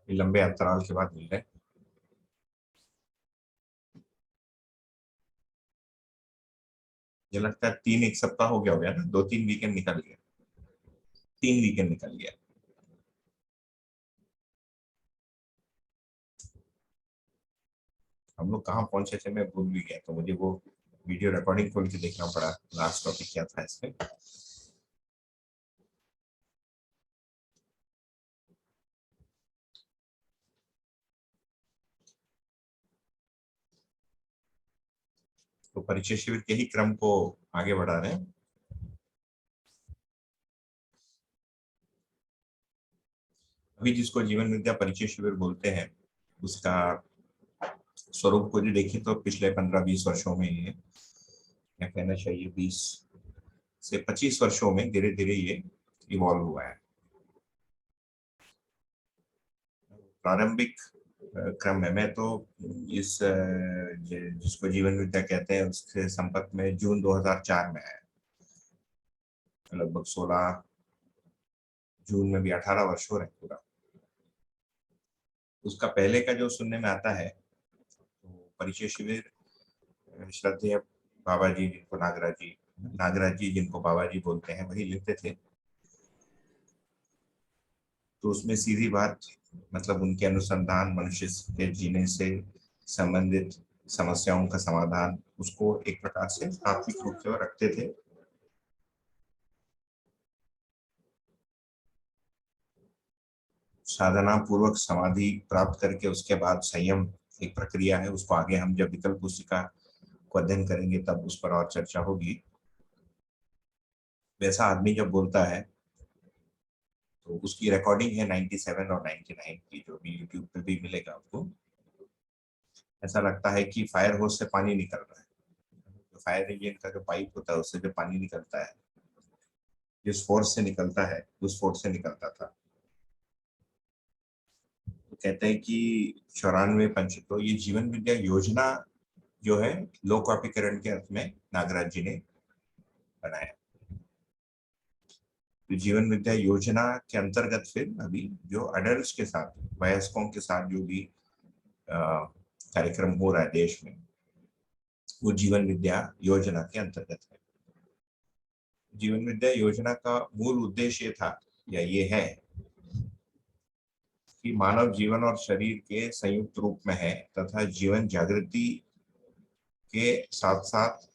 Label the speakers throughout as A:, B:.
A: ये लंबे अंतराल के बाद मिल रहे हैं। मुझे लगता है 1 सप्ताह हो गया ना, 2-3 वीकेंड निकल गया। 3 वीकेंड निकल गया। हम लोग कहाँ पहुंचे थे मैं भूल भी गया, तो मुझे वो वीडियो रिकॉर्डिंग खोल के देखना पड़ा। लास्ट टॉपिक क्या था इसमें। तो परिचय शिविर के ही क्रम को आगे बढ़ा रहे हैं। अभी जिसको जीवन विद्या परिचय शिविर बोलते हैं, उसका स्वरूप को जो देखें तो पिछले 15-20 वर्षों में ये, क्या कहना चाहिए, 20 से 25 वर्षों में धीरे धीरे ये इवॉल्व हुआ है। प्रारंभिक क्रम में मैं तो इस जिसको जीवन विद्या कहते हैं उसके संपर्क में जून 2004 में आया। लगभग 16 जून में भी 18 वर्ष हो रहे पूरा। उसका पहले का जो सुनने में आता है, तो परिचय शिविर श्रद्धेय बाबा जी, जिनको नागराज जी जिनको बाबा जी बोलते हैं, वही लिखते थे। तो उसमें सीधी बात, मतलब उनके अनुसंधान, मनुष्य के जीने से संबंधित समस्याओं का समाधान, उसको एक प्रकार से तात्विक रूप से वो रखते थे। साधना पूर्वक समाधि प्राप्त करके उसके बाद संयम एक प्रक्रिया है, उसको आगे हम जब विकल्प पुस्तिका को अध्ययन करेंगे तब उस पर और चर्चा होगी। वैसा आदमी जब बोलता है तो उसकी रिकॉर्डिंग है 97 और 99 की, जो भी यूट्यूब पे भी मिलेगा आपको। ऐसा लगता है कि फायर होस से पानी निकल रहा है। जो फायर इंजन का जो पाइप होता है उससे जो पानी निकलता है, जिस फोर्स से निकलता है उस फोर्स से निकलता था। तो कहते हैं कि 94 तो ये जीवन विद्या योजना जो है लोकवापीकरण के अर्थ में नागराज जी ने बनाया। तो जीवन विद्या योजना के अंतर्गत फिर अभी जो अडल्ट के साथ, वयस्कों के साथ जो भी कार्यक्रम हो रहा है देश में, वो जीवन विद्या योजना के अंतर्गत है। जीवन विद्या योजना का मूल उद्देश्य था, या ये है, कि मानव जीवन और शरीर के संयुक्त रूप में है, तथा जीवन जागृति के साथ साथ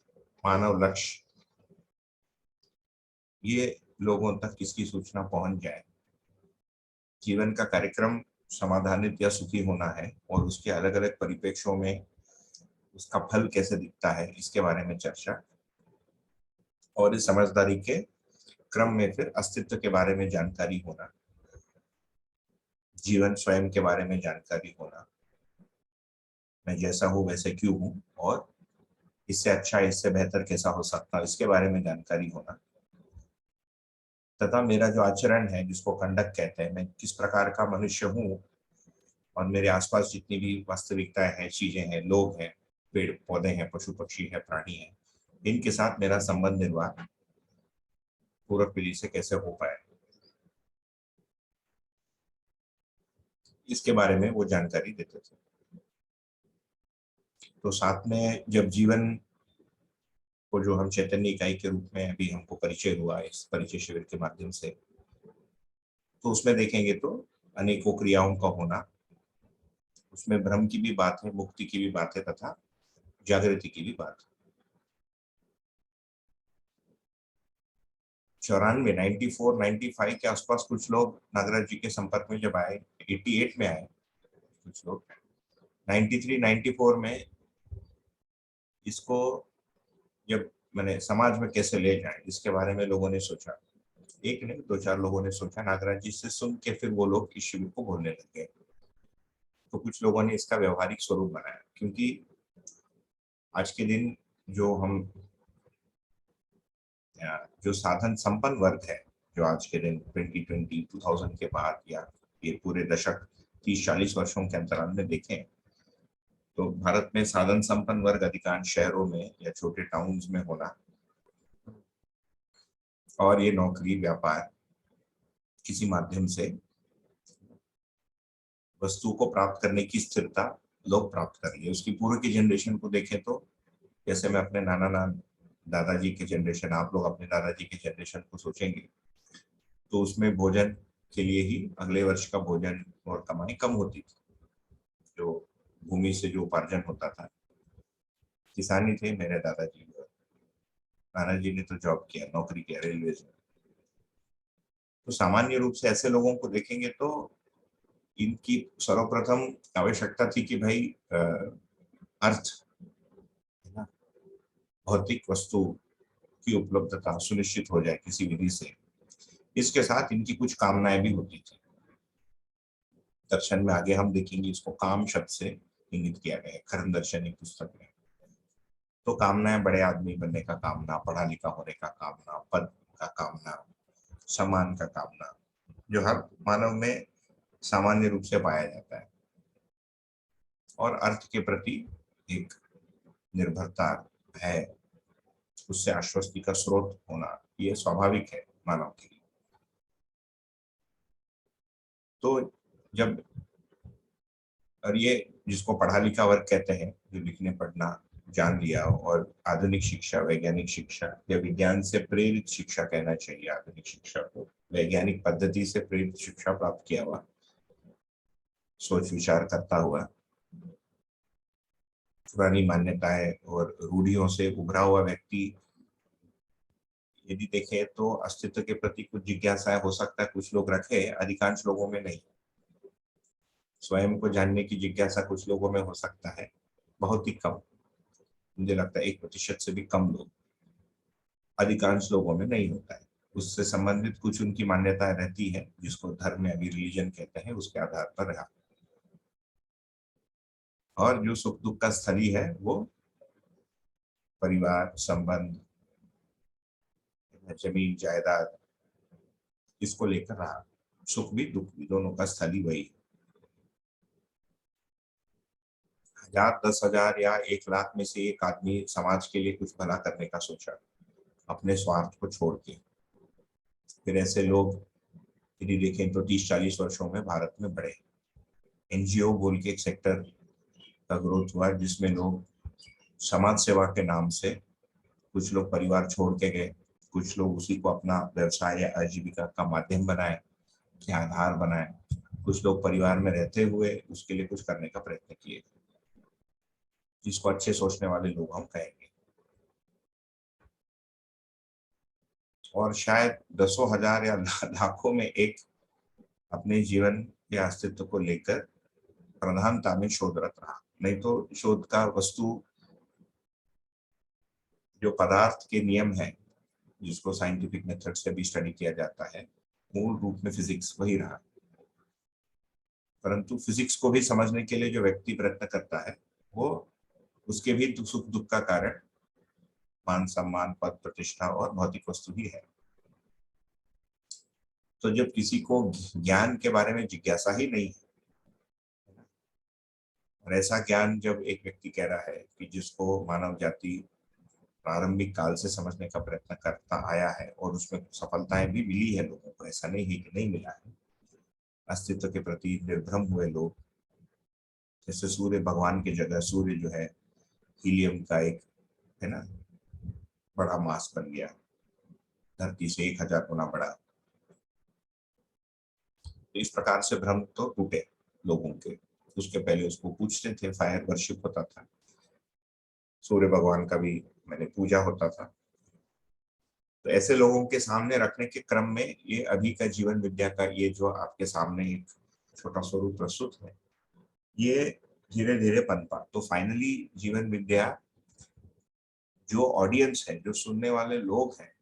A: मानव लक्ष्य, ये लोगों तक इसकी सूचना पहुंच जाए। जीवन का कार्यक्रम समाधानित या सुखी होना है, और उसके अलग अलग परिप्रेक्ष्यों में उसका फल कैसे दिखता है, इसके बारे में चर्चा। और इस समझदारी के क्रम में फिर अस्तित्व के बारे में जानकारी होना, जीवन स्वयं के बारे में जानकारी होना, मैं जैसा हूं वैसे क्यों हूं, और इससे अच्छा, इससे बेहतर कैसा हो सकता है, इसके बारे में जानकारी होना, तथा मेरा जो आचरण है जिसको कंडक्ट कहते हैं, मैं किस प्रकार का मनुष्य हूँ, और मेरे आसपास जितनी भी वास्तविकताएं हैं, चीजें हैं, लोग हैं, पेड़ पौधे हैं, पशु पक्षी है, प्राणी है, इनके साथ मेरा संबंध निर्वाह पूर्व पीढ़ी से कैसे हो पाए, इसके बारे में वो जानकारी देते थे। तो साथ में जब जीवन को, जो हम चैतन्य इकाई के रूप में अभी हमको परिचय हुआ इस परिचय शिविर के माध्यम से, तो उसमें देखेंगे तो अनेकों क्रियाओं का होना, उसमें भ्रम की भी बात है, मुक्ति की भी बात है, तथा जागृति की भी बात है। 94, 94, 95 के आसपास कुछ लोग नागराज जी के संपर्क में जब आए, 88 में आए कुछ लोग, 93, 94 में इसको जब मैंने समाज में कैसे ले जाए, इसके बारे में लोगों ने सोचा। एक नहीं, 2-4 लोगों ने सोचा, नागराज जी से सुन के फिर वो लोग इस शिविर को बोलने लग गए। तो कुछ लोगों ने इसका व्यवहारिक स्वरूप बनाया, क्योंकि आज के दिन जो हम, जो साधन संपन्न वर्ग है, जो आज के दिन 2020, 2000 के बाद, या ये पूरे दशक 30-40 वर्षों के अंतराल में देखें, तो भारत में साधन संपन्न वर्ग अधिकांश शहरों में या छोटे टाउन्स में होना, और ये नौकरी व्यापार किसी माध्यम से वस्तु को प्राप्त करने की स्थिरता लोग प्राप्त कर लिए। उसकी पूर्व की जनरेशन को देखें तो, जैसे मैं अपने दादाजी के जनरेशन, आप लोग अपने दादाजी के जनरेशन को सोचेंगे तो उसमें भोजन के लिए ही अगले वर्ष का भोजन और कमाई कम होती थी। जो भूमि से जो उपार्जन होता था, किसानी थे मेरे दादाजी। दादाजी ने तो जॉब किया, नौकरी किया रेलवे में। तो सामान्य रूप से ऐसे लोगों को देखेंगे तो इनकी सर्वप्रथम आवश्यकता थी कि भाई अर्थ, है ना, भौतिक वस्तु की उपलब्धता सुनिश्चित हो जाए किसी विधि से। इसके साथ इनकी कुछ कामनाएं भी होती थी। दर्शन में आगे हम देखेंगे इसको काम शब्द से इंगित किया गया है, खरन दर्शन एक पुस्तक में। तो कामनाएं, बड़े आदमी बनने का कामना, पढ़ा लिखा होने का कामना, पद का कामना, सम्मान का कामना, जो हर मानव में सामान्य रूप से पाया जाता है। और अर्थ के प्रति एक निर्भरता है, उससे आश्वस्ति का स्रोत होना, ये स्वाभाविक है मानव के लिए। तो जब, और ये जिसको पढ़ा लिखा वर्ग कहते हैं, जो लिखने पढ़ना जान लिया और आधुनिक शिक्षा, वैज्ञानिक शिक्षा या विज्ञान से प्रेरित शिक्षा कहना चाहिए आधुनिक शिक्षा को, वैज्ञानिक पद्धति से प्रेरित शिक्षा प्राप्त किया हुआ, सोच विचार करता हुआ, पुरानी मान्यताएं और रूढ़ियों से उभरा हुआ व्यक्ति यदि देखें तो अस्तित्व के प्रति कुछ जिज्ञासाएं हो सकता है कुछ लोग रखे, अधिकांश लोगों में नहीं। स्वयं को जानने की जिज्ञासा कुछ लोगों में हो सकता है, बहुत ही कम, मुझे लगता है 1% से भी कम लोग, अधिकांश लोगों में नहीं होता है। उससे संबंधित कुछ उनकी मान्यताएं रहती है, जिसको धर्म में अभी रिलीजन कहते हैं, उसके आधार पर रहा। और जो सुख दुख का स्थली है वो परिवार, संबंध, जमीन जायदाद, इसको लेकर रहा। सुख भी दुख भी दोनों का स्थली वही। 1000, 10,000 या 1 लाख में से एक आदमी समाज के लिए कुछ भला करने का सोचा, अपने स्वार्थ को छोड़ के। फिर ऐसे लोग यदि देखें तो 30-40 वर्षों में भारत में बढ़े। एनजीओ बोल के एक सेक्टर का ग्रोथ हुआ, जिसमें लोग समाज सेवा के नाम से, कुछ लोग परिवार छोड़ के गए, कुछ लोग उसी को अपना व्यवसाय या आजीविका का माध्यम बनाए, के आधार बनाए, कुछ लोग परिवार में रहते हुए उसके लिए कुछ करने का प्रयत्न किए, जिसको अच्छे सोचने वाले लोग हम कहेंगे। और शायद दसों हजार या लाखों में एक अपने जीवन या अस्तित्व को लेकर प्रधानता में शोधरत रहा। नहीं तो शोध का वस्तु, जो पदार्थ के नियम है, जिसको साइंटिफिक मेथड से भी स्टडी किया जाता है, मूल रूप में फिजिक्स वही रहा। परंतु फिजिक्स को भी समझने के लिए जो व्यक्ति प्रयत्न करता है, वो उसके भी सुख दुख का कारण मान सम्मान, पद, प्रतिष्ठा और भौतिक वस्तु ही है। तो जब किसी को ज्ञान के बारे में जिज्ञासा ही नहीं है, और ऐसा ज्ञान जब एक व्यक्ति कह रहा है कि जिसको मानव जाति प्रारंभिक काल से समझने का प्रयत्न करता आया है और उसमें सफलताएं भी मिली है लोगों को, ऐसा नहीं है कि नहीं मिला है। अस्तित्व के प्रति निर्भ्रम हुए लोग, जैसे सूर्य भगवान की जगह, सूर्य जो है हीलियम का एक, है ना, बड़ा मास बन गया, धरती से 1000 गुना बड़ा। तो इस प्रकार से भ्रम तो टूटे लोगों के। उसके पहले उसको पूछते थे, फायर वर्शिप होता था, सूर्य भगवान का भी मैंने पूजा होता था। तो ऐसे लोगों के सामने रखने के क्रम में ये अभी का जीवन विद्या का ये जो आपके सामने एक छोटा स्वरूप प्रस्तुत है, ये धीरे धीरे पनपा। तो फाइनली जीवन विद्या, जो ऑडियंस है, जो सुनने वाले लोग हैं,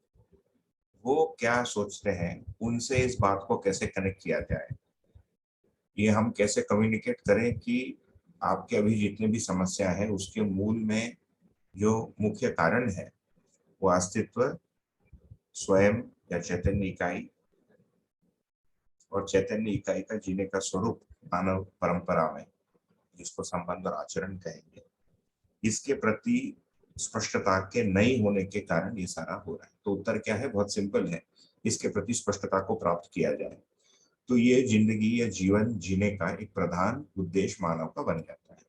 A: वो क्या सोचते हैं, उनसे इस बात को कैसे कनेक्ट किया जाए, ये हम कैसे कम्युनिकेट करें कि आपके अभी जितने भी समस्या है उसके मूल में जो मुख्य कारण है वो अस्तित्व, स्वयं या चैतन्य इकाई, और चैतन्य इकाई का जीने का स्वरूप मानव परंपरा में, जिसको संबंध और आचरण कहेंगे, इसके प्रति स्पष्टता के नहीं होने के कारण ये सारा हो रहा है। तो उत्तर क्या है, बहुत सिंपल है, इसके प्रति स्पष्टता को प्राप्त किया जाए। तो ये जिंदगी या जीवन जीने का एक प्रधान उद्देश्य मानव का बन जाता है।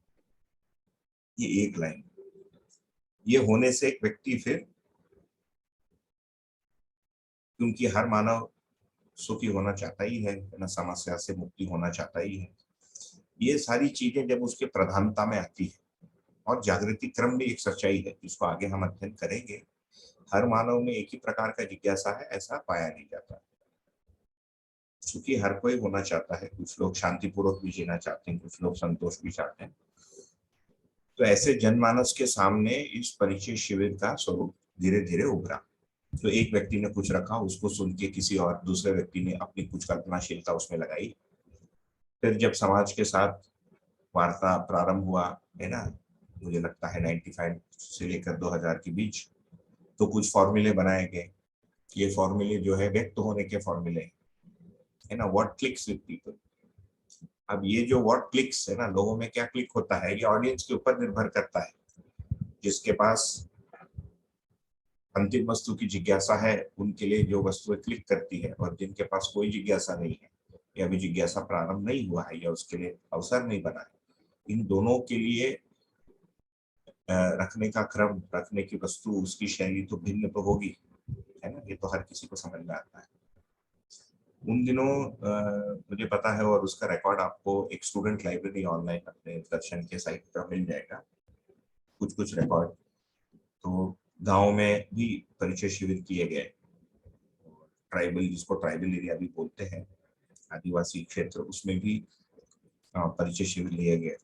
A: ये एक लाइन, ये होने से एक व्यक्ति फिर, क्योंकि हर मानव सुखी होना चाहता ही है ना, समस्या से मुक्ति होना चाहता ही है, ये सारी चीजें जब उसके प्रधानता में आती है, और जागृति क्रम भी एक सच्चाई है जिसको आगे हम अध्ययन करेंगे। हर मानव में एक ही प्रकार का जिज्ञासा है ऐसा पाया नहीं जाता। सुखी हर कोई होना चाहता है, कुछ लोग शांतिपूर्वक भी जीना चाहते हैं, कुछ लोग संतोष भी चाहते हैं। तो ऐसे जनमानस के सामने इस परिचय शिविर का स्वरूप धीरे धीरे उभरा। तो एक व्यक्ति ने कुछ रखा, उसको सुन के किसी और दूसरे व्यक्ति ने अपनी कुछ कल्पनाशीलता उसमें लगाई। फिर जब समाज के साथ वार्ता प्रारंभ हुआ है ना, मुझे लगता है 95 से लेकर 2000 के बीच, तो कुछ फॉर्मूले बनाए गए। ये फॉर्मूले जो है व्यक्त होने के फॉर्मूले है ना, व्हाट क्लिक्स विद पीपल। अब ये जो व्हाट क्लिक्स है ना, लोगों में क्या क्लिक होता है, ये ऑडियंस के ऊपर निर्भर करता है। जिसके पास अंतिम वस्तु की जिज्ञासा है उनके लिए जो वस्तुएं क्लिक करती है, और जिनके पास कोई जिज्ञासा नहीं है या अभी जिज्ञासा प्रारंभ नहीं हुआ है या उसके लिए अवसर नहीं बना है, इन दोनों के लिए रखने का क्रम, रखने की वस्तु, उसकी शैली तो भिन्न तो होगी, है ना, ये तो हर किसी को समझ में आता है। उन दिनों मुझे पता है, और उसका रिकॉर्ड आपको एक स्टूडेंट लाइब्रेरी ऑनलाइन अपने दर्शन के साइट पर मिल जाएगा, कुछ कुछ रिकॉर्ड। तो गांव में भी परिचय शिविर किए गए, ट्राइबल, जिसको ट्राइबल एरिया भी बोलते हैं, आदिवासी क्षेत्र, उसमें भी परिचय शिविर लिए गए।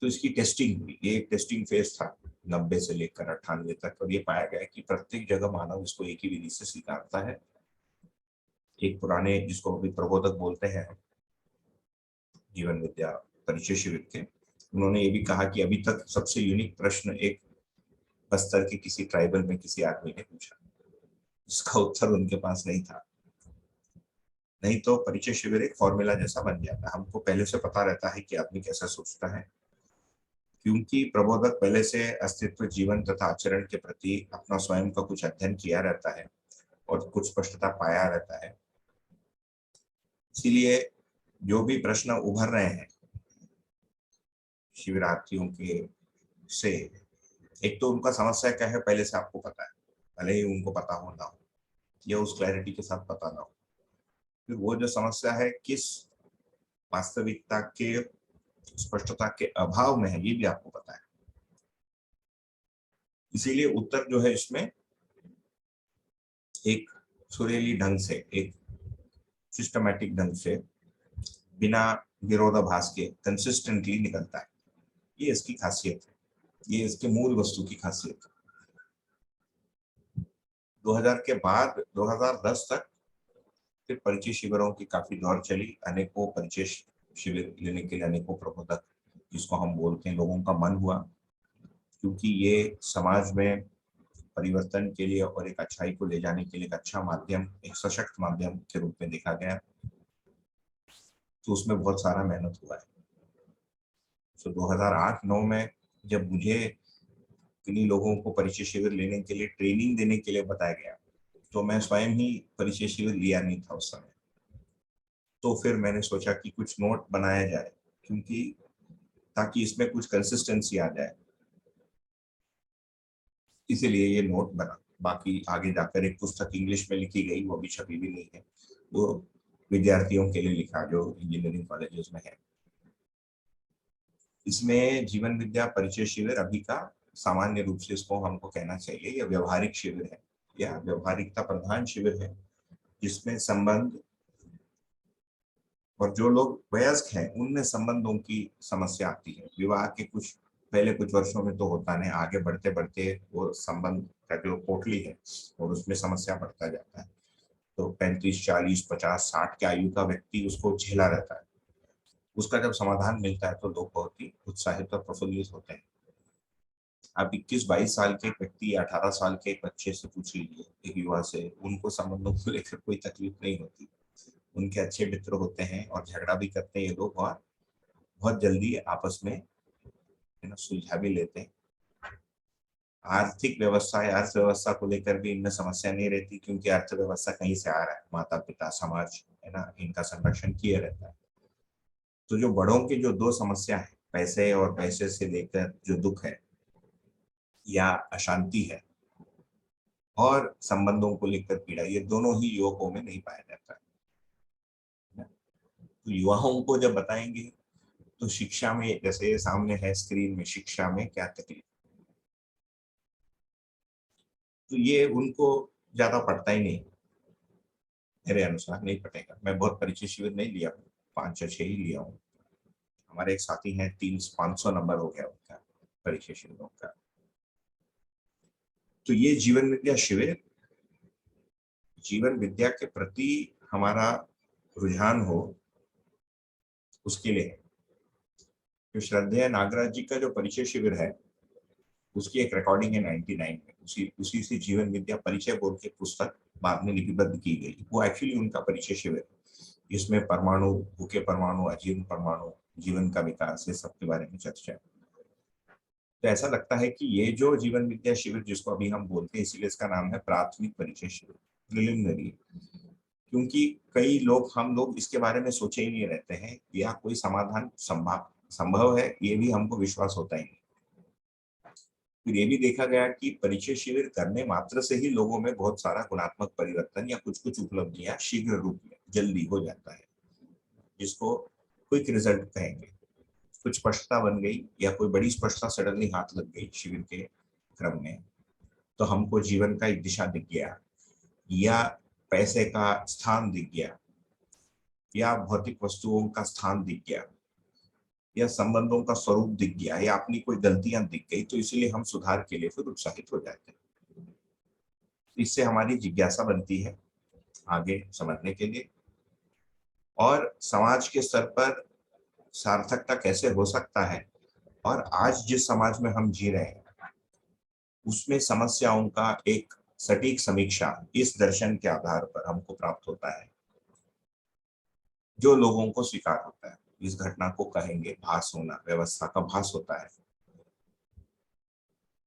A: तो इसकी टेस्टिंग हुई, ये एक टेस्टिंग फेज था 90 से लेकर 98 तक, और ये पाया गया कि प्रत्येक जगह मानव इसको एक ही विधि से स्वीकारता है। एक पुराने, जिसको अभी प्रबोधक बोलते हैं, जीवन विद्या परिचय शिविर के, उन्होंने ये भी कहा कि अभी तक सबसे यूनिक प्रश्न एक बस्तर के किसी ट्राइबल में किसी आदमी ने पूछा, जिसका उत्तर उनके पास नहीं था। नहीं तो परिचय शिविर एक फॉर्मूला जैसा बन जाता है, हमको पहले से पता रहता है कि आदमी कैसा सोचता है, क्योंकि प्रबोधक पहले से अस्तित्व, जीवन तथा आचरण के प्रति अपना स्वयं का कुछ अध्ययन किया रहता है और कुछ स्पष्टता पाया रहता है। इसीलिए जो भी प्रश्न उभर रहे हैं शिविरार्थियों के से, एक तो उनका समस्या क्या है पहले से आपको पता है, भले ही उनको पता हो ना हो या उस क्लैरिटी के साथ पता ना हो। फिर वो जो समस्या है किस वास्तविकता के स्पष्टता के अभाव में है, ये भी आपको पता है। इसीलिए उत्तर जो है इसमें एक सुरीली ढंग से, एक सिस्टमैटिक ढंग से, बिना विरोधाभास के कंसिस्टेंटली निकलता है। ये इसकी खासियत है, ये इसके मूल वस्तु की खासियत है। 2000 के बाद 2010 तक फिर परिचय शिविरों की काफी दौर चली। अनेकों परिचय शिविर लेने के लिए अनेकों प्रबोधक, जिसको हम बोलते हैं, लोगों का मन हुआ, क्योंकि ये समाज में परिवर्तन के लिए और एक अच्छाई को ले जाने के लिए एक अच्छा माध्यम, एक सशक्त माध्यम के रूप में देखा गया। तो उसमें बहुत सारा मेहनत हुआ है। तो 2008-9 में जब मुझे किन्हीं लोगों को परिचय शिविर लेने के लिए, ट्रेनिंग देने के लिए बताया गया, तो मैं स्वयं ही परिचय शिविर लिया नहीं था उस समय। तो फिर मैंने सोचा कि कुछ नोट बनाया जाए, क्योंकि ताकि इसमें कुछ कंसिस्टेंसी आ जाए, इसीलिए ये नोट बना। बाकी आगे जाकर एक पुस्तक इंग्लिश में लिखी गई, वो अभी छपी भी नहीं है, वो विद्यार्थियों के लिए लिखा जो इंजीनियरिंग कॉलेजेस में है। इसमें जीवन विद्या परिचय शिविर अभी का सामान्य रूप से इसको हमको कहना चाहिए, यह व्यवहारिक शिविर है या व्यवहारिकता प्रधान शिविर है, जिसमें संबंध, और जो लोग वयस्क हैं उनमें संबंधों की समस्या आती है। विवाह के कुछ पहले कुछ वर्षों में तो होता नहीं, आगे बढ़ते बढ़ते वो संबंध का जो पोटली है और उसमें समस्या बढ़ता जाता है। तो 35, 40, 50, 60 के आयु का व्यक्ति उसको झेला रहता है। उसका जब समाधान मिलता है तो लोग बहुत ही उत्साहित और प्रफुल्लित होते हैं। आप 21-22 साल के एक व्यक्ति या 18 साल के एक बच्चे से पूछ लीजिए, एक युवा से, उनको संबंधों को लेकर कोई तकलीफ नहीं होती। उनके अच्छे मित्र होते हैं और झगड़ा भी करते हैं ये लोग, और बहुत जल्दी आपस में, है ना, सुलझा भी लेते हैं। आर्थिक व्यवस्था या अर्थव्यवस्था को लेकर भी इनमें समस्या नहीं रहती, क्योंकि अर्थव्यवस्था कहीं से आ रहा है, माता पिता समाज है ना, इनका संरक्षण किया रहता है। तो जो बड़ों की जो दो समस्या है, पैसे और पैसे से लेकर जो दुख है या अशांति है और संबंधों को लेकर पीड़ा, ये दोनों ही युवकों में नहीं पाया जाता है। तो युवाओं को जब बताएंगे तो शिक्षा में, जैसे ये सामने है स्क्रीन में, शिक्षा में क्या तकलीफ, तो ये उनको ज्यादा पड़ता ही नहीं, मेरे अनुसार नहीं पड़ेगा। मैं बहुत परिचय शिविर नहीं लिया हूँ, 5 या 6 ही लिया हूँ। हमारे एक साथी हैं, 300-500 नंबर हो गया उनका परिचय शिविरों का। तो ये जीवन विद्या शिविर जीवन विद्या के प्रति हमारा रुझान हो, उसके लिए। तो श्रद्धेय नागराज जी का जो परिचय शिविर है, उसकी एक रिकॉर्डिंग है 99 में, उसी से जीवन विद्या परिचय बोल के पुस्तक बाद में लिपिबद्ध की गई। वो एक्चुअली उनका परिचय शिविर, इसमें परमाणु, भूखे परमाणु, अजीर्ण परमाणु, जीवन का विकास, ये सब के बारे में चर्चा है। तो ऐसा लगता है कि ये जो जीवन विद्या शिविर जिसको अभी हम बोलते हैं, इसीलिए इसका नाम है प्राथमिक परिचय शिविर, प्रिलिमिनरी, क्योंकि कई लोग, हम लोग इसके बारे में सोचे ही नहीं रहते हैं, या कोई समाधान संभव है ये भी हमको विश्वास होता ही नहीं। फिर ये भी देखा गया कि परिचय शिविर करने मात्र से ही लोगों में बहुत सारा गुणात्मक परिवर्तन या कुछ कुछ उपलब्धियां शीघ्र रूप में जल्दी हो जाता है, जिसको क्विक रिजल्ट कहेंगे। कुछ स्पष्टता बन गई या कोई बड़ी स्पष्टता सडनली हाथ लग गई शिविर के क्रम में, तो हमको जीवन का एक दिशा दिख गया, या पैसे का स्थान दिख गया, या भौतिक वस्तुओं का स्थान दिख गया, या संबंधों का स्वरूप दिख गया, या अपनी कोई गलतियां दिख गई, तो इसलिए हम सुधार के लिए फिर उत्साहित हो जाते हैं। इससे हमारी जिज्ञासा बनती है आगे समझने के लिए, और समाज के स्तर पर सार्थकता कैसे हो सकता है, और आज जिस समाज में हम जी रहे हैं उसमें समस्याओं का एक सटीक समीक्षा इस दर्शन के आधार पर हमको प्राप्त होता है, जो लोगों को स्वीकार होता है। इस घटना को कहेंगे भास होना, व्यवस्था का भास होता है।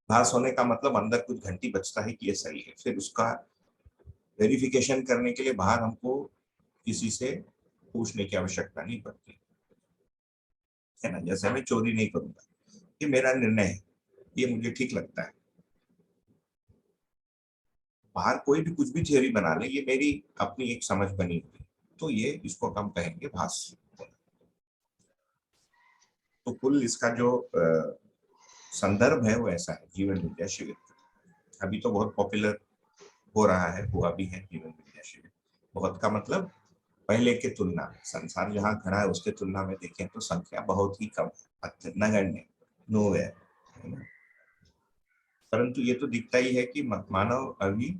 A: भास होने का मतलब अंदर कुछ घंटी बजता है कि ये सही है, फिर उसका वेरिफिकेशन करने के लिए बाहर हमको किसी से पूछने की आवश्यकता नहीं पड़ती है ना। जैसे मैं चोरी नहीं करूंगा, ये मेरा निर्णय है, ये मुझे ठीक लगता है। बाहर कोई भी कुछ भी थ्योरी बना ले, ये मेरी अपनी एक समझ बनी हुई, तो ये इसको हम कहेंगे भास। तो कुल इसका जो संदर्भ है वो ऐसा है, जीवन विद्या शिविर। अभी तो बहुत पॉपुलर हो रहा है, हुआ भी है जीवन विद्या शिविर। बहुत का मतलब पहले के तुलना में, संसार जहाँ खड़ा है उसके तुलना में देखें तो संख्या बहुत ही कम है, नगण्य, नोवेयर, परंतु ये तो दिखता ही है कि मानव अभी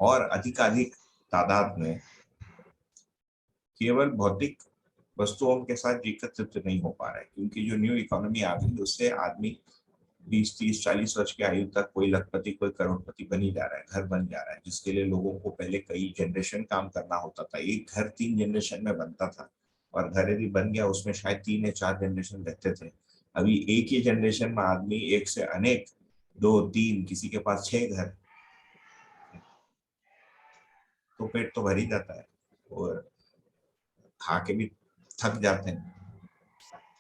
A: और अधिकाधिक तादाद में केवल भौतिक वस्तुओं के साथ एकत्रित नहीं हो पा रहा है, क्योंकि जो न्यू इकोनॉमी आ गई उससे आदमी 20-30-40 वर्ष की आयु तक कोई लखपति कोई करोड़पति बन ही जा रहा है, घर बन जा रहा है, जिसके लिए लोगों को पहले कई जनरेशन काम करना होता था। एक घर 3 जनरेशन में बनता था, और घर यदि बन गया उसमें शायद 3 या 4 जनरेशन रहते थे। अभी एक ही जनरेशन में आदमी एक से अनेक, 2-3, किसी के पास 6 घर, तो पेट तो भर ही जाता है, और खा के भी थक जाते हैं,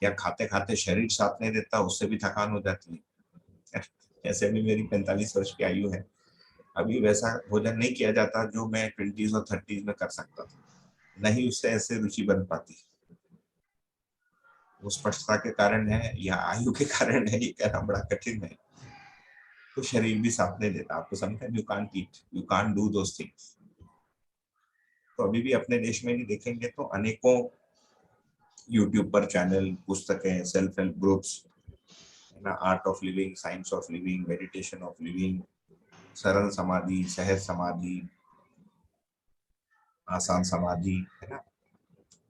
A: या खाते खाते शरीर साथ नहीं देता, उससे भी थकान हो जाती है। जैसे अभी मेरी 45 वर्ष की आयु है, अभी वैसा भोजन नहीं किया जाता जो मैं 20s और 30s में कर सकता था, नहीं उससे ऐसे रुचि बन पाती। वो स्पष्टता के कारण है या आयु के कारण है, ये कहना बड़ा कठिन है। तो शरीर भी साथ नहीं देता, आपको समझा, you can't eat, you can't do those things. तो अभी भी अपने देश में भी देखेंगे तो अनेकों यूट्यूब पर चैनल, पुस्तकें, सेल्फ हेल्प ग्रुप्स, ना, art of living, science of living, meditation of living, सरल समाधि, सहज समाधि, आसान समाधि, है ना,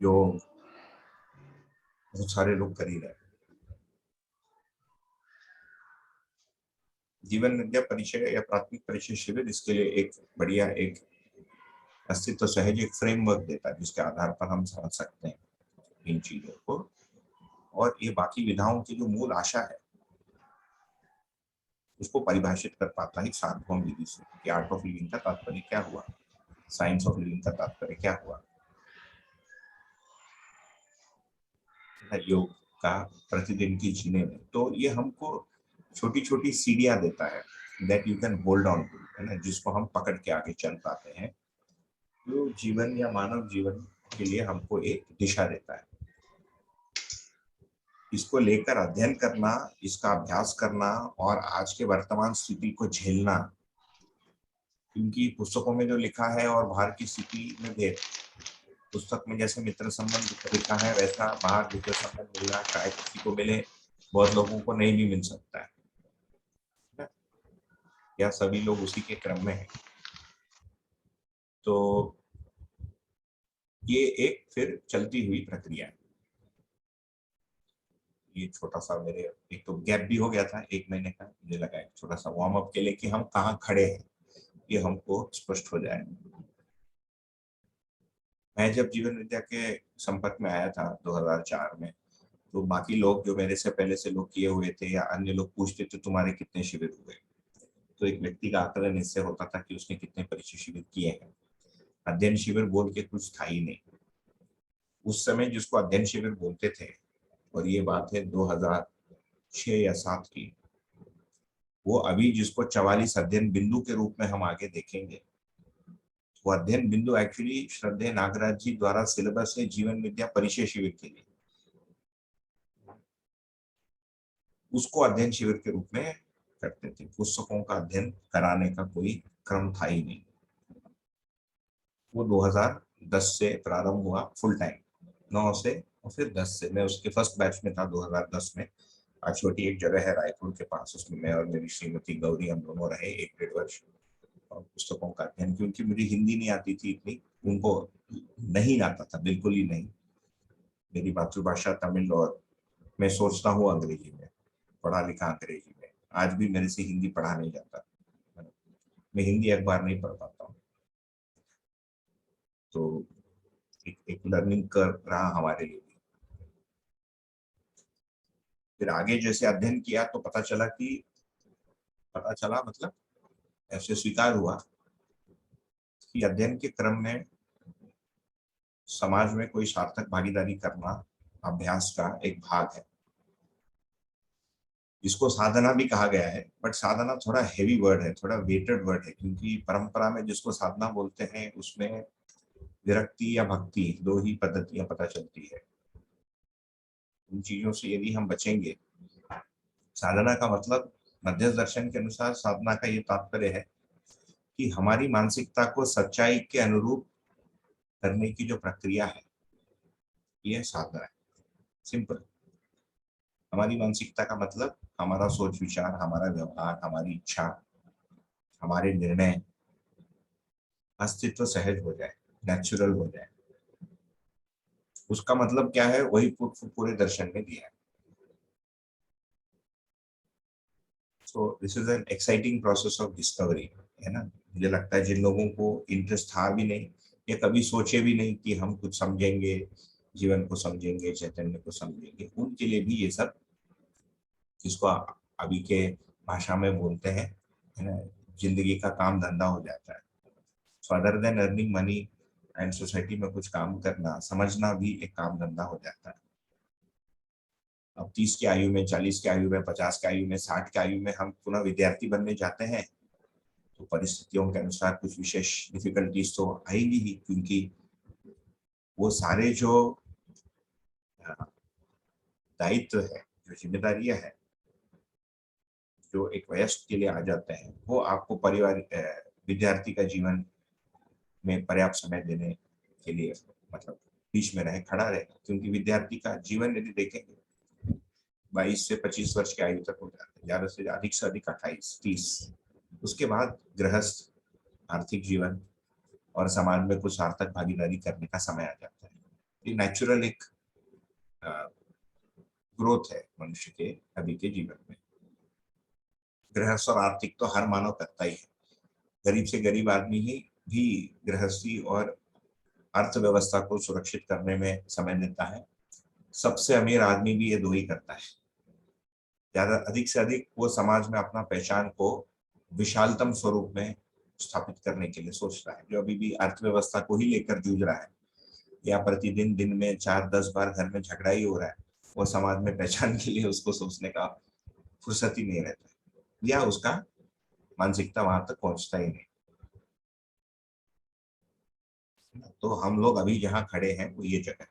A: जो बहुत सारे लोग कर ही रहे हैं। जीवन विद्या परिचय या प्राथमिक परिचय शिविर इसके लिए एक बढ़िया, एक अस्तित्व सहज एक फ्रेमवर्क देता है, जिसके आधार पर हम समझ सकते हैं इन चीजों को। और ये बाकी विधाओं की जो मूल आशा है उसको परिभाषित कर पाता है सार्वभौम विधि से कि आर्ट ऑफ लिविंग का तात्पर्य क्या हुआ, साइंस ऑफ लिविंग का तात्पर्य क्या हुआ, योग का प्रतिदिन की जीने में। तो ये हमको छोटी छोटी सीढ़ियां देता है that you can hold on to, है ना, जिसको हम पकड़ के आगे चल पाते हैं। तो जीवन या मानव जीवन के लिए हमको एक दिशा देता है। इसको लेकर अध्ययन करना, इसका अभ्यास करना और आज के वर्तमान स्थिति को झेलना, क्योंकि पुस्तकों में जो लिखा है और बाहर की स्थिति में भेद, पुस्तक में जैसे मित्र संबंध लिखा है वैसा बाहर मित्र संबंध मिलना शायद किसी को मिले, बहुत लोगों को नहीं भी मिल सकता है, या सभी लोग उसी के क्रम में हैं। तो ये एक फिर चलती हुई प्रक्रिया है। ये छोटा सा मेरे एक तो गैप भी हो गया था 1 महीने का, मुझे लगा एक छोटा सा वार्म अप के लिए कि हम कहाँ खड़े हैं ये हमको स्पष्ट हो जाए। मैं जब जीवन विद्या के संपर्क में आया था 2004 में, तो बाकी लोग जो मेरे से पहले से लोग किए हुए थे या अन्य लोग पूछते थे तुम्हारे कितने शिविर हुए, तो एक व्यक्ति का आकलन इससे होता था कि उसने कितने परिचय शिविर किए हैं। अध्ययन शिविर बोल के कुछ था ही नहीं उस समय जिसको अध्ययन शिविर बोलते थे, और ये बात है 2006 या 7 की, वो अभी जिसको 44 अध्ययन बिंदु के रूप में हम आगे देखेंगे, वो अध्ययन बिंदु एक्चुअली श्रद्धेय नागराज जी द्वारा सिलेबस है जीवन विद्या परिचय शिविर के लिए, उसको अध्ययन शिविर के रूप में करते थे। पुस्तकों का अध्ययन कराने का कोई क्रम था ही नहीं। वो 2010 से प्रारंभ हुआ फुल टाइम, 9 से और फिर 10 से। मैं उसके फर्स्ट बैच में था 2010 में। आज छोटी एक जगह है रायपुर के पास, उसमें मैं और मेरी श्रीमती गौरी हम दोनों रहे 1 डेढ़ वर्ष। और पुस्तकों का अध्ययन, क्योंकि मुझे हिंदी नहीं आती थी इतनी, उनको नहीं आता था बिल्कुल ही नहीं। मेरी मातृभाषा तमिल और मैं सोचता हूँ अंग्रेजी में, पढ़ा लिखा अंग्रेजी में, आज भी मेरे से हिंदी पढ़ा नहीं जाता, मैं हिंदी अखबार नहीं पढ़ पाता हूँ। तो एक लर्निंग कर रहा हमारे लिए भी। फिर आगे जैसे अध्ययन किया तो पता चला मतलब ऐसे स्वीकार हुआ कि अध्ययन के क्रम में समाज में कोई सार्थक भागीदारी करना अभ्यास का एक भाग है। इसको साधना भी कहा गया है, बट साधना थोड़ा हेवी वर्ड है, थोड़ा वेटेड वर्ड है, क्योंकि परंपरा में जिसको साधना बोलते हैं उसमें विरक्ति या भक्ति दो ही पद्धतियां पता चलती है। उन चीजों से यदि हम बचेंगे, साधना का मतलब मध्य दर्शन के अनुसार साधना का ये तात्पर्य है कि हमारी मानसिकता को सच्चाई के अनुरूप करने की जो प्रक्रिया है, ये साधना है। सिंपल। हमारी मानसिकता का मतलब हमारा सोच विचार, हमारा व्यवहार, हमारी इच्छा, हमारे निर्णय, अस्तित्व सहज हो जाए, नेचुरल हो जाए। उसका मतलब क्या है, वही पूरे दर्शन में दिया है। सो this is an exciting process of discovery, है ना। मुझे लगता है जिन लोगों को इंटरेस्ट था भी नहीं या कभी सोचे भी नहीं कि हम कुछ समझेंगे, जीवन को समझेंगे, चैतन्य को समझेंगे, उनके लिए भी ये सब, जिसको अभी के भाषा में बोलते हैं, है ना, जिंदगी का काम धंधा हो जाता है। So other than earning money and society में कुछ काम करना, समझना भी एक काम धंधा हो जाता है। अब 30 की आयु में, 40 की आयु में, 50 की आयु में, 60 की आयु में हम पुनः विद्यार्थी बनने जाते हैं, तो परिस्थितियों के अनुसार कुछ विशेष डिफिकल्टीज तो आएंगी ही, क्योंकि वो सारे जो दायित्व है, जो जिम्मेदारियां है, जो एक वयस्क के लिए आ जाते हैं, वो आपको परिवार विद्यार्थी का जीवन में पर्याप्त समय देने के लिए मतलब बीच में रहे, खड़ा रहे। क्योंकि विद्यार्थी का जीवन यदि देखेंगे 22 से 25 वर्ष की आयु तक हो जाता है, ज्यादा से अधिक 28-30। उसके बाद गृहस्थ, आर्थिक जीवन और समाज में कुछ सार्थक भागीदारी करने का समय आ जाता है। ये नेचुरल एक ग्रोथ है मनुष्य के अभी के जीवन में। गृहस्थ और आर्थिक तो हर मानव करता ही है। गरीब से गरीब आदमी ही भी गृहस्थी और अर्थव्यवस्था को सुरक्षित करने में समय देता है। सबसे अमीर आदमी भी ये दो ही करता है। ज्यादा अधिक से अधिक वो समाज में अपना पहचान को विशालतम स्वरूप में स्थापित करने के लिए सोच रहा है। जो अभी भी अर्थव्यवस्था को ही लेकर जूझ रहा है, या प्रतिदिन दिन में 4-10 बार घर में झगड़ा ही हो रहा है, वो समाज में पहचान के लिए उसको सोचने का फुर्सत ही नहीं रहता, या उसका मानसिकता वहां तक पहुंचता ही नहीं। तो हम लोग अभी जहाँ खड़े हैं वो ये जगह है।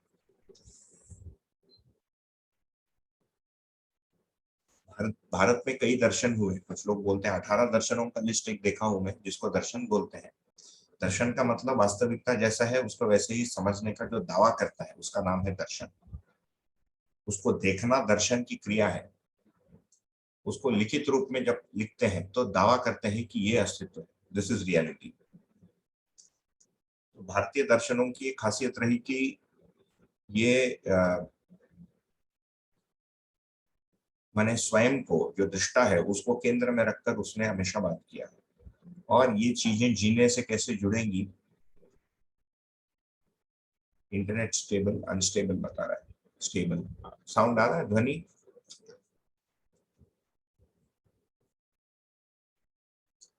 A: भारत में कई दर्शन हुए, कुछ लोग बोलते हैं 18 दर्शनों का लिस्ट एक देखा हूं मैं, जिसको दर्शन बोलते हैं। दर्शन का मतलब वास्तविकता जैसा है उसको वैसे ही समझने का जो दावा करता है उसका नाम है दर्शन। उसको देखना दर्शन की क्रिया है। उसको लिखित रूप में जब लिखते हैं तो दावा करते हैं कि ये अस्तित्व है, दिस इज रियलिटी। तो भारतीय दर्शनों की एक खासियत रही कि ये मैंने स्वयं को, जो दृष्टा है, उसको केंद्र में रखकर उसने हमेशा बात किया है। और ये चीजें जीने से कैसे जुड़ेंगी, इंटरनेट स्टेबल अनस्टेबल बता रहा है। स्टेबल साउंड आ रहा है, ध्वनि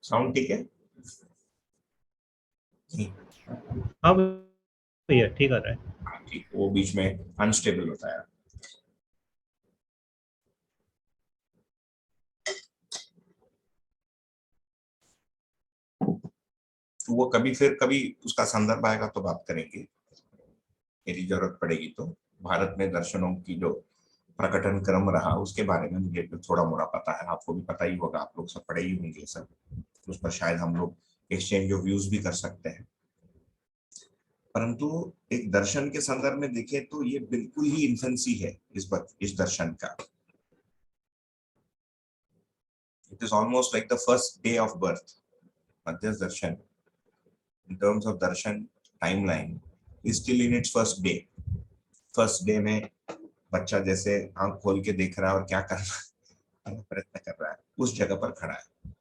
A: साउंड ठीक है?
B: हाँ भैया ठीक आ रहा है।
A: हाँ ठीक, वो बीच में अनस्टेबल बताया। तो वो कभी फिर कभी उसका संदर्भ आएगा तो बात करेंगे, यदि जरूरत पड़ेगी तो। भारत में दर्शनों की जो प्रकटन क्रम रहा उसके बारे में मुझे तो थोड़ा मोड़ा पता है, आपको भी पता ही होगा, आप लोग सब पढ़े ही होंगे सब। उस पर शायद हम लोग एक्सचेंज ऑफ व्यूज भी कर सकते हैं। परंतु एक दर्शन के संदर्भ में देखें तो ये बिल्कुल ही इन्फेंसी है इस दर्शन का। It is almost like the first day of birth. Madhya Darshan in terms of darshan timeline is still in its first day. First day में बच्चा जैसे आंख खोल के देख रहा है और क्या कर रहा है, प्रयत्न कर रहा है, उस जगह पर खड़ा है।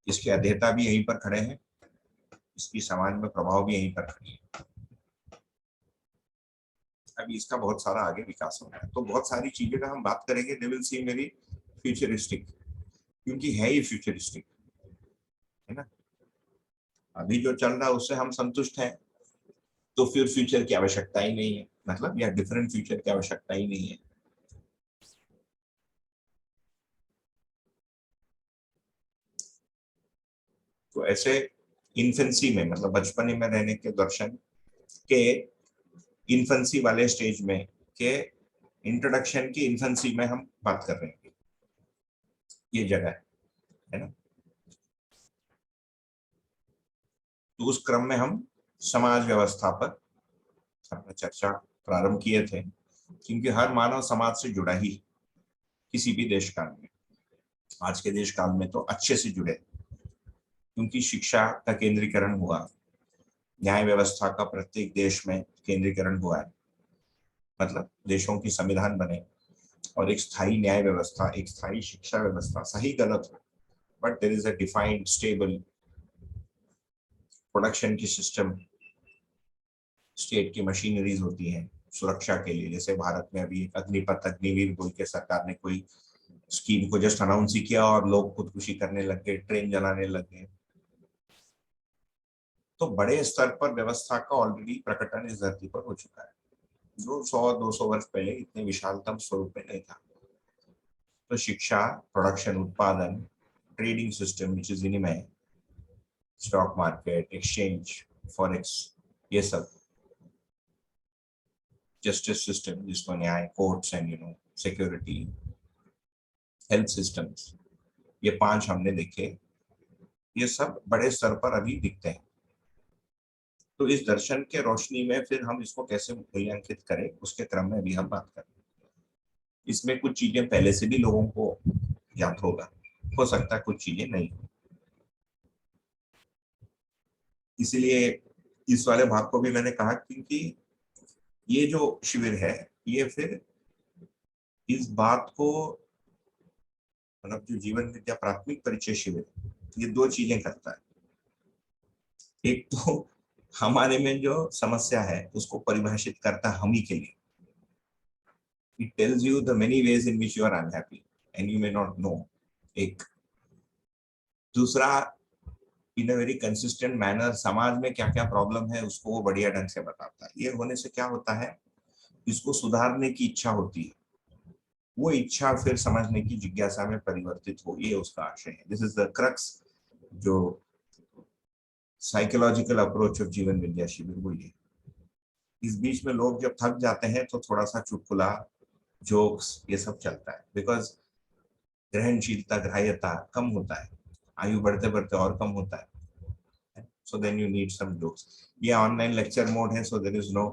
A: इसके अध्येता भी यहीं पर खड़े हैं, इसकी समाज में प्रभाव भी यहीं पर खड़ी है। अभी इसका बहुत सारा आगे विकास होना है, तो बहुत सारी चीजें का हम बात करेंगे, they will seem very futuristic, क्योंकि है ही फ्यूचरिस्टिक, है ना। अभी जो चल रहा है उससे हम संतुष्ट हैं, तो फिर फ्यूचर की आवश्यकता ही नहीं है, मतलब या डिफरेंट फ्यूचर की आवश्यकता ही नहीं है। तो ऐसे इन्फेंसी में, मतलब बचपने में रहने के दर्शन के इन्फेंसी वाले स्टेज में के इंट्रोडक्शन की इन्फेंसी में हम बात कर रहे हैं, ये जगह है ना। तो उस क्रम में हम समाज व्यवस्था पर अपना चर्चा प्रारंभ किए थे, क्योंकि हर मानव समाज से जुड़ा ही, किसी भी देश काल में, आज के देश काल में तो अच्छे से जुड़े, क्योंकि शिक्षा का केंद्रीकरण हुआ, न्याय व्यवस्था का प्रत्येक देश में केंद्रीकरण हुआ है, मतलब देशों की संविधान बने और एक स्थायी न्याय व्यवस्था, एक स्थायी शिक्षा व्यवस्था, सही गलत हो, but there is a defined stable production की सिस्टम, स्टेट की मशीनरीज होती हैं सुरक्षा के लिए। जैसे भारत में अभी अग्निपथ अग्निवीर बोल के सरकार ने कोई स्कीम को जस्ट अनाउंस ही किया और लोग खुदकुशी करने लग गए, ट्रेन जलाने लग गए। तो बड़े स्तर पर व्यवस्था का ऑलरेडी प्रकटन इस धरती पर हो चुका है, जो 100-200 वर्ष पहले इतने विशालतम स्वरूप में नहीं था। तो शिक्षा, प्रोडक्शन, उत्पादन, ट्रेडिंग सिस्टम विच इज विनिमय, स्टॉक मार्केट, एक्सचेंज, फॉरेक्स, ये सब, जस्टिस सिस्टम जिसको न्याय, courts and security, health systems, ये 5 हमने देखे। ये सब बड़े स्तर पर अभी दिखते हैं। तो इस दर्शन के रोशनी में फिर हम इसको कैसे मूल्यांकित करें, उसके क्रम में भी हम बात करें। इसमें कुछ चीजें पहले से भी लोगों को ज्ञात होगा, हो सकता है कुछ चीजें नहीं। इसीलिए इस वाले भाग को भी मैंने कहा, क्योंकि ये जो शिविर है, ये फिर इस बात को, मतलब जो जीवन विद्या प्राथमिक परिचय शिविर, ये 2 चीजें करता है। एक तो हमारे में जो समस्या है उसको परिभाषित करता है हम ही के लिए, It tells you the many ways in which you are unhappy and you may not know. एक दूसरा, इन अ वेरी कंसिस्टेंट मैनर समाज में क्या क्या प्रॉब्लम है उसको वो बढ़िया ढंग से बताता है। ये होने से क्या होता है, इसको सुधारने की इच्छा होती है, वो इच्छा फिर समझने की जिज्ञासा में परिवर्तित हो, ये उसका आशय है। दिस इज द क्रक्स जो साइकोलॉजिकल अप्रोच ऑफ जीवन विद्या शिविर वो ये। इस बीच में लोग जब थक जाते हैं तो थोड़ा सा चुटकुला, जोक्स, ये सब चलता है, बिकॉज ग्रहणशीलता, ग्राह्यता कम होता है, आयु बढ़ते बढ़ते और कम होता है। So then you need some jokes. ये ऑनलाइन लेक्चर मोड है, so there is no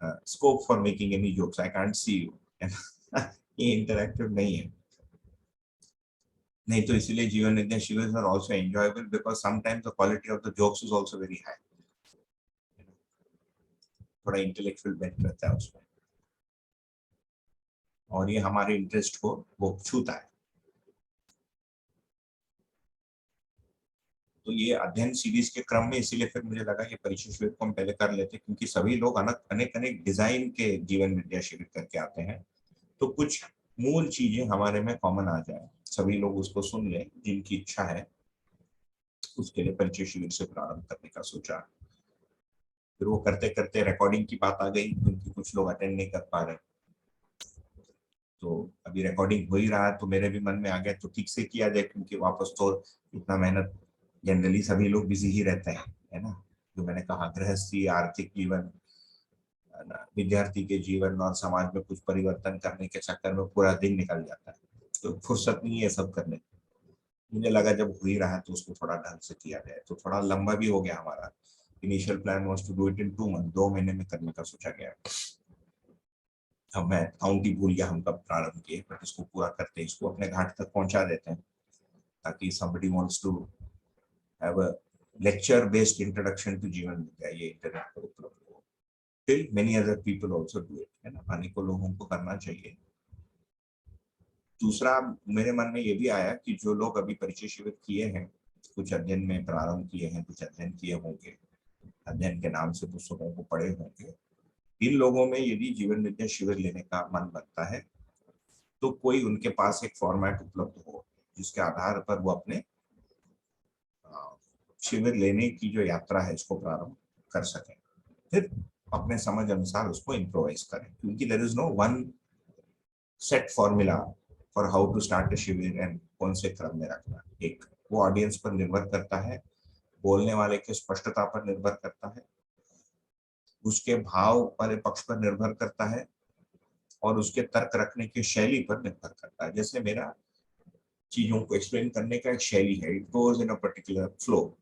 A: scope for making any jokes, I can't see you. ये इंटरैक्टिव नहीं है, नहीं तो इसीलिए जीवन विद्या Shivir are also enjoyable because sometimes the quality of the jokes is also very high. थोड़ा intellectual bent रहता है उसमें, और ये हमारे इंटरेस्ट को वो छूता है। तो ये अध्ययन सीरीज के क्रम में इसीलिए फिर मुझे लगा ये परिचय शिविर को हम पहले कर लेते, क्योंकि सभी लोग अनेक अनेक डिजाइन के जीवन विद्या शिविर करके आते हैं, तो कुछ मूल चीजें हमारे में कॉमन आ जाए, सभी लोग उसको सुन लें, जिनकी इच्छा है। उसके लिए परिचय शिविर से प्रारंभ करने का सोचा। फिर वो करते करते रिकॉर्डिंग की बात आ गई, क्योंकि कुछ लोग अटेंड नहीं कर पा रहे, तो अभी रिकॉर्डिंग हो ही रहा है, तो मेरे भी मन में आ गया तो ठीक से किया जाए, क्योंकि वापस तो इतना मेहनत, जनरली सभी लोग बिजी ही रहते हैं, है ना। जो मैंने कहा, गृहस्थी, आर्थिक जीवन, विद्यार्थी के जीवन और समाज में कुछ परिवर्तन करने के चक्कर में पूरा दिन निकल जाता है, तो फुर्सत नहीं है सब करने। मुझे लगा जब हो ही रहा है तो उसको थोड़ा ढंग से किया जाए, तो थोड़ा लंबा भी हो गया हमारा। Initial plan was to do it in 2 month, 2 महीने में करने का सोचा गया। अब मैं काउंट ही भूल गया हम कब प्रारंभ किए, बट इसको पूरा करते हैं, इसको अपने घाट तक पहुंचा देते हैं, ताकि somebody wants to have a lecture based introduction to जीवन विद्या, ये इंटरनेट पर उपलब्ध हो। फिर many other people also do it, है ना, अनेकों लोगों को करना चाहिए। दूसरा, मेरे मन में ये भी आया कि जो लोग अभी परिचय शिविर किए हैं, कुछ अध्ययन में प्रारंभ किए हैं, कुछ अध्ययन किए होंगे, अध्ययन के नाम से पुस्तकों को पढ़े होंगे, इन लोगों में यदि जीवन विद्या शिविर लेने का मन बनता है, तो कोई उनके पास एक फॉर्मेट उपलब्ध हो जिसके आधार पर वो अपने शिविर लेने की जो यात्रा है इसको प्रारंभ कर सकें, फिर अपने समझ अनुसार उसको इम्प्रोवाइज करें, क्योंकि there is no one set formula for how to start a shivir and कौन से क्रम में रखना। एक वो ऑडियंस पर निर्भर करता है, बोलने वाले के स्पष्टता पर निर्भर करता है, उसके भाव वाले पक्ष पर निर्भर करता है, और उसके तर्क रखने की शैली पर निर्भर करता है। जैसे मेरा चीजों को एक्सप्लेन करने का एक शैली है, it goes in a particular flow.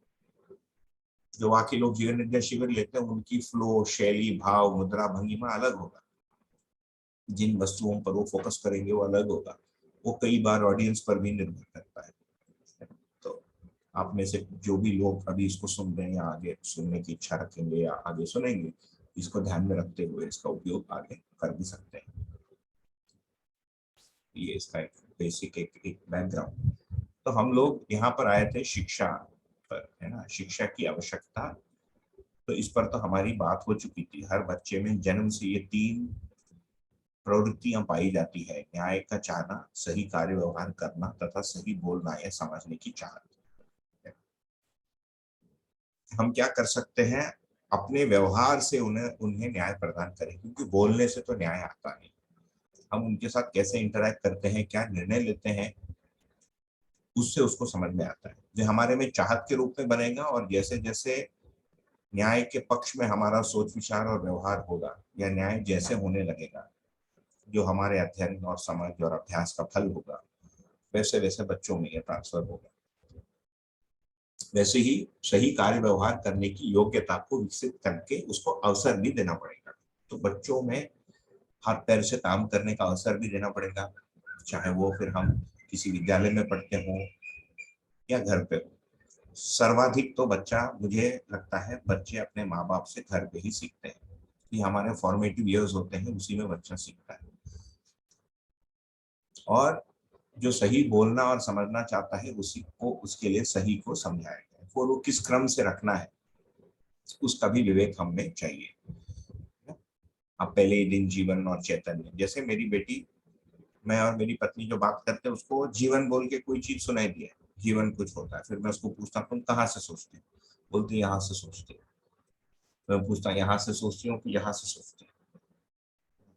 A: जो बाकी लोग जीवन विद्या शिविर लेते हैं उनकी फ्लो, शैली, भाव, मुद्रा, भंगिमा अलग होगा, जिन वस्तुओं पर वो फोकस करेंगे वो अलग होगा, वो कई बार ऑडियंस पर भी निर्भर करता है। तो आप में से जो भी लोग अभी इसको सुन रहे हैं या आगे सुनने की इच्छा रखेंगे या आगे सुनेंगे, इसको ध्यान में रखते हुए इसका उपयोग आगे कर भी सकते हैं। ये इसका एक बेसिक एक बैकग्राउंड। तो हम लोग यहाँ पर आए थे शिक्षा पर, है ना, शिक्षा की आवश्यकता। तो इस पर तो हमारी बात हो चुकी थी। हर बच्चे में जन्म से ये 3 प्रवृत्तियां पाई जाती है: न्याय का चाहना, सही कार्य व्यवहार करना, तथा सही बोलना या समझने की चाहत। हम क्या कर सकते हैं, अपने व्यवहार से उन्हें न्याय प्रदान करें, क्योंकि बोलने से तो न्याय आता नहीं। हम उनके साथ कैसे इंटरेक्ट करते हैं, क्या निर्णय लेते हैं, उससे उसको समझ में आता है। जो हमारे में चाहत के रूप में बनेगा, और जैसे जैसे न्याय के पक्ष में हमारा सोच विचार और व्यवहार होगा, या न्याय जैसे होने लगेगा, जो हमारे अध्ययन और समझ और अभ्यास का फल होगा, वैसे वैसे बच्चों में ये ट्रांसफर होगा। वैसे ही सही कार्य व्यवहार करने की योग्यता को विकसित करके उसको अवसर भी देना पड़ेगा। तो बच्चों में हाथ पैर से काम करने का अवसर भी देना पड़ेगा, चाहे वो फिर हम किसी विद्यालय में पढ़ते हों या घर पे हो। सर्वाधिक तो बच्चा, मुझे लगता है, बच्चे अपने माँ बाप से घर पे ही सीखते हैं। ये हमारे फॉर्मेटिव ईयर्स होते हैं, उसी में बच्चा सीखता है। और जो सही बोलना और समझना चाहता है, उसी को, उसके लिए सही को समझाया गया, वो किस क्रम से रखना है उसका भी विवेक हमें चाहिए। अब पहले ही दिन जीवन और चैतन्य, जैसे मेरी बेटी, मैं और मेरी पत्नी जो बात करते हैं उसको जीवन बोल के कोई चीज सुनाई दी है, जीवन कुछ होता है, फिर मैं उसको पूछता हूँ तुम कहाँ से सोचते हो, बोलती यहाँ से सोचते हो। मैं पूछता हूँ यहाँ से सोचती हूँ कि यहाँ से सोचती हूँ,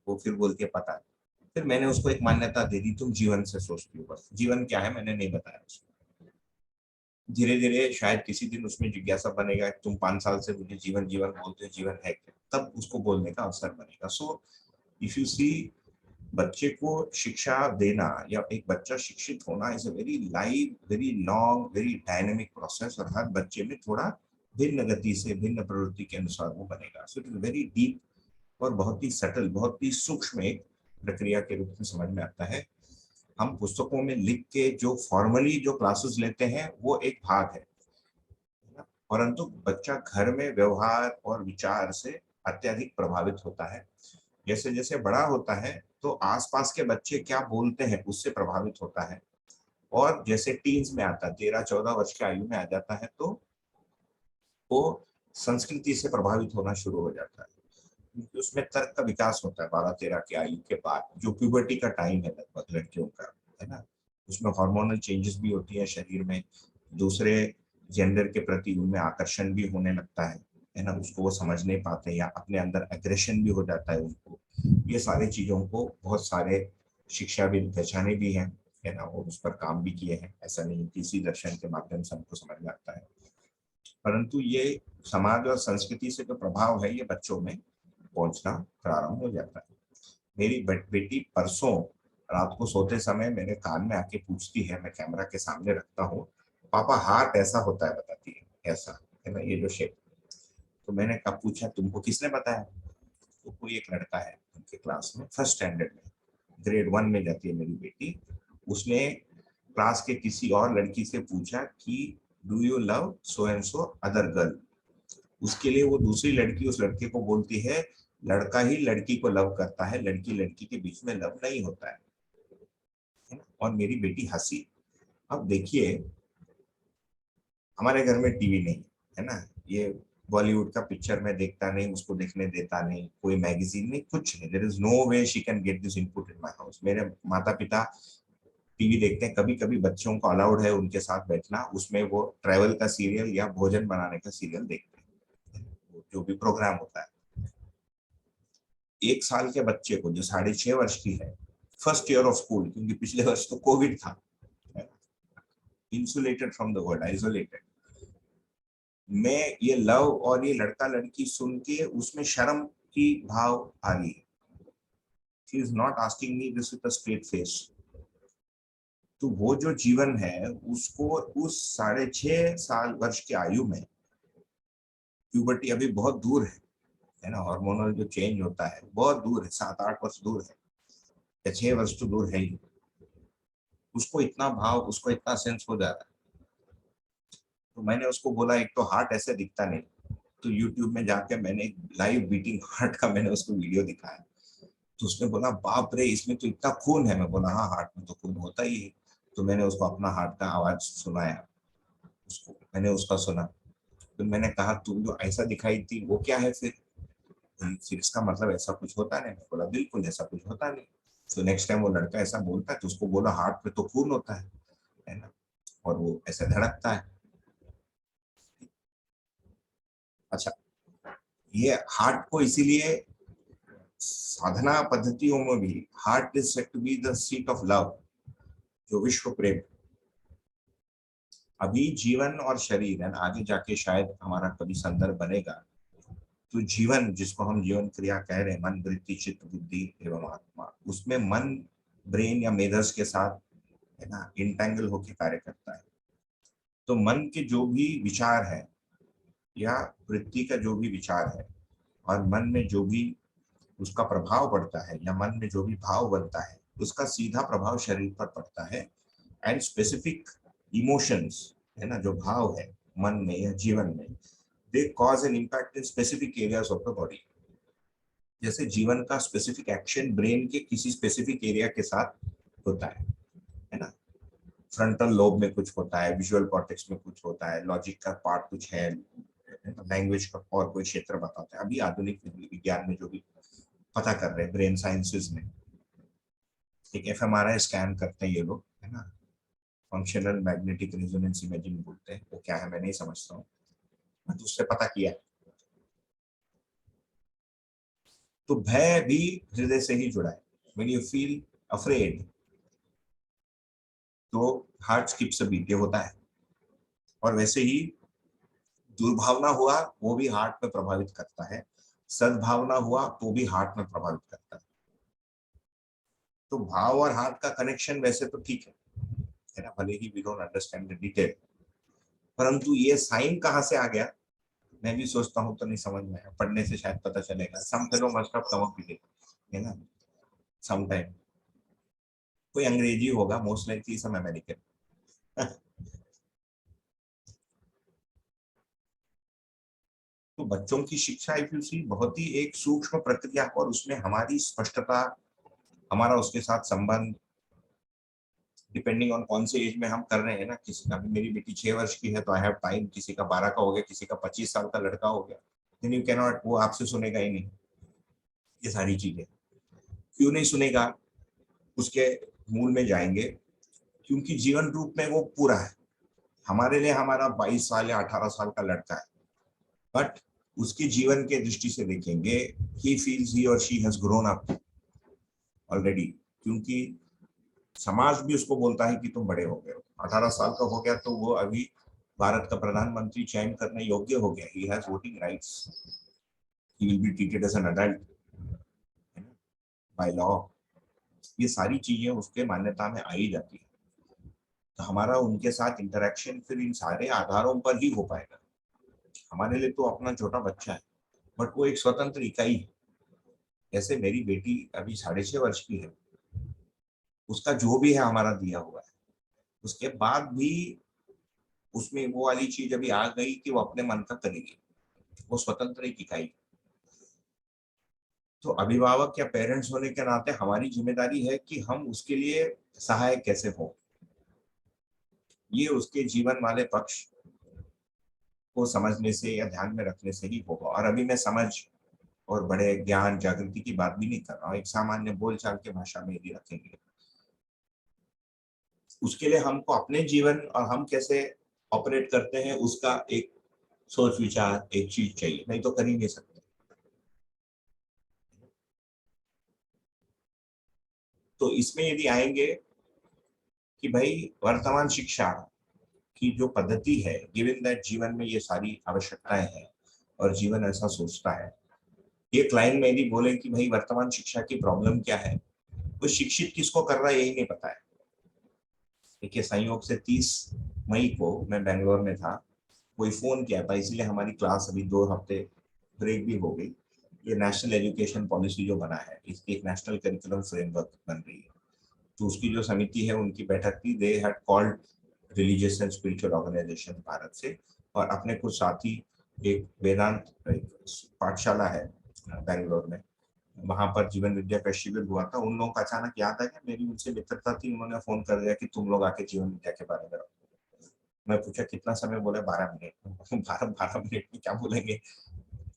A: वो फिर बोलती है पता नहीं। फिर मैंने उसको एक मान्यता दे दी, तुम जीवन से सोचती हो, बस जीवन क्या है मैंने नहीं बताया उसको। धीरे धीरे शायद किसी दिन उसमें जिज्ञासा बनेगा, तुम 5 साल से मुझे जीवन जीवन बोलते हो, जीवन है क्या, तब उसको बोलने का अवसर बनेगा। सो इफ यू सी, बच्चे को शिक्षा देना या एक बच्चा शिक्षित होना is a very live, very long, very dynamic process, और हर बच्चे में थोड़ा भिन्न गति से, भिन्न प्रवृत्ति के अनुसार वो बनेगा। So it is very deep और बहुत ही सटल, बहुत ही सूक्ष्म एक प्रक्रिया के रूप में समझ में आता है। हम पुस्तकों में लिख के जो फॉर्मली जो क्लासेस लेते हैं वो एक भाग है ना? परंतु बच्चा घर में व्यवहार और विचार से अत्यधिक प्रभावित होता है। जैसे जैसे बड़ा होता है तो आसपास के बच्चे क्या बोलते हैं उससे प्रभावित होता है, और जैसे टीन्स में आता है, 13-14 वर्ष की आयु में आ जाता है, तो वो संस्कृति से प्रभावित होना शुरू हो जाता है, क्योंकि उसमें तर्क का विकास होता है 12-13 की आयु के बाद, जो प्यूबर्टी का टाइम है लगभग लड़कियों का, है ना? उसमें हार्मोनल चेंजेस भी होती है शरीर में, दूसरे जेंडर के प्रति उनमें आकर्षण भी होने लगता है ना? उसको वो समझ नहीं पाते, या अपने अंदर एग्रेशन भी हो जाता है उनको। ये सारी चीजों को बहुत सारे शिक्षा भी पहचाने भी हैं, है ना, और उस पर काम भी किए हैं। ऐसा नहीं कि इसी दर्शन के माध्यम से हमको समझ में आता है, परंतु ये समाज और संस्कृति से जो प्रभाव है ये बच्चों में पहुंचना प्रारंभ हो जाता है। मेरी बेटी परसों रात को सोते समय मेरे कान में आके पूछती है, मैं कैमरा के सामने रखता हूँ, पापा हार्ट ऐसा होता है, बताती है ऐसा, है ना, ये जो शेप। तो मैंने कब पूछा तुमको किसने बताया? तो कोई एक लड़का है उनके क्लास में, फर्स्ट स्टैंडर्ड में, ग्रेड 1 में जाती है मेरी बेटी, उसने क्लास के किसी और लड़की से पूछा कि do you love so and so other girl. उसके लिए वो दूसरी लड़की उस लड़के को बोलती है लड़का ही लड़की को लव करता है, लड़की लड़की के बीच में लव नहीं होता है ना? और मेरी बेटी हंसी। अब देखिए, हमारे घर में टीवी नहीं है ना, ये बॉलीवुड का पिक्चर में देखता नहीं, उसको देखने देता नहीं, कोई मैगजीन नहीं, कुछ नहीं, there is no way she can get this input in my house. मेरे माता पिता टीवी देखते हैं, कभी कभी बच्चों को अलाउड है उनके साथ बैठना, उसमें वो ट्रैवल का सीरियल या भोजन बनाने का सीरियल देखते हैं, जो भी प्रोग्राम होता है। 1 साल के बच्चे को जो 6.5 वर्ष की है, फर्स्ट ईयर ऑफ स्कूल, क्योंकि पिछले वर्ष तो कोविड था, insulated from the world, isolated, मैं ये लव और ये लड़का लड़की सुन के उसमें शर्म की भाव आ रही है। She is not asking me this with a straight face. तो वो जो जीवन है उसको उस 6.5 साल वर्ष की आयु में, प्यूबर्टी अभी बहुत दूर है ना, हार्मोनल जो चेंज होता है बहुत दूर है, 7-8 वर्ष दूर है, या 6 वर्ष तो दूर है ही, उसको इतना भाव, उसको इतना सेंस हो जा रहा है। तो मैंने उसको बोला एक तो हार्ट ऐसे दिखता नहीं, तो यूट्यूब में जाके मैंने एक लाइव बीटिंग हार्ट का मैंने उसको वीडियो दिखाया। तो उसने बोला बाप रे इसमें तो इतना खून है। मैं बोला हाँ, हार्ट में तो खून होता ही है। तो मैंने उसको अपना हार्ट का आवाज सुनाया, उसको मैंने उसका सुना। फिर मैंने कहा तू जो ऐसा दिखाई थी वो क्या है फिर इसका मतलब ऐसा कुछ होता नहीं। मैं बोला बिल्कुल ऐसा कुछ होता नहीं। तो नेक्स्ट टाइम वो लड़का ऐसा बोलता है तो उसको बोला हार्ट में तो खून होता है ना, और वो ऐसे धड़कता है। अच्छा, ये हार्ट को इसीलिए साधना पद्धतियों में भी heart is said to be the seat of love, जो विश्व प्रेम। अभी जीवन और शरीर है, आगे जाके शायद हमारा कभी संदर्भ बनेगा, तो जीवन जिसको हम जीवन क्रिया कह रहे हैं, मन वृत्ति चित्त बुद्धि एवं आत्मा, उसमें मन ब्रेन या मेधस के साथ है ना इंटेंगल होकर कार्य करता है। तो मन के जो भी विचार है या वृत्ति का जो भी विचार है और मन में जो भी उसका प्रभाव पड़ता है या मन में जो भी भाव बनता है उसका सीधा प्रभाव शरीर पर पड़ता है। एंड स्पेसिफिक इमोशंस है ना, जो भाव है मन में या जीवन में, they cause an impact in specific areas of the body. जैसे जीवन का स्पेसिफिक एक्शन ब्रेन के किसी स्पेसिफिक एरिया के साथ होता है ना, फ्रंटल लोब में कुछ होता है, विजुअल कॉर्टेक्स में कुछ होता है, लॉजिक का पार्ट कुछ है, लैंग्वेज का और कोई क्षेत्र बताता है, अभी आधुनिक विज्ञान में जो भी पता कर रहे हैं ब्रेन साइंसेस में। एक एफएमआरआई स्कैन करते हैं ये लोग, है ना, फंक्शनल मैग्नेटिक रेजोनेंस इमेजिंग बोलते हैं, वो क्या है मैं नहीं समझता हूँ, बट उससे पता किया। तो भय भी हृदय से ही जुड़ा है। व्हेन यू फील अफ्रेड तो हार्ट स्किप्स अ बीट, ये होता है। और वैसे ही दुर्भावना हुआ वो भी हार्ट में प्रभावित करता है, सद्भावना हुआ तो भी हार्ट में प्रभावित करता है। तो भाव और हार्ट का कनेक्शन वैसे तो ठीक है ना, भले ही we don't understand the detail, परंतु ये साइन कहाँ से आ गया मैं भी सोचता हूँ, तो नहीं समझ में आया, पढ़ने से शायद पता चलेगा। Some fellow must have come up with it, है ना, सम टाइम। कोई अंग्रेजी होगा, मोस्ट लाइकली सम अमेरिकन। तो बच्चों की शिक्षा इफ यू सी बहुत ही एक सूक्ष्म प्रक्रिया, और उसमें हमारी स्पष्टता, हमारा उसके साथ संबंध, डिपेंडिंग ऑन कौन से एज में हम कर रहे हैं ना। किसी का, मेरी बेटी 6 वर्ष की है तो आई हैव टाइम, किसी का 12 का हो गया, किसी का 25 साल का लड़का हो गया, देन यू कैन नॉट, वो आपसे सुनेगा ही नहीं ये सारी चीजें। क्यों नहीं सुनेगा, उसके मूल में जाएंगे, क्योंकि जीवन रूप में वो पूरा है। हमारे लिए हमारा 22 साल या 18 साल का लड़का है, बट उसके जीवन के दृष्टि से देखेंगे, ही फील्स ही और she has grown up already, क्योंकि समाज भी उसको बोलता है कि तुम बड़े हो गए हो। 18 साल का हो गया तो वो अभी भारत का प्रधानमंत्री चयन करने योग्य हो गया, he has voting rights, he will be treated as an adult by law. ये सारी चीजें उसके मान्यता में आई जाती है। तो हमारा उनके साथ इंटरेक्शन फिर इन सारे आधारों पर ही हो पाएगा। हमारे लिए तो अपना छोटा बच्चा है, बट वो एक स्वतंत्र इकाई है। जैसे मेरी बेटी अभी 6.5 वर्ष की है, उसका जो भी है हमारा दिया हुआ है, उसके बाद भी उसमें वो वाली चीज अभी आ गई कि वो अपने मन का करेगी, वो स्वतंत्र एक इकाई। तो अभिभावक या पेरेंट्स होने के नाते हमारी जिम्मेदारी है कि हम उसके लिए सहायक कैसे हो, ये उसके जीवन वाले पक्ष को समझने से या ध्यान में रखने से ही होगा। और अभी मैं समझ और बड़े ज्ञान जागृति की बात भी नहीं कर रहा हूँ, एक सामान्य बोलचाल के भाषा में यदि रखेंगे, उसके लिए हमको अपने जीवन और हम कैसे ऑपरेट करते हैं उसका एक सोच विचार, एक चीज चाहिए, नहीं तो कर ही नहीं सकते। तो इसमें यदि आएंगे कि भाई वर्तमान शिक्षा की जो पद्धति है, गिवन दैट जीवन में ये सारी आवश्यकताएं हैं और जीवन ऐसा सोचता है, एक लाइन में यदि बोले कि भाई वर्तमान शिक्षा की प्रॉब्लम क्या है, तो शिक्षित किसको कर रहा है यही नहीं पता है। देखिए संयोग से 30 मई को मैं बेंगलोर में था, कोई फोन किया था, इसलिए हमारी क्लास अभी 2 हफ्ते ब्रेक भी हो गई। ये नेशनल एजुकेशन पॉलिसी जो बना है, इसकी एक नेशनल करिकुलम फ्रेमवर्क बन रही है, तो उसकी जो समिति है उनकी बैठक थी, they had called religious and spiritual organisation Bharat से, और अपने कुछ साथी, एक वेदांत एक पाठशाला है बेंगलोर में, वहां पर जीवन विद्या का शिविर हुआ था, उन लोगों का अचानक याद आ गया, मेरी उनसे मित्रता थी, उन्होंने फोन कर दिया कि तुम लोग आके जीवन विद्या के बारे में रखो। मैं पूछा कितना समय, बोले 12 मिनट। 12 मिनट में क्या बोलेंगे।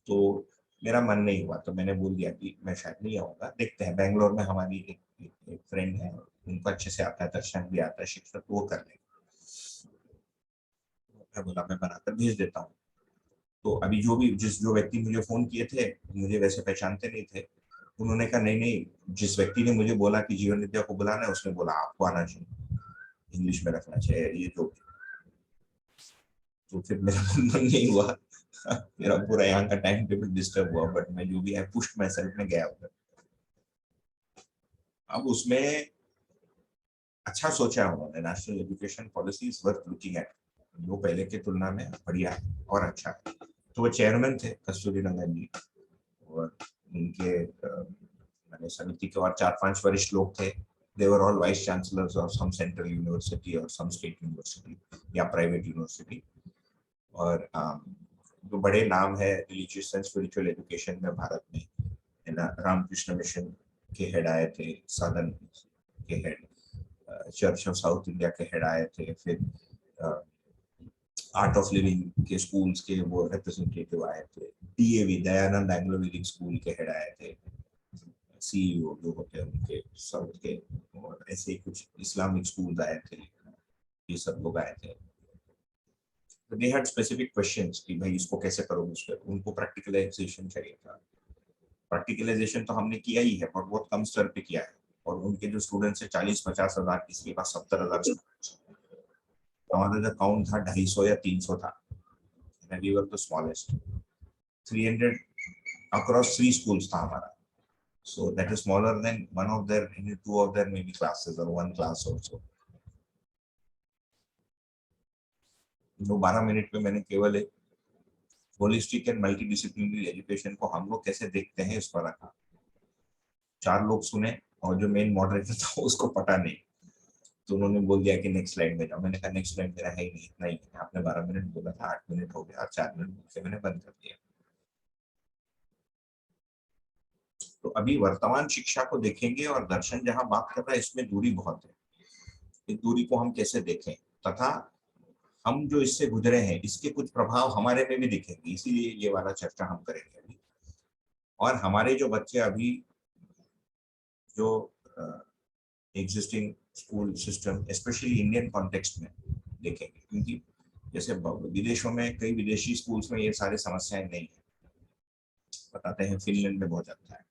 A: तो मेरा मन नहीं हुआ, तो मैंने बोल दिया कि मैं शायद नहीं आऊंगा, देखते हैं, बेंगलोर में हमारी एक फ्रेंड है, उनको अच्छे से आता है, दर्शन भी आता है, शिक्षक, वो कर लेंगे। मैं बोला मैं बनाकर भेज देता हूँ। तो अभी जो व्यक्ति मुझे फोन किए थे, मुझे वैसे पहचानते नहीं थे, उन्होंने कहा नहीं नहीं, जिस व्यक्ति ने मुझे बोला कि जीवन विद्या को बुलाना है, उसने बोला आपको आना चाहिए, इंग्लिश में रखना चाहिए ये जो। तो फिर मेरा मन नहीं हुआ। मेरा पूरा यहाँ का टाइम टेबल डिस्टर्ब हुआ, बट मैं जो भी है पुश माई सेल्फ में गया उधर। अब उसमें अच्छा सोचा है उन्होंने, national education policy is worth looking at, वो पहले की तुलना में बढ़िया है और अच्छा है। तो वो चेयरमैन थे कस्तूरी रंगन जी, और उनके मैंने समिति के और 4-5 वरिष्ठ लोग थे, they were all vice chancellors of some central university or some state university या private university। और जो बड़े नाम है रिलीजियस एंड स्पिरिचुअल एजुकेशन में भारत में, है ना, रामकृष्ण मिशन के हेड आए थे, साधन के head, church of south India के हेड आए थे, फिर आर्ट ऑफ लिविंग के स्कूल्स के वो रिप्रेजेंटेटिव आए थे, DAV Dayanand Anglo Vedic school के हेड आए थे, सीईओ जो होते हैं उनके साउथ के, और ऐसे ही कुछ इस्लामिक स्कूल आए थे, ये सब लोग आए थे। दे हैड स्पेसिफिक क्वेश्चंस कि भाई इसको कैसे करोगे, उस पर उनको प्रैक्टिकलाइजेशन चाहिए था। प्रैक्टिकलाइजेशन तो हमने किया ही है, पर बहुत कम स्तर पे किया है, और उनके जो स्टूडेंट्स है 40-50 हजार, किसी के पास 70,000 स्टूडेंट्स। हमारा जो काउंट था 250 या 300 था, we were the smallest. 300 across 3 schools था हमारा, so that is smaller than one of their, two of their maybe classes or one class also। जो 12 मिनट में मैंने केवल एक होलिस्टिक एंड मल्टीडिसिप्लिनरी एजुकेशन को हम लोग कैसे देखते हैं इस पर रखा। 4 लोग सुने, और जो मेन मॉडरेटर था उसको पता नहीं, तो उन्होंने बोल दिया कि नेक्स्ट स्लाइड में जाओ। मैंने कहा नेक्स्ट स्लाइड मेरा है ही नहीं, इतना ही है। आपने 12 मिनट बोला था, 8 मिनट हो गया, 4 मिनट बोल के मैंने बंद कर दिया। तो अभी वर्तमान शिक्षा को देखेंगे, और दर्शन जहां बात कर रहा है इसमें दूरी बहुत है। इस दूरी को हम कैसे देखें, तथा हम जो इससे गुजरे हैं इसके कुछ प्रभाव हमारे में भी दिखेंगे, इसीलिए ये वाला चर्चा हम करेंगे अभी। और हमारे जो बच्चे अभी जो existing school system, specially Indian context में देखेंगे, क्योंकि जैसे विदेशों में, कई विदेशी स्कूल्स में ये सारी समस्याएं नहीं है, बताते हैं फिनलैंड में बहुत ज्यादा है।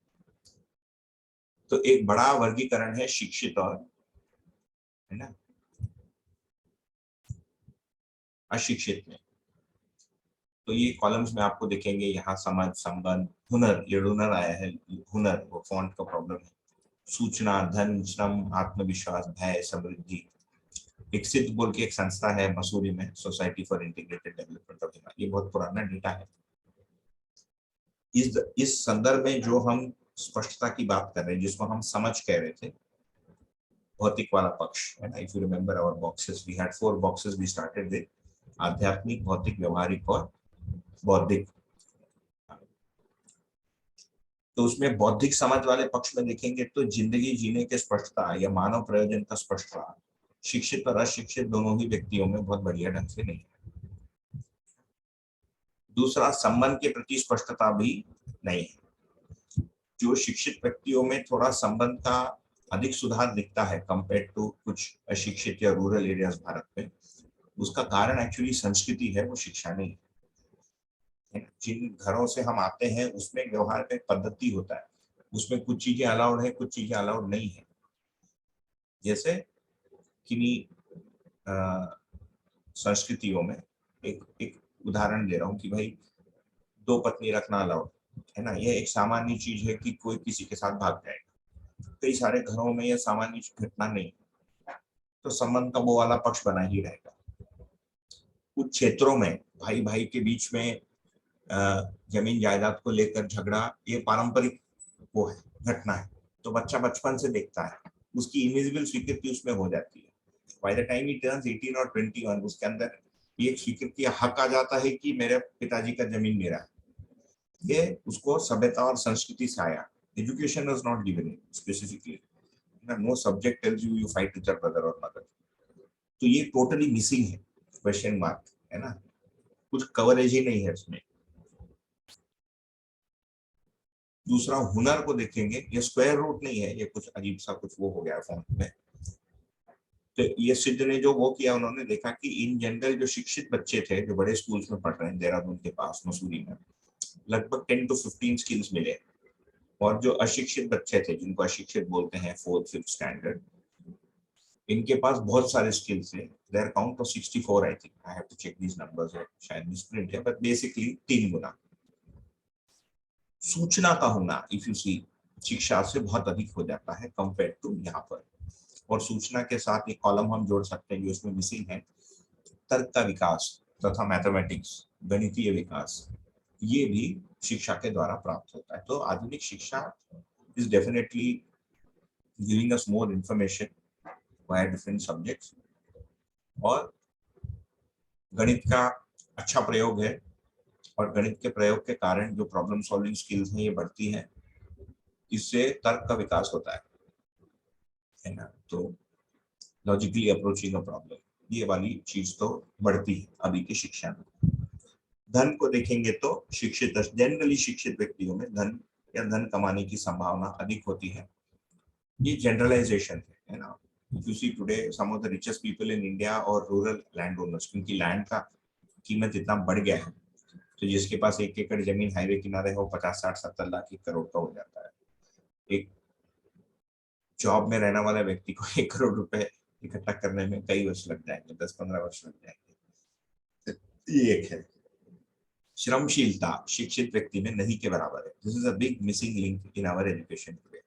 A: तो एक बड़ा वर्गीकरण है शिक्षित और, है ना, अशिक्षित में। तो ये कॉलम्स में आपको दिखेंगे, यहाँ समझ, संबंध, हुनर, ये हुनर आया है, हुनर वो फॉन्ट का प्रॉब्लम है, सूचना, धन, श्रम, आत्मविश्वास, भय, समृद्धि। विकसित बोल के एक संस्था है मसूरी में, society for integrated development of human, ये बहुत पुराना डेटा है। इस संदर्भ में जो हम स्पष्टता की बात कर रहे हैं, जिसको हम समझ कह रहे थे, भौतिक वाला पक्ष है ना। If you remember our boxes, we had 4 boxes we started with, आध्यात्मिक, भौतिक, व्यवहारिक और बौद्धिक। तो उसमें बौद्धिक समझ वाले पक्ष में देखेंगे तो जिंदगी जीने के स्पष्टता या मानव प्रयोजन का स्पष्टता शिक्षित और अशिक्षित दोनों ही व्यक्तियों में बहुत बढ़िया ढंग से नहीं है। दूसरा, संबंध के प्रति स्पष्टता भी नहीं है। जो शिक्षित व्यक्तियों में थोड़ा संबंध का अधिक सुधार दिखता है कंपेयर टू कुछ अशिक्षित या रूरल एरियाज भारत में, उसका कारण एक्चुअली संस्कृति है, वो शिक्षा नहीं है। जिन घरों से हम आते हैं उसमें व्यवहार का एक पद्धति होता है, उसमें कुछ चीजें अलाउड है, कुछ चीजें अलाउड नहीं है। जैसे किन्हीं संस्कृतियों में, एक उदाहरण दे रहा हूँ कि भाई 2 पत्नी रखना अलाउड है ना, ये एक सामान्य चीज है कि कोई किसी के साथ भाग जाएगा। कई सारे घरों में यह सामान्य घटना नहीं, तो संबंध का वो वाला पक्ष बना ही रहेगा। कुछ क्षेत्रों में भाई भाई के बीच में जमीन जायदाद को लेकर झगड़ा, ये पारंपरिक वो है, घटना है, तो बच्चा बचपन से देखता है, उसकी इनविजिबल स्वीकृति उसमें हो जाती है। By the time he turns 18 और 21, उसके अंदर ये स्वीकृति हक आ जाता है कि मेरे पिताजी का जमीन मेरा है। ये उसको सभ्यता और संस्कृति से आया। Education was not given specifically, no subject tells you fight with your brother और मदर। तो ये टोटली मिसिंग है, क्वेश्चन मार्क है ना, कुछ कवरेज ही नहीं है इसमें। दूसरा, हुनर को देखेंगे, ये स्क्वायर रूट नहीं है, ये कुछ अजीब सा कुछ वो हो गया फॉन्ट में। तो ये सिद्ध ने जो वो किया, उन्होंने देखा कि इन जनरल जो शिक्षित बच्चे थे जो बड़े स्कूल्स में पढ़ रहे हैं देहरादून के पास मसूरी में, लगभग 10 to 15 स्किल्स मिले। और जो अशिक्षित बच्चे थे, जिनको अशिक्षित बोलते हैं 4th 5th स्टैंडर्ड, इनके पास बहुत सारे स्किल्स थे। There count of 64 I think, I have to check these numbers, शायद मिसप्रिंट है, बट बेसिकली 3 गुना सूचना का होना, इफ यू सी, शिक्षा से बहुत अधिक हो जाता है कंपेयर टू यहाँ पर। और सूचना के साथ एक कॉलम हम जोड़ सकते हैं जो इसमें मिसिंग है, तर्क का विकास तथा मैथमेटिक्स, गणितीय विकास, ये भी शिक्षा के द्वारा प्राप्त होता है। तो आधुनिक शिक्षा is definitely giving us more information via different subjects, और गणित का अच्छा प्रयोग है, और गणित के प्रयोग के कारण जो प्रॉब्लम सॉल्विंग स्किल्स हैं ये बढ़ती हैं, इससे तर्क का विकास होता है ना। तो लॉजिकली अप्रोचिंग अ प्रॉब्लम, ये वाली चीज तो बढ़ती है अभी की शिक्षा में। धन को देखेंगे तो शिक्षित, जनरली शिक्षित व्यक्तियों में धन या धन कमाने की संभावना अधिक होती है। ये जनरलाइजेशन है ना। You see today some of the richest people in India और रूरल लैंड ओनर्स, क्योंकि लैंड का कीमत इतना बढ़ गया है, तो जिसके पास 1 एकड़ जमीन हाईवे किनारे हो 50, 60, 70 लाख 1 करोड़ का हो जाता है। एक जॉब में रहने वाले व्यक्ति को 1 करोड़ रुपए इकट्ठा करने में कई वर्ष लग जाएंगे, 10, 15 वर्ष लग जाएंगे। ये एक है। श्रमशीलता शिक्षित व्यक्ति में नहीं के बराबर है। This is a big missing link in our education today.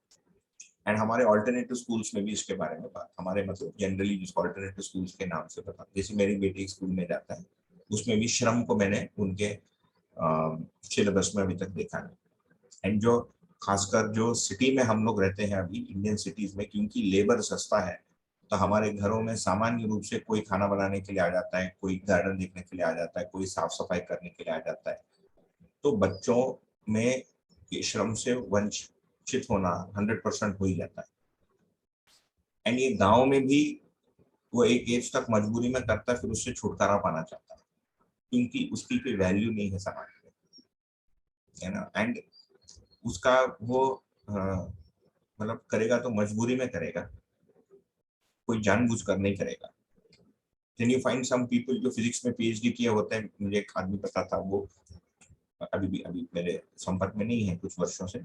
A: And हमारे ऑल्टरनेटिव स्कूल्स में भी इसके बारे में बात, हमारे मतलब जनरली जिसको ऑल्टरनेटिव स्कूल्स के नाम से पता, जैसे मेरी बेटी स्कूल में जाता है, उसमें भी श्रम को मैंने उनके सिलेबस में अभी तक देखा नहीं। एंड जो खासकर जो सिटी में हम लोग रहते हैं अभी इंडियन सिटीज में, क्योंकि लेबर सस्ता है, तो हमारे घरों में सामान्य रूप से कोई खाना बनाने के लिए आ जाता है, कोई गार्डन देखने के लिए आ जाता है, कोई साफ सफाई करने के लिए आ जाता है। तो बच्चों में श्रम से वंचित होना 100% हो ही जाता है। एंड ये गांव में भी वो एक एज तक मजबूरी में करता है, फिर उससे छुटकारा पाना चाहता है, क्योंकि उसकी कोई वैल्यू नहीं है समाज में, है ना। एंड उसका वो मतलब करेगा तो मजबूरी में करेगा, कोई जानबूझकर नहीं करेगा। Can you find some people जो फिजिक्स में पीएचडी किए होते हैं, मुझे एक आदमी पता था, वो अभी मेरे संपर्क में नहीं है कुछ वर्षों से,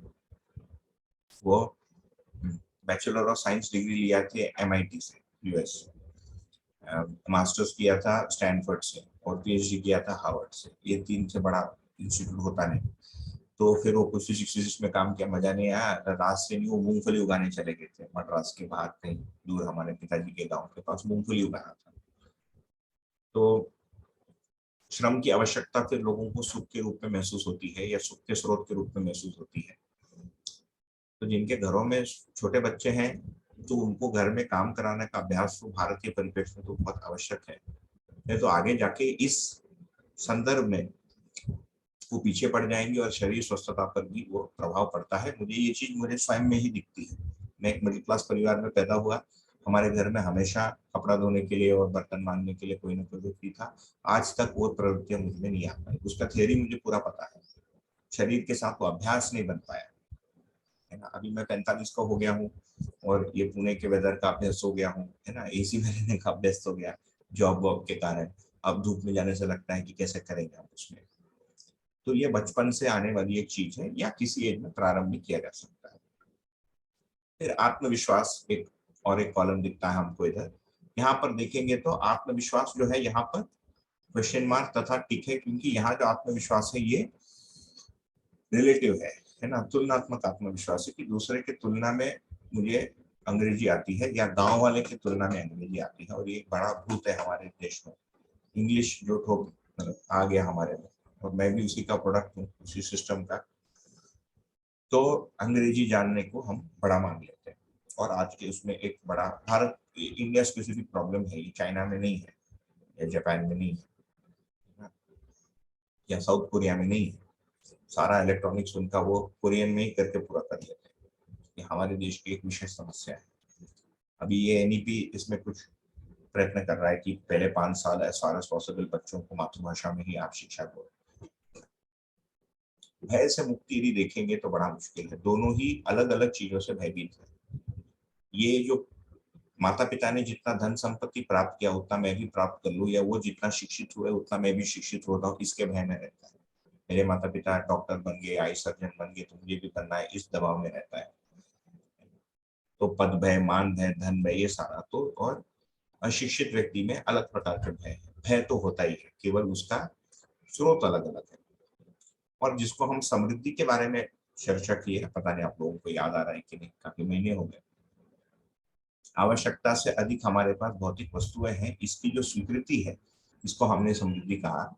A: वो बैचलर ऑफ साइंस डिग्री लिया थे एमआईटी से यूएस, मास्टर्स किया था स्टैनफोर्ड से और पीएचडी किया था हार्वर्ड से। ये 3 से बड़ा इंस्टीट्यूट होता नहीं। तो फिर वो कुछ फिजिक्स में काम किया, मजा नहीं आया, रात से नहीं, वो मूंगफली उगाने चले गए थे मद्रास के बाहर कहीं दूर, हमारे पिताजी के गांव के पास मूंगफली उगाना था। तो श्रम की आवश्यकता फिर लोगों को सुख के रूप में महसूस होती है या सुख के स्रोत के रूप में महसूस होती है। तो जिनके घरों में छोटे बच्चे हैं, तो उनको घर में काम कराने का अभ्यास तो भारत के परिप्रेक्ष्य में तो बहुत आवश्यक है, नहीं तो आगे जाके इस संदर्भ में वो पीछे पड़ जाएंगे और शरीर स्वस्थता पर भी वो प्रभाव पड़ता है। मुझे ये चीज मुझे स्वयं में ही दिखती है। मैं एक मिडिल क्लास परिवार में पैदा हुआ, हमारे घर में हमेशा कपड़ा धोने के लिए और बर्तन मांजने के लिए कोई ना कोई व्यक्ति था। आज तक वो प्रवृत्तियां मुझ में नहीं आ पाई, उसका थ्योरी मुझे पूरा पता है, शरीर के साथ वो अभ्यास नहीं बन पाया, है ना। अभी मैं 45 का हो गया हूँ और ये पुणे के वेदर का अभ्यस्त हो गया हूँ, है ना, एसी में रहने का अभ्यस्त हो गया जॉब वॉब के कारण। अब धूप में जाने से लगता है कि कैसे करेंगे आप उसमें। तो ये बचपन से आने वाली एक चीज है या किसी एज में प्रारंभ भी किया जा सकता है। फिर आत्मविश्वास, एक और एक कॉलम दिखता है हमको इधर, यहाँ पर देखेंगे तो आत्मविश्वास जो है यहाँ पर क्वेश्चन मार्क तथा टिक है, क्योंकि यहाँ जो आत्मविश्वास है ये रिलेटिव है ना, तुलनात्मक आत्मविश्वास है कि दूसरे के तुलना में मुझे अंग्रेजी आती है या गांव वाले की तुलना में अंग्रेजी आती है। और ये एक बड़ा भूत है हमारे देश में, इंग्लिश जो ठोक मतलब आ गया हमारे में, और मैं भी उसी का प्रोडक्ट हूँ, उसी सिस्टम का। तो अंग्रेजी जानने को हम बड़ा मान लेते हैं, और आज के उसमें एक बड़ा भारत इंडिया स्पेसिफिक प्रॉब्लम है, ये चाइना में नहीं है या जापान में नहीं है या साउथ कोरिया में नहीं है। सारा इलेक्ट्रॉनिक्स उनका वो कोरियन में ही करके पूरा कर लेते हैं। ये हमारे देश की एक विशेष समस्या है। अभी ये एनईपी इसमें कुछ प्रयत्न कर रहा है कि पहले 5 साल एज फार एज पॉसिबल बच्चों को मातृभाषा में ही आप शिक्षा दो। भय से मुक्ति यदि देखेंगे तो बड़ा मुश्किल है, दोनों ही अलग अलग चीजों से भयभीत है। ये जो माता पिता ने जितना धन संपत्ति प्राप्त किया उतना मैं भी प्राप्त कर लूं, या वो जितना शिक्षित हुए उतना मैं भी शिक्षित होता हूँ, इसके भय में रहता है। मेरे माता पिता डॉक्टर बन गए, आई सर्जन बन गए, तो मुझे भी बनना है, इस दबाव में रहता है। तो पद भय, मान भय, धन भय, ये सारा तो, और अशिक्षित व्यक्ति में अलग प्रकार का भय है। भय तो होता ही है, केवल उसका स्रोत अलग अलग है। और जिसको हम समृद्धि के बारे में चर्चा की है, पता नहीं आप लोगों को याद आ रहा है कि नहीं, काफी महीने हो गए। आवश्यकता से अधिक हमारे पास भौतिक वस्तुएं हैं, इसकी जो स्वीकृति है, इसको हमने समृद्धि कहा।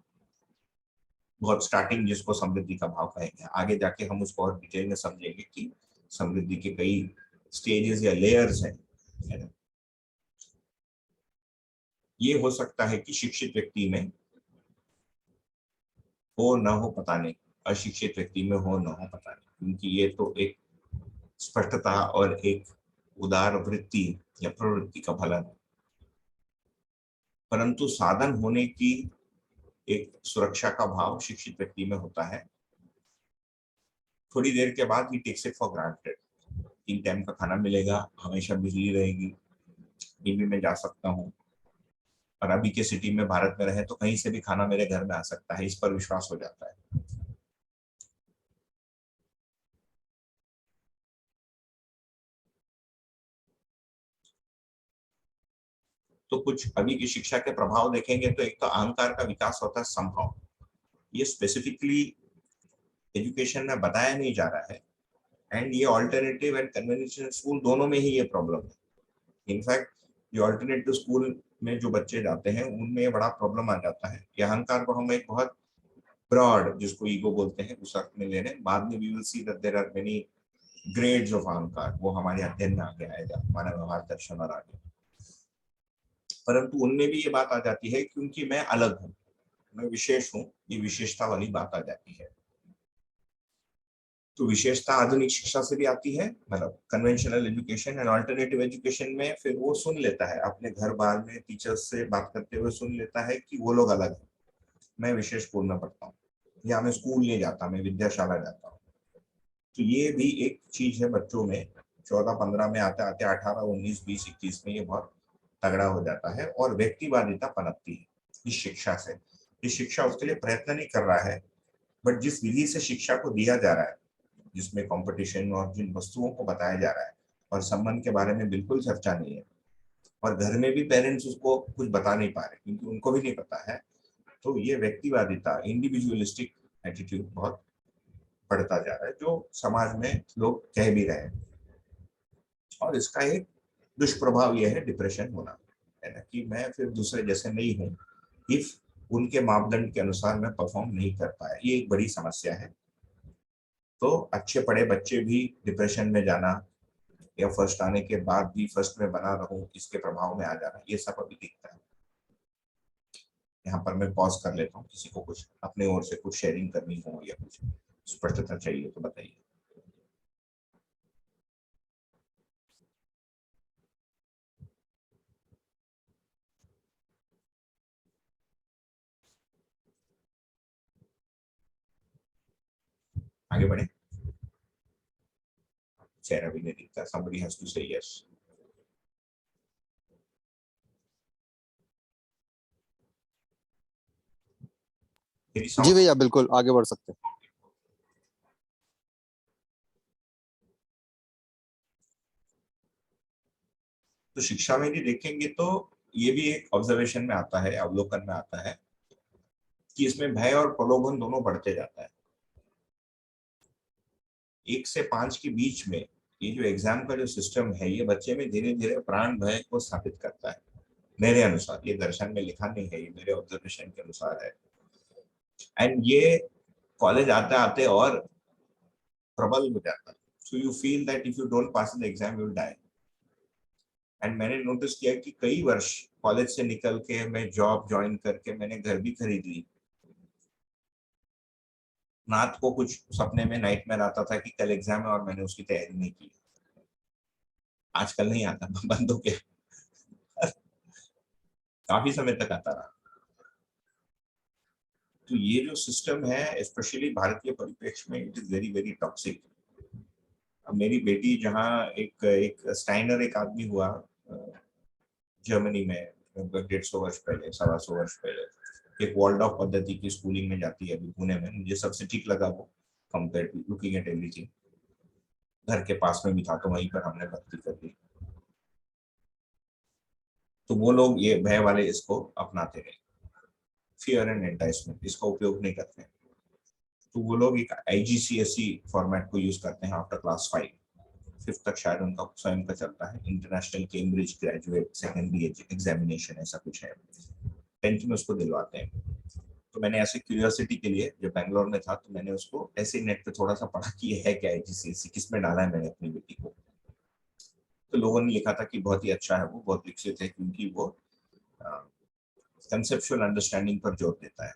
A: बहुत स्टार्टिंग जिसको समृद्धि का भाव कहेंगे, आगे जाके हम उसको और डिटेल में समझेंगे कि समृद्धि के कई स्टेजेस या लेयर्स हैं, है ना। ये हो सकता है कि शिक्षित व्यक्ति में हो न हो पता नहीं, अशिक्षित व्यक्ति में हो न हो पता नहीं, क्योंकि ये तो एक स्पष्टता और एक उदार वृत्ति या प्रवृत्ति का फलन है। परंतु साधन होने की एक सुरक्षा का भाव शिक्षित व्यक्ति में होता है। थोड़ी देर के बाद ही takes it for granted. 3 time का खाना मिलेगा, हमेशा बिजली रहेगी, टीवी में जा सकता हूँ, और अभी के सिटी में भारत में रहे तो कहीं से भी खाना मेरे घर में आ सकता है, इस पर विश्वास हो जाता है। तो कुछ अभी की शिक्षा के प्रभाव देखेंगे तो एक तो अहंकार का विकास होता है संभव, ये स्पेसिफिकली एजुकेशन में बताया नहीं जा रहा है, एंड ये ऑल्टरनेटिव एंड कन्वेंशनल स्कूल दोनों में ही ये प्रॉब्लम है। इनफैक्ट जो ऑल्टरनेटिव स्कूल में जो बच्चे जाते हैं उनमें ये बड़ा प्रॉब्लम आ जाता है कि अहंकार को हम एक बहुत ब्रॉड, जिसको ईगो बोलते हैं, उस अर्थ में ले रहे हैं। बाद में we will see that there are many grades of अहंकार, वो हमारे अध्ययन में आगे आएगा, मानव व्यवहार दर्शन और आगे। परंतु उनमें भी ये बात आ जाती है क्योंकि मैं अलग हूँ, मैं विशेष हूँ, ये विशेषता वाली बात आ जाती है। तो विशेषता आधुनिक शिक्षा से भी आती है, मतलब conventional education and alternative education में फिर वो सुन लेता है, अपने घर बार में टीचर्स से बात करते हुए सुन लेता है कि वो लोग अलग हैं, मैं विशेष स्कूल में पढ़ता हूँ, या मैं स्कूल नहीं जाता, मैं विद्याशाला जाता हूँ। तो ये भी एक चीज है बच्चों में, 14-15 में आते आते 18, 19, 20, 21 में ये बहुत तगड़ा हो जाता है, और व्यक्तिवादिता पनपती है इस शिक्षा से। इस शिक्षा उसके लिए प्रयत्न नहीं कर रहा है, बट जिस विधि से शिक्षा को दिया जा रहा है, जिसमें कंपटीशन और जिन वस्तुओं को बताया जा रहा है, और संबंध के बारे में बिल्कुल चर्चा नहीं है, और घर में भी पेरेंट्स उसको कुछ बता नहीं पा रहे क्योंकि उनको भी नहीं पता है, तो ये व्यक्तिवादिता, इंडिविजुअलिस्टिक एटीट्यूड बहुत बढ़ता जा रहा है, जो समाज में लोग कह भी रहे हैं। और इसका एक दुष्प्रभाव यह है डिप्रेशन होना, है ना, कि मैं फिर दूसरे जैसे नहीं हूँ, इफ उनके मापदंड के अनुसार मैं परफॉर्म नहीं कर पाया, ये एक बड़ी समस्या है। तो अच्छे पढ़े बच्चे भी डिप्रेशन में जाना, या फर्स्ट आने के बाद भी फर्स्ट में बना रहूं, इसके प्रभाव में आ जाना, ये सब अभी दिखता है। यहाँ पर मैं पॉज कर लेता हूँ, किसी को कुछ अपने ओर से कुछ शेयरिंग करनी हो या कुछ स्पष्टता चाहिए तो बताइए। आगे बढ़े, चेहरा भी नहीं दिखता, somebody has to say yes। मेरी
C: जी
A: साउंड,
C: भैया बिल्कुल आगे बढ़ सकते हैं।
A: तो शिक्षा में भी देखेंगे तो ये भी एक ऑब्जर्वेशन में आता है, अवलोकन में आता है, कि इसमें भय और प्रलोभन दोनों बढ़ते जाता है। 1 से 5 के बीच में ये जो एग्जाम का जो सिस्टम है, ये बच्चे में धीरे धीरे प्राण भय को स्थापित करता है, मेरे अनुसार। ये दर्शन में लिखा नहीं है, ये मेरे ऑब्जर्वेशन के अनुसार है। एंड ये कॉलेज आते आते और प्रबल हो जाता है। So you feel that if you don't pass the exam you will die. And मैंने नोटिस किया कि कई वर्ष कॉलेज से निकल के मैं जॉब ज्वाइन करके मैंने घर भी खरीद ली। रात को कुछ सपने में नाइटमेयर आता था कि कल एग्जाम है, और मैंने उसकी तैयारी नहीं की। आजकल नहीं आता, बंद हो गया। काफी समय तक आता रहा। तो ये जो सिस्टम है, स्पेशली भारतीय परिप्रेक्ष्य में, it is very very toxic. अब मेरी बेटी जहाँ एक एक स्टाइनर एक आदमी हुआ जर्मनी में, लगभग 150 वर्ष पहले, 125 वर्ष पहले, एक वॉल्डॉफ पद्धति की स्कूलिंग में जाती है अभी पुणे में। मुझे सबसे ठीक लगा वो, compare to looking at everything. घर के पास में भी था तो वहीं पर हमने भर्ती कर दी। तो वो लोग ये भय वाले इसको अपनाते रहे, फियर एंड एंटाइसमेंट, इसका उपयोग नहीं करते। तो वो लोग एक IGCSE फॉर्मेट को यूज करते हैं आफ्टर क्लास 5, 5th तक शायद उनका स्वयं का चलता है, international Cambridge graduate secondary examination ऐसा कुछ है। 10th में उसको दिलवाते हैं। तो मैंने ऐसे क्यूरियोसिटी के लिए, जब बैंगलोर में था, तो मैंने उसको ऐसे नेट पे थोड़ा सा पढ़ा कि ये है क्या IGCSE, किस में डाला है मैंने अपनी बेटी को। तो लोगों ने लिखा था कि बहुत ही अच्छा है, वो बहुत विकसित है, क्योंकि वो कंसेप्चुअल अंडरस्टैंडिंग पर जोर देता है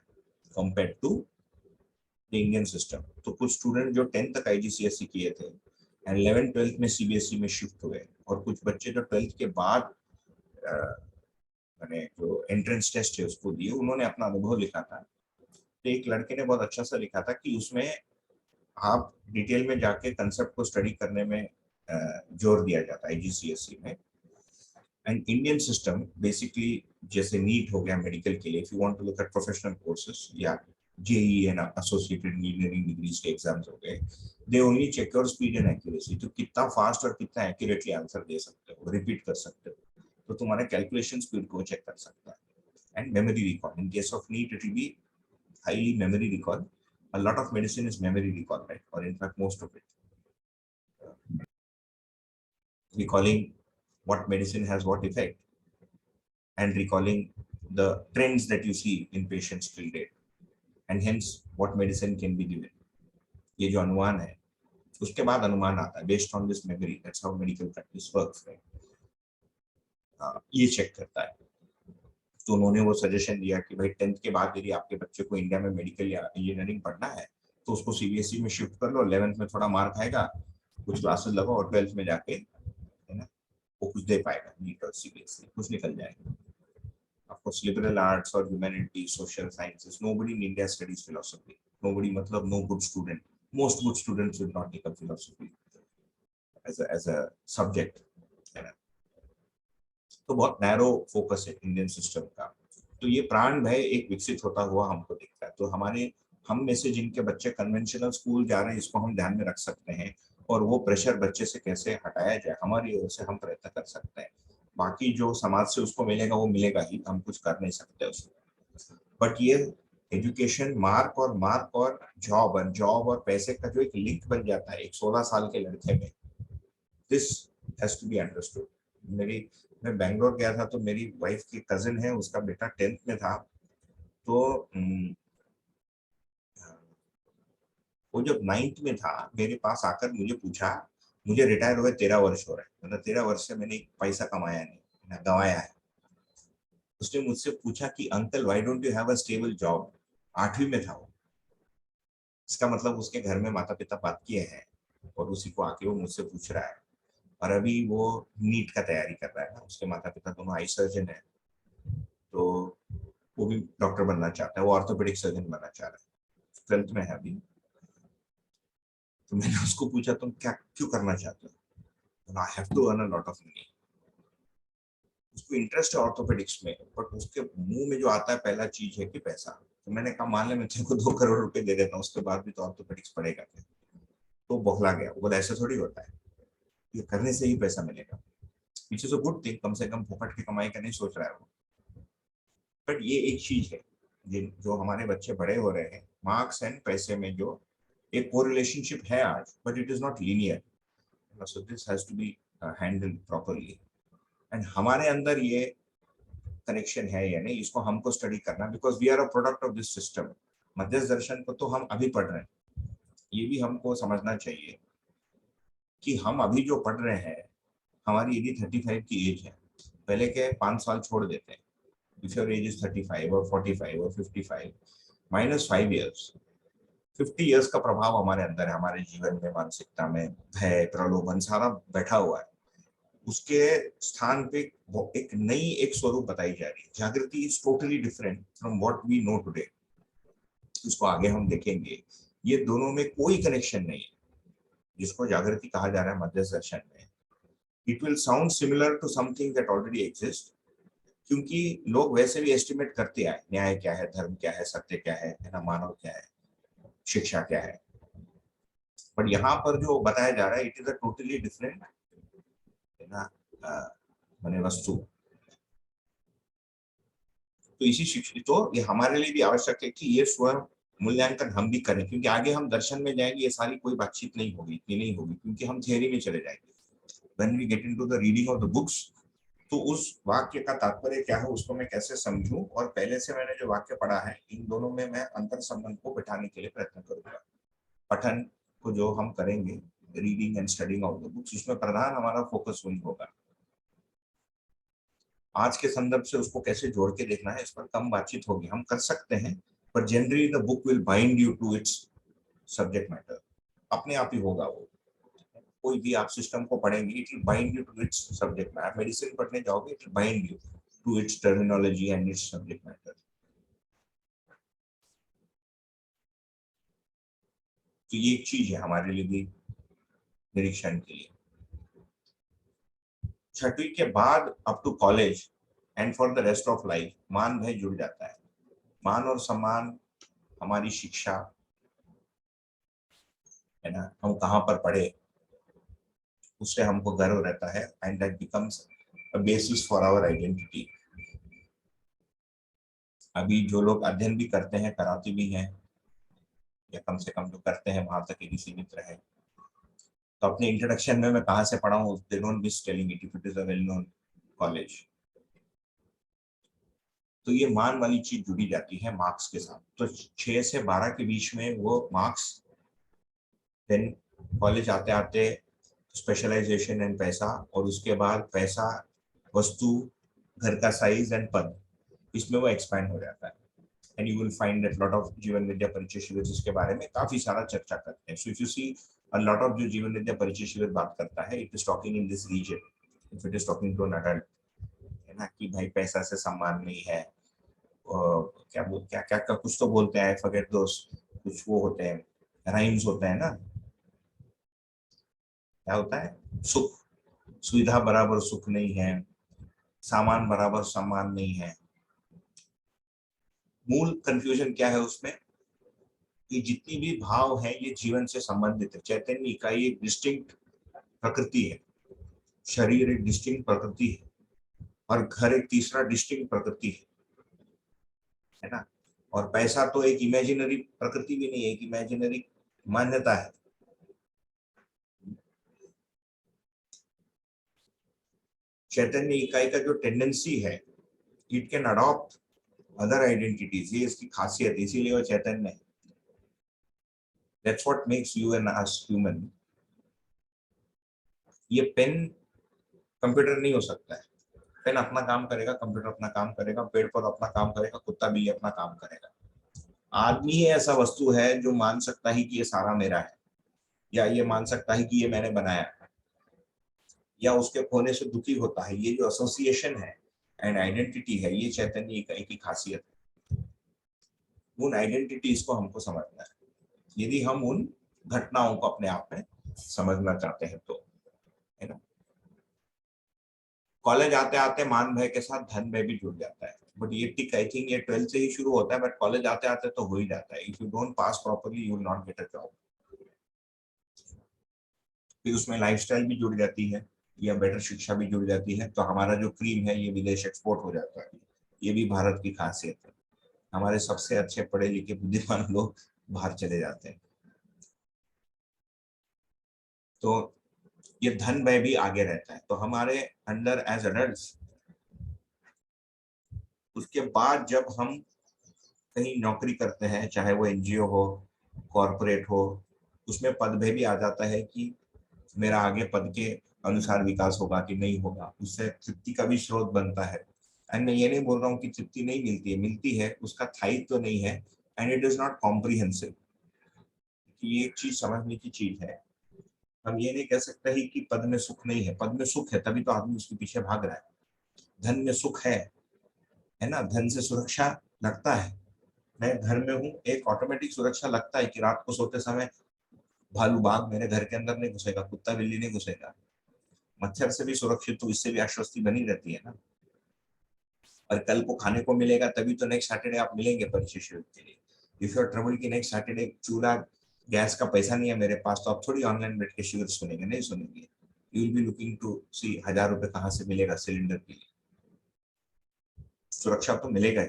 A: compare to the Indian system. तो कुछ स्टूडेंट जो 10th तक IGCSE किए थे एंड 11th 12th में CBSE में शिफ्ट हुए, और कुछ बच्चे जो 12th के बाद मैंने जो एंट्रेंस टेस्ट है उसको दिए, उन्होंने अपना अनुभव लिखा था। तो एक लड़के ने बहुत अच्छा सा लिखा था कि उसमें आप डिटेल में जाके कंसेप्ट को स्टडी करने में जोर दिया जाता है IGCSE में। एंड इंडियन सिस्टम बेसिकली जैसे नीट हो गया मेडिकल के लिए, if you want to look at professional courses या JEE and associated engineering degrees के एग्जाम्स हो गए, they only check your speed and accuracy, तो कितना फास्ट और कितना एक्यूरेटली आंसर दे सकते हो, रिपीट कर सकते हो, तो तुम्हारा कैलकुलेशन स्पीड को चेक कर सकता है। And memory recall, in case of NEET it will be highly memory recall. A lot of medicine is memory recall, right? Or in fact, most of it. Recalling what medicine has what effect and recalling the trends that you see in patients till date and hence what medicine can be given. ये जो अनुमान है उसके बाद अनुमान आता है based on this memory. That's how medical practice works, right? ये चेक करता है। तो उन्होंने वो सजेशन दिया कि भाई 10th के बाद यदि आपके बच्चे को इंडिया में मेडिकल या इंजीनियरिंग पढ़ना है तो उसको CBSE में शिफ्ट कर लो, 11th में थोड़ा मार्क आएगा, कुछ क्लासेस लगाओ और 12th में जाके है ना वो कुछ दे पाएगा, नीट और CBSE कुछ निकल जाएगा। Of liberal arts or humanities, social sciences, nobody in India studies philosophy. Nobody मतलब no good student. Most good students will not take up philosophy as a subject. है ना? तो बहुत नैरो फोकस है इंडियन सिस्टम का। तो ये प्राण भय एक विकसित होता हुआ हमको दिखता है। तो हम में से जिनके बच्चे कन्वेंशनल स्कूल जा रहे हैं इसको हम ध्यान में रख सकते हैं और वो प्रेशर बच्चे से कैसे हटाया जाए हमारी ओर से हम प्रयत्न कर सकते हैं। बाकी जो समाज से उसको मिलेगा वो मिलेगा ही, हम कुछ कर नहीं सकते उसको। बट ये एजुकेशन मार्क और जॉब और पैसे का जो एक लिंक बन जाता है एक 16 साल के लड़के में, this has to be understood. मैं बैंगलोर गया था तो मेरी वाइफ की कजिन है, उसका बेटा 10th में था, तो वो जब 9th में था मेरे पास आकर मुझे पूछा, मुझे रिटायर हुए 13 वर्ष हो रहे हैं, मतलब 13 वर्ष से मैंने एक पैसा कमाया नहीं ना गंवाया है। उसने मुझसे पूछा कि uncle why don't you have a stable job. 8वीं में था वो। इसका मतलब उसके घर में माता पिता बात किए हैं और उसी को आके वो मुझसे पूछ रहा है। और अभी वो नीट का तैयारी कर रहा है ना, उसके माता पिता दोनों आई सर्जन है, तो वो भी डॉक्टर बनना चाहता है, वो ऑर्थोपेडिक सर्जन बनना चाह रहा है, 12th में है अभी। तो मैंने उसको पूछा तुम क्या क्यों करना चाहते हो? I have to earn a lot of money. उसको इंटरेस्ट है ऑर्थोपेडिक्स में, बट उसके मुंह में जो आता है पहला चीज है कि पैसा। तो मैंने कहा मान ले मैं तेरे को 2 करोड़ रुपए दे देता हूँ, उसके बाद भी तो ऑर्थोपेडिक्स पड़ेगा क्या? तो बौखला गया, बोला ऐसे थोड़ी होता है, ये करने से ही पैसा मिलेगा। पीछे से गुड थिंग, कम से कम फोकट की कमाई का नहीं सोच रहा है वो। बट ये एक चीज है जो हमारे बच्चे बड़े हो रहे हैं, मार्क्स एंड पैसे में जो एक कोरिलेशनशिप है आज, but it is not linear, so this has to be handled properly. And हमारे अंदर ये कनेक्शन है या नहीं, इसको हमको स्टडी करना, because we are a product of this system. मध्यस्थ दर्शन को तो हम अभी पढ़ रहे हैं, ये भी हमको समझना चाहिए कि हम अभी जो पढ़ रहे हैं, हमारी यदि 35 की एज है, पहले के 5 साल छोड़ देते हैं, if your age is 35 or 45 or 55 minus 5 years, 50 years का प्रभाव हमारे अंदर है, हमारे जीवन में, मानसिकता में भय प्रलोभन सारा बैठा हुआ है। उसके स्थान पे एक नई एक स्वरूप बताई जा रही है। जागृति is totally different from what we know today. इसको आगे हम देखेंगे, ये दोनों में कोई कनेक्शन नहीं है जिसको जागृति कहा जा रहा है मध्यस्थ दर्शन में। It will sound similar to something that already exist, क्योंकि लोग वैसे भी एस्टिमेट करते आए, न्याय क्या है, धर्म क्या है, सत्य क्या है ना, मानव क्या है, शिक्षा क्या है। पर यहाँ पर जो बताया जा रहा है it is a totally different है ना मैंने वस्तु। तो इसी शिक्षा तो ये हमारे लिए भी आवश्यक है कि ये स्वयं मूल्यांकन हम भी करें, क्योंकि आगे हम दर्शन में जाएंगे, ये सारी कोई बातचीत नहीं होगी, इतनी नहीं होगी, क्योंकि हम थियरी में चले जाएंगे। When we get into the reading of the books, तो उस वाक्य का तात्पर्य क्या है उसको मैं कैसे समझूं, और पहले से मैंने जो वाक्य पढ़ा है इन दोनों में मैं अंतर संबंध को बिठाने के लिए प्रयत्न करूंगा। पठन को जो हम करेंगे, reading and studying of the books, इसमें प्रधान हमारा फोकस वही होगा। आज के संदर्भ से उसको कैसे जोड़ के देखना है इस पर कम बातचीत होगी, हम कर सकते हैं, पर generally the book will bind you to its subject matter, अपने आप ही होगा वो। कोई भी आप सिस्टम को पढ़ेंगे it will bind you to its subject matter. Medicine पढ़ने जाओगे it will bind you to its terminology and its subject matter. तो ये एक चीज है हमारे लिए भी निरीक्षण के लिए। छठवीं के बाद up to college and for the rest of life मान भय जुड़ जाता है। मान और सम्मान, हमारी शिक्षा है ना, हम कहाँ पर पढ़े उससे हमको गर्व रहता है, and that becomes a basis for our identity. अभी जो लोग अध्ययन भी करते हैं, कराते भी हैं, या कम से कम जो करते हैं वहां तक ही सीमित रहे, तो अपने इंट्रोडक्शन में मैं कहाँ से पढ़ा हूँ, they don't miss telling it if it is a well known college. तो ये मान वाली चीज जुड़ी जाती है मार्क्स के साथ। तो 6 से 12 के बीच में वो मार्क्स, देन कॉलेज आते आते स्पेशलाइजेशन एंड पैसा, और उसके बाद पैसा, वस्तु, घर का साइज एंड पद, इसमें वो एक्सपैंड हो जाता है। And you will find that lot of जीवन विद्या परिचय शिविर इसके बारे में काफी सारा चर्चा करते हैं। So if you see a lot of जो जीवन विद्या परिचय शिविर बात करता है, it is talking in this region, if it is talking to an adult, है ना, कि भाई पैसा से सम्मान नहीं है, क्या क्या क्या क्या कुछ तो बोलते हैं, फॉरगेट दोस, कुछ वो होते हैं, राइम्स होते हैं ना, क्या होता है, सुख, सुविधा बराबर सुख नहीं है, सामान बराबर सम्मान नहीं है। मूल कंफ्यूजन क्या है उसमें, कि जितनी भी भाव है ये जीवन से संबंधित है। चैतन्य का एक डिस्टिंक्ट प्रकृति है, शरीर एक डिस्टिंक्ट प्रकृति है, और घर एक तीसरा डिस्टिंक्ट प्रकृति है ना। और पैसा तो एक इमेजिनरी प्रकृति भी नहीं है, एक इमेजिनरी मान्यता है। चैतन्य इकाई का जो टेंडेंसी है, it can adopt other identities, ये इसकी खासियत, इसीलिए वो चैतन्य है। That's what makes you and us human. ये पेन कंप्यूटर नहीं हो सकता है। पेन अपना काम करेगा, कंप्यूटर अपना काम करेगा, पेड़ पौधा अपना काम करेगा, कुत्ता भी अपना काम करेगा। आदमी ही ऐसा वस्तु है जो मान सकता है कि ये सारा मेरा है, या ये मान सकता है कि ये मैंने बनाया है, या उसके खोने से दुखी होता है। ये जो एसोसिएशन है एंड आइडेंटिटी है, ये चैतन्य इकाई की खासियत है। उन आइडेंटिटीज को हमको समझना है, यदि हम उन घटनाओं को अपने आप में समझना चाहते हैं तो, है ना। कॉलेज आते आते मान भय के साथ धन भय भी जुड़ जाता है, बट ये टिक आई थिंक ये 12th से ही शुरू होता है, बट कॉलेज आते आते तो हो ही जाता है। If you don't pass properly you will not get a job. फिर उसमें लाइफस्टाइल भी जुड़ जाती है, या बेटर शिक्षा भी जुड़ जाती है, तो हमारा जो क्रीम है ये विदेश एक्सपोर्ट हो जाता है। ये भी भारत की खासियत है, हमारे सबसे अच्छे पढ़े लिखे बुद्धिमान लोग बाहर चले जाते हैं। तो ये धन व्यय भी आगे रहता है। तो हमारे अंडर एज अडल्ट्स, उसके बाद जब हम कहीं नौकरी करते हैं, चाहे वो एनजीओ हो, कॉरपोरेट हो, उसमें पद भय भी आ जाता है कि मेरा आगे पद के अनुसार विकास होगा कि नहीं होगा। उससे तृप्ति का भी स्रोत बनता है। एंड मैं ये नहीं बोल रहा हूँ कि तृप्ति नहीं मिलती है, मिलती है, उसका स्थायित्व तो नहीं है, and it is not comprehensive. ये एक चीज समझने की चीज है। हम ये नहीं कह सकते ही कि पद में सुख नहीं है, पद में सुख है, तभी तो आदमी उसके पीछे भाग रहा है। धन में सुख है ना, धन से सुरक्षा लगता है। मैं घर में हूँ, एक ऑटोमेटिक सुरक्षा लगता है कि रात को सोते समय भालू बाघ मेरे घर के अंदर नहीं घुसेगा, कुत्ता बिल्ली नहीं घुसेगा। मच्छर से भी सुरक्षित, तो इससे भी आश्वस्ति बनी रहती है ना। और कल को खाने को मिलेगा, तभी तो नेक्स्ट सैटरडे आप मिलेंगे परिचय शिविर के लिए। इफ यूर ट्रबल की नेक्स्ट सैटरडे चूल्हा गैस का पैसा नहीं है मेरे पास, तो आप थोड़ी ऑनलाइन बैठ के शिविर सुनेंगे, नहीं सुनेंगे। You will be looking to see 1000 रुपए कहाँ से मिलेगा सिलेंडर के लिए। सुरक्षा तो मिलेगा ही,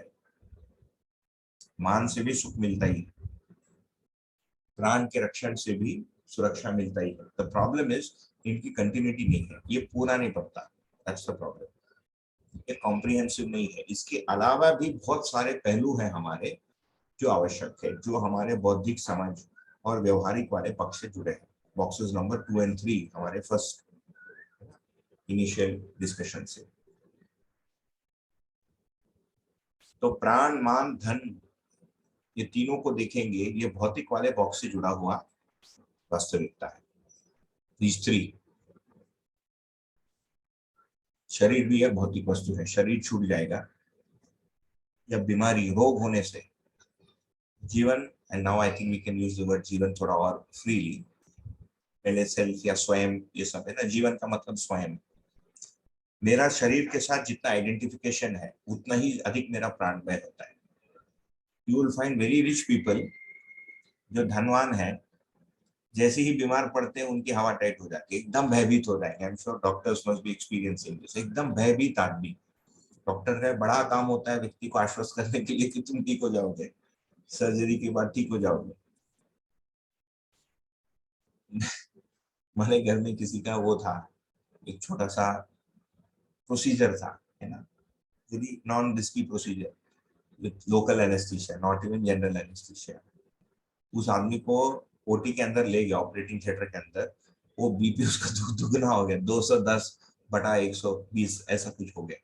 A: मान से भी सुख मिलता ही, प्राण के रक्षण से भी सुरक्षा मिलता ही है। द प्रॉब्लम इज इनकी कंटिन्यूटी नहीं है, ये पूरा नहीं पड़ता। That's the problem. ये कॉम्प्रिहेंसिव नहीं है। इसके अलावा भी बहुत सारे पहलू हैं हमारे जो आवश्यक है, जो हमारे बौद्धिक समझ और व्यवहारिक वाले पक्ष से जुड़े हैं। बॉक्सेस नंबर 2 और 3 हमारे फर्स्ट इनिशियल डिस्कशन से। तो प्राण, मान, धन, ये तीनों को देखेंगे, ये भौतिक वाले बॉक्स से जुड़ा हुआ वास्तविकता है। तीसरी, शरीर भी एक भौतिक वस्तु है। शरीर छूट जाएगा या बीमारी, रोग होने से जीवन and now I think we can use the word जीवन थोड़ा और फ्रीली। पहले सेल्फ या स्वयं ये सब है ना, जीवन का मतलब स्वयं। मेरा शरीर के साथ जितना आइडेंटिफिकेशन है उतना ही अधिक मेरा प्राणभय होता है। You will find very rich people जो धनवान है, जैसे ही बीमार पड़ते हैं उनकी हवा टाइट हो जाती है, एकदम भयभीत हो जाएंगे। I am sure doctors must be experiencing this. एकदम भयभीत आदमी, डॉक्टर का बड़ा काम होता है व्यक्ति को आश्वस्त करने के लिए कि तुम ठीक हो जाओगे, सर्जरी के बाद ठीक हो जाओगे। हमारे घर में किसी का वो था, एक छोटा सा प्रोसीजर था, है ना, very non risky procedure with local anaesthesia, not even general anaesthesia. उस आदमी को ओटी के अंदर ले गया, ऑपरेटिंग थिएटर के अंदर। वो बीपी उसका दुगना हो गया, 210/120 ऐसा कुछ हो गया।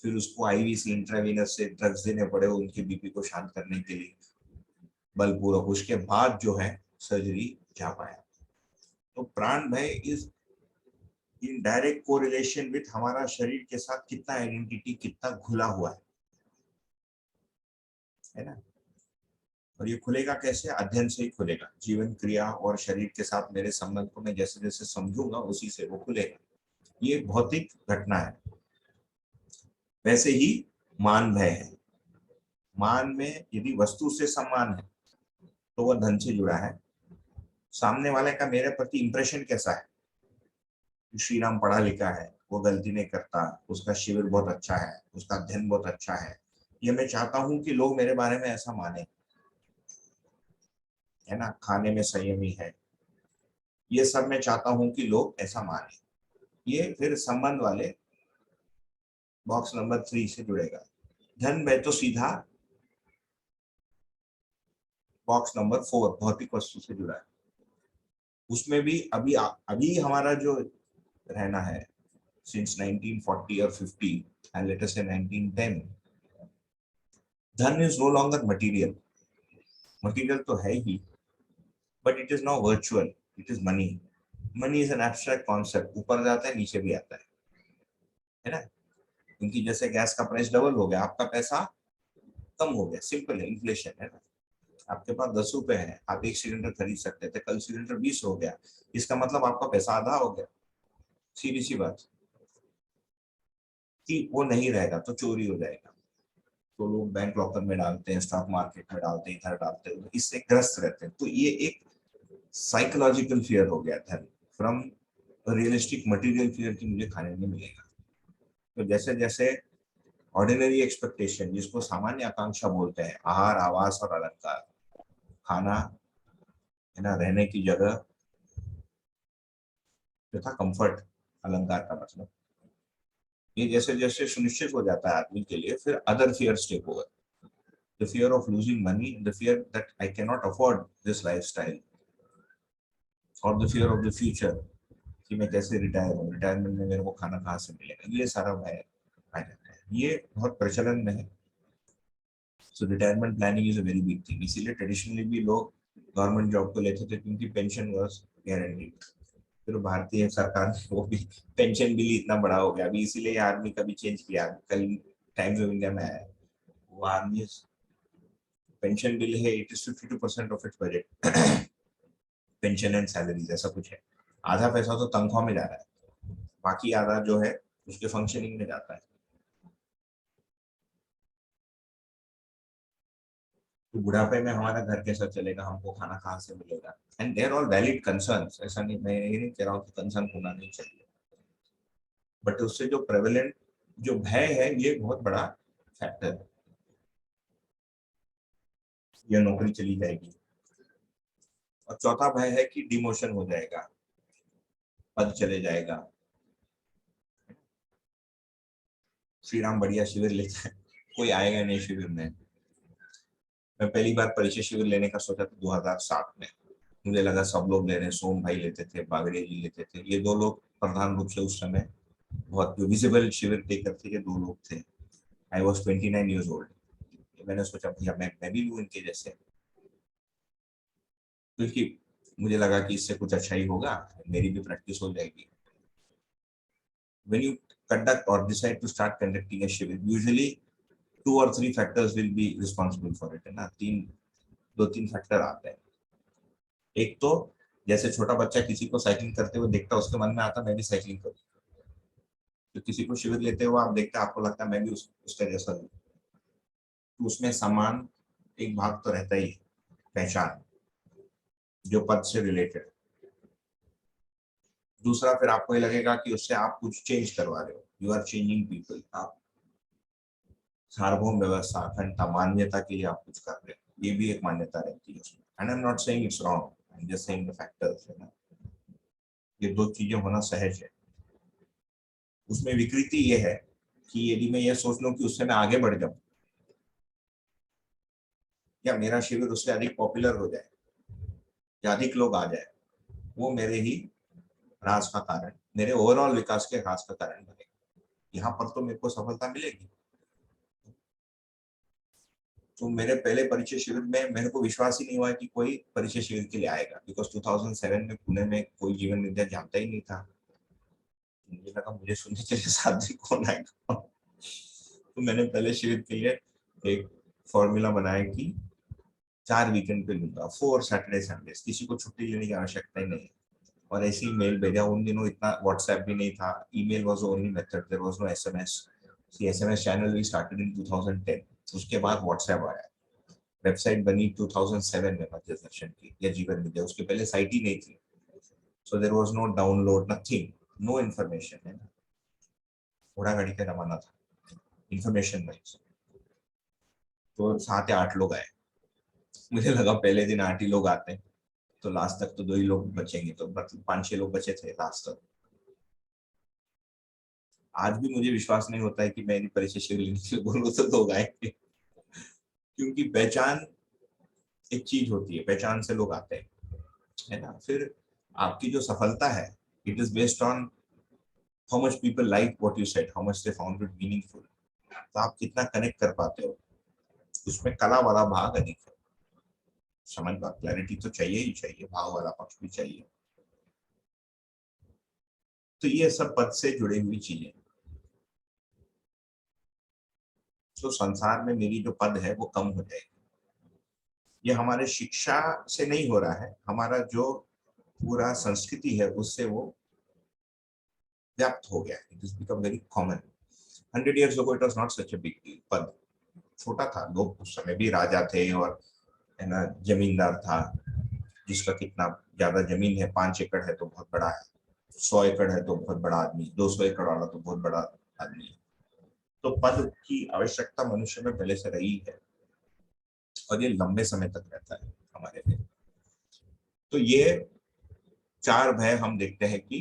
A: फिर उसको आईवी से इंट्रावीनस से ड्रग्स देने पड़े उनके बीपी को शांत करने के लिए, बलपूर्वक। उसके बाद जो है सर्जरी जा पाया। तो प्राण भय is in direct correlation with हमारा शरीर के साथ कितना आइडेंटिटी, कितना घुला हुआ है ना। और ये खुलेगा कैसे? अध्ययन से ही खुलेगा। जीवन क्रिया और शरीर के साथ मेरे संबंध को मैं जैसे जैसे समझूंगा उसी से वो खुलेगा। ये भौतिक घटना है। वैसे ही मान भय है। मान में यदि वस्तु से सम्मान है तो वह धन से जुड़ा है। सामने वाले का मेरे प्रति इंप्रेशन कैसा है? श्री राम पढ़ा लिखा है, वो गलती नहीं करता, उसका शिविर बहुत अच्छा है, उसका अध्ययन बहुत अच्छा है, ये मैं चाहता हूं कि लोग मेरे बारे में ऐसा माने, है ना। खाने में संयमी है, ये सब मैं चाहता हूं कि लोग ऐसा माने। ये फिर संबंध वाले बॉक्स नंबर 3 से जुड़ेगा। धन भय तो सीधा बॉक्स नंबर 4 भौतिक वस्तु से जुड़ा है। उसमें भी अभी अभी हमारा जो रहना है सिंस 1940 और 50 एंड लेट अस से 1910, धन is no longer material. Material तो है ही, but it is not virtual, it is money. Money is an abstract concept, ऊपर जाता है नीचे भी आता है ना। क्योंकि जैसे गैस का प्राइस डबल हो गया, आपका पैसा कम हो गया, सिंपल है, इन्फ्लेशन है ना। आपके पास 10 रुपए है, आप एक सिलेंडर खरीद सकते थे, कल सिलेंडर 20 हो गया, इसका मतलब आपका पैसा आधा हो गया। सीधी सी बात कि वो नहीं रहेगा तो चोरी हो जाएगा, तो लोग बैंक लॉकर में डालते हैं, स्टॉक मार्केट में डालते हैं, इधर डालते हैं, इससे ग्रस्त रहते हैं। तो ये एक साइकोलॉजिकल फियर हो गया था, फ्रॉम रियलिस्टिक मटेरियल फियर की मुझे खाने नहीं मिलेगा। तो जैसे जैसे ऑर्डिनरी एक्सपेक्टेशन, जिसको सामान्य आकांक्षा बोलते हैं, आहार, आवास और अलंकार, खाना, है ना, रहने की जगह तथा कंफर्ट, अलंकार का मतलब, ये जैसे जैसे सुनिश्चित हो जाता है आदमी के लिए, फिर other fears take over. The fear of losing money, the fear that I can not afford this lifestyle, और the fear of the future कि मैं कैसे रिटायर हूँ, रिटायरमेंट में मेरे को खाना कहाँ से मिलेगा, ये सारा भय आ जाता है। ये बहुत प्रचलन में है। So retirement planning is a very big thing. इसीलिए ट्रेडिशनली भी लोग गवर्नमेंट जॉब को लेते थे, क्योंकि पेंशन वाज गारंटीड। फिर भारतीय सरकार ने वो भी पेंशन बिल इतना बड़ा हो गया अभी, इसीलिए आर्मी का भी चेंज किया। कल टाइम्स ऑफ इंडिया में आया, वो आर्मी पेंशन बिल है, it is 52% of its budget pension and salaries, ऐसा कुछ है। आधा पैसा तो तनख्वाह में जा रहा है, बाकी आधा जो है उसके फंक्शनिंग में जाता है। तो बुढ़ापे में हमारा घर कैसा चलेगा, हमको खाना कहाँ से मिलेगा, and there all valid concerns. ऐसा नहीं, मैं ये नहीं कह रहा हूँ कि कंसर्न होना नहीं चाहिए, बट उससे जो प्रेवलेंट जो भय है, ये बहुत बड़ा फैक्टर है। ये नौकरी चली जाएगी। और चौथा भय है कि डिमोशन हो जाएगा, पद चले जाएगा। श्री राम बढ़िया शिविर लेते हैं, कोई आएगा नहीं शिविर में। मैं पहली बार परिचय शिविर लेने का सोचा था 2007 में। मुझे लगा सब लोग ले रहे हैं, सोम भाई लेते थे, बागड़े जी लेते थे, ये दो लोग प्रधान रूप से उस समय बहुत जो विजिबल शिविर टेकर थे, ये दो लोग थे। I was 29 years old. मैंने सोचा भैया मैं भी लूँ इनके जैसे, क्योंकि मुझे लगा कि इससे कुछ अच्छा ही होगा, मेरी भी प्रैक्टिस हो जाएगी। When you conduct or decide to start conducting a शिविर, usually 2 or 3 factors will be responsible for it, है ना। 3 दो तीन फैक्टर आते हैं। एक तो जैसे छोटा बच्चा किसी को साइकिलिंग करते हुए देखता है, उसके मन में आता मैं भी साइकिलिंग करूँ। तो किसी को शिविर लेते हुए आप देखते हैं, आपको लगता है मैं भी उसका जैसा हूँ। तो उसमें समान एक भाग तो रहता ही है, पहचान जो पद से रिलेटेड। दूसरा फिर आपको ये लगेगा कि उससे आप कुछ चेंज करवा रहे हो, यू आर चेंजिंग पीपल। आप सार्वभौम व्यवस्था, अखंडता, मान्यता के लिए आप कुछ कर रहे हो, ये भी एक मान्यता रहती है उसमें। And I am not saying it's wrong, I am just saying the factors है ना। ये दो चीजें होना सहज है। उसमें विकृति ये है कि यदि मैं ये सोच लूं कि उससे मैं आगे बढ़ जाऊं या मेरा शिविर उससे अधिक पॉपुलर हो जाए या अधिक लोग आ जाए, वो मेरे ही ह्रास का कारण, मेरे ओवरऑल विकास के ह्रास का कारण बनेगा। यहाँ पर तो मेरे को सफलता मिलेगी। तो मेरे पहले परिचय शिविर में मेरे को विश्वास ही नहीं हुआ कि कोई परिचय शिविर के लिए आएगा, बिकॉज 2007 में पुणे में कोई जीवन विद्या जानता ही नहीं था। मुझे लगा मुझे सुनने के लिए साथ भी कौन आएगा। तो मैंने पहले शिविर के लिए एक फॉर्मूला बनाया कि 4 वीकेंड पे लूंगा, 4 सैटरडे संडे, किसी को छुट्टी लेने की आवश्यकता ही नहीं। और ऐसे ही मेल भेजा। उन दिनों इतना व्हाट्सएप भी नहीं था, email was only method, there was no SMS. SMS channel we started in 2010, उसके बाद व्हाट्सएप आया। वेबसाइट बनी 2007 में मध्य दर्शन की या जीवन विद्या, उसके पहले साइट ही नहीं थी। So there was no download, nothing, no information है ना। घोड़ा गाड़ी का जमाना था, इन्फॉर्मेशन नहीं। तो 7 या 8 लोग आए। मुझे लगा पहले दिन 8 ही लोग आते हैं, तो लास्ट तक तो 2 ही लोग बचेंगे, तो मतलब 5-6 लोग बचे थे लास्ट तक। आज भी मुझे विश्वास नहीं होता है कि मैं परिचय शिविर लेने के लिए बोलूँ तो लोग आएंगे, क्योंकि पहचान एक चीज होती है, पहचान से लोग आते हैं, है ना। फिर आपकी जो सफलता है, it is based on how much people like what you said, how much they found it meaningful. तो आप कितना कनेक्ट कर पाते हो, उसमें कला वाला भाग अधिक है। समझ बात, क्लैरिटी तो चाहिए ही चाहिए, भाव वाला पक्ष भी चाहिए। तो ये सब पद से जुड़ी हुई चीजें। तो संसार में मेरी जो पद है वो कम हो जाएगी। ये हमारे शिक्षा से नहीं हो रहा है, हमारा जो पूरा संस्कृति है उससे वो व्याप्त हो गया। It is become very common. 100 years ago it was not such a big deal। पद छोटा था, लोग उस समय भी राजा थे और है ना जमींदार था, जिसका कितना ज्यादा जमीन है, 5 एकड़ है तो बहुत बड़ा है, 100 एकड़ है तो बहुत बड़ा आदमी, 200 एकड़ वाला तो बहुत बड़ा आदमी है। तो पद की आवश्यकता मनुष्य में पहले से रही है और ये लंबे समय तक रहता है हमारे लिए। तो ये 4 भय हम देखते हैं कि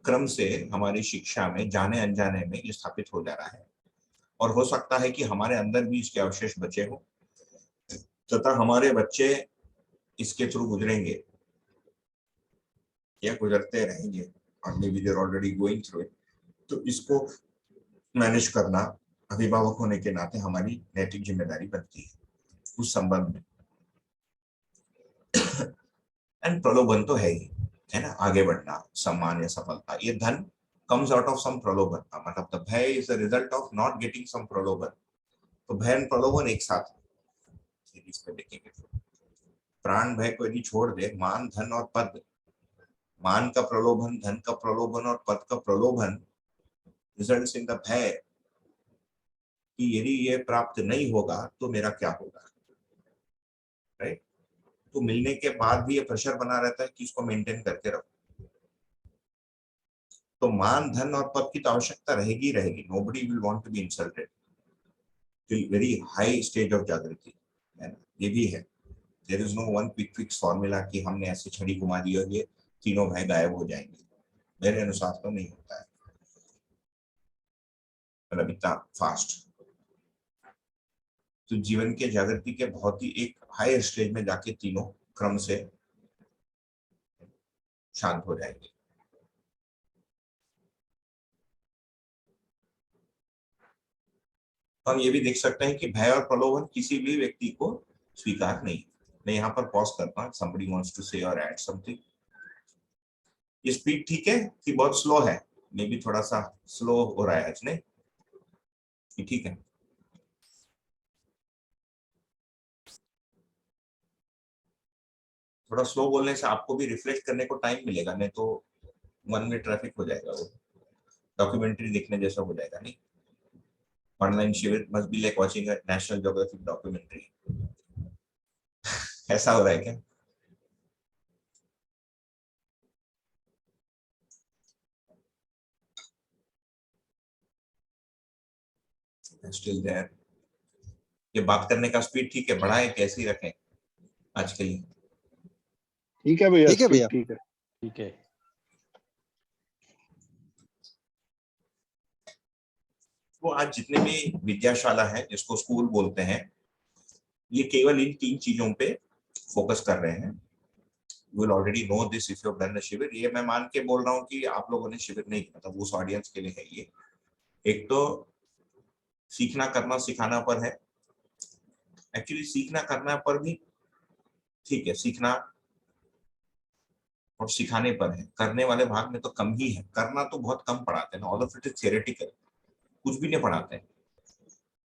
A: क्रम से हमारी शिक्षा में जाने अनजाने में ये स्थापित हो जा रहा है। और हो सकता है कि हमारे अंदर भी इसके अवशेष बचे हो, तथा हमारे बच्चे इसके थ्रू गुजरेंगे या गुजरते रहेंगे, और maybe they're already going through it. तो इसको मैनेज करना अभिभावक होने के नाते हमारी नैतिक जिम्मेदारी बनती है उस संबंध में। एंड प्रलोभन तो है ही, है ना, आगे बढ़ना, सम्मान या सफलता, ये धन comes out of some प्रलोभन। मतलब द भय is the result of not getting some प्रलोभन। तो भय और प्रलोभन एक साथ इसमें देखेंगे। प्राण भय को यदि छोड़ दे, मान धन और पद, मान का प्रलोभन, धन का प्रलोभन और पद का प्रलोभन रिजल्ट्स इन द भय कि यदि ये प्राप्त नहीं होगा तो मेरा क्या होगा, राइट। तो मिलने के बाद भी ये प्रेशर बना रहता है कि इसको मेंटेन करके रखो। तो मान धन और पद की तो आवश्यकता रहेगी रहेगी। Nobody will want to be insulted till very high stage of जागृति, है ना, ये भी है। There is no one quick fix formula कि हमने ऐसे छड़ी घुमा दी और ये तीनों भय गायब हो जाएंगे। मेरे अनुसार तो नहीं होता है, मतलब इतना फास्ट। तो जीवन के जागृति के बहुत ही एक हाई स्टेज में जाके तीनों क्रम से शांत हो जाएंगे। तो हम ये भी देख सकते हैं कि भय और प्रलोभन किसी भी व्यक्ति को स्वीकार नहीं। मैं यहाँ पर पॉज करता हूँ, somebody wants to say or add something। ये स्पीड ठीक है कि बहुत स्लो है? मे भी थोड़ा सा स्लो हो रहा है आज, नहीं? ठीक है। थोड़ा स्लो बोलने से आपको भी रिफ्लेक्ट करने को टाइम मिलेगा, नहीं तो मन में ट्रैफिक हो जाएगा, वो डॉक्यूमेंट्री देखने जैसा हो जाएगा नहीं। ऑनलाइन शिविर must be like watching a National Geographic documentary. ऐसा हो रहा है क्या? Still there. ये बात करने का स्पीड ठीक है, बढ़ाए कैसे ही रखें आज के लिए?
C: ठीक है भैया,
D: ठीक है भैया,
C: स्पीड ठीक है।
D: ठीक है।
A: वो आज जितने भी विद्याशाला है, जिसको स्कूल बोलते हैं, ये केवल इन 3 चीजों पे फोकस कर रहे हैं। You will already know this if you have done a शिविर। ये मैं मान के बोल रहा हूँ कि आप लोगों ने शिविर नहीं किया, मतलब उस ऑडियंस के लिए है ये। एक तो सीखना करना सिखाना पर है। एक्चुअली सीखना करना पर भी ठीक है, सीखना और सिखाने पर है। करने वाले भाग में तो कम ही है, करना तो बहुत कम पढ़ाते हैं ना, all of it is theoretical, कुछ भी नहीं पढ़ाते हैं।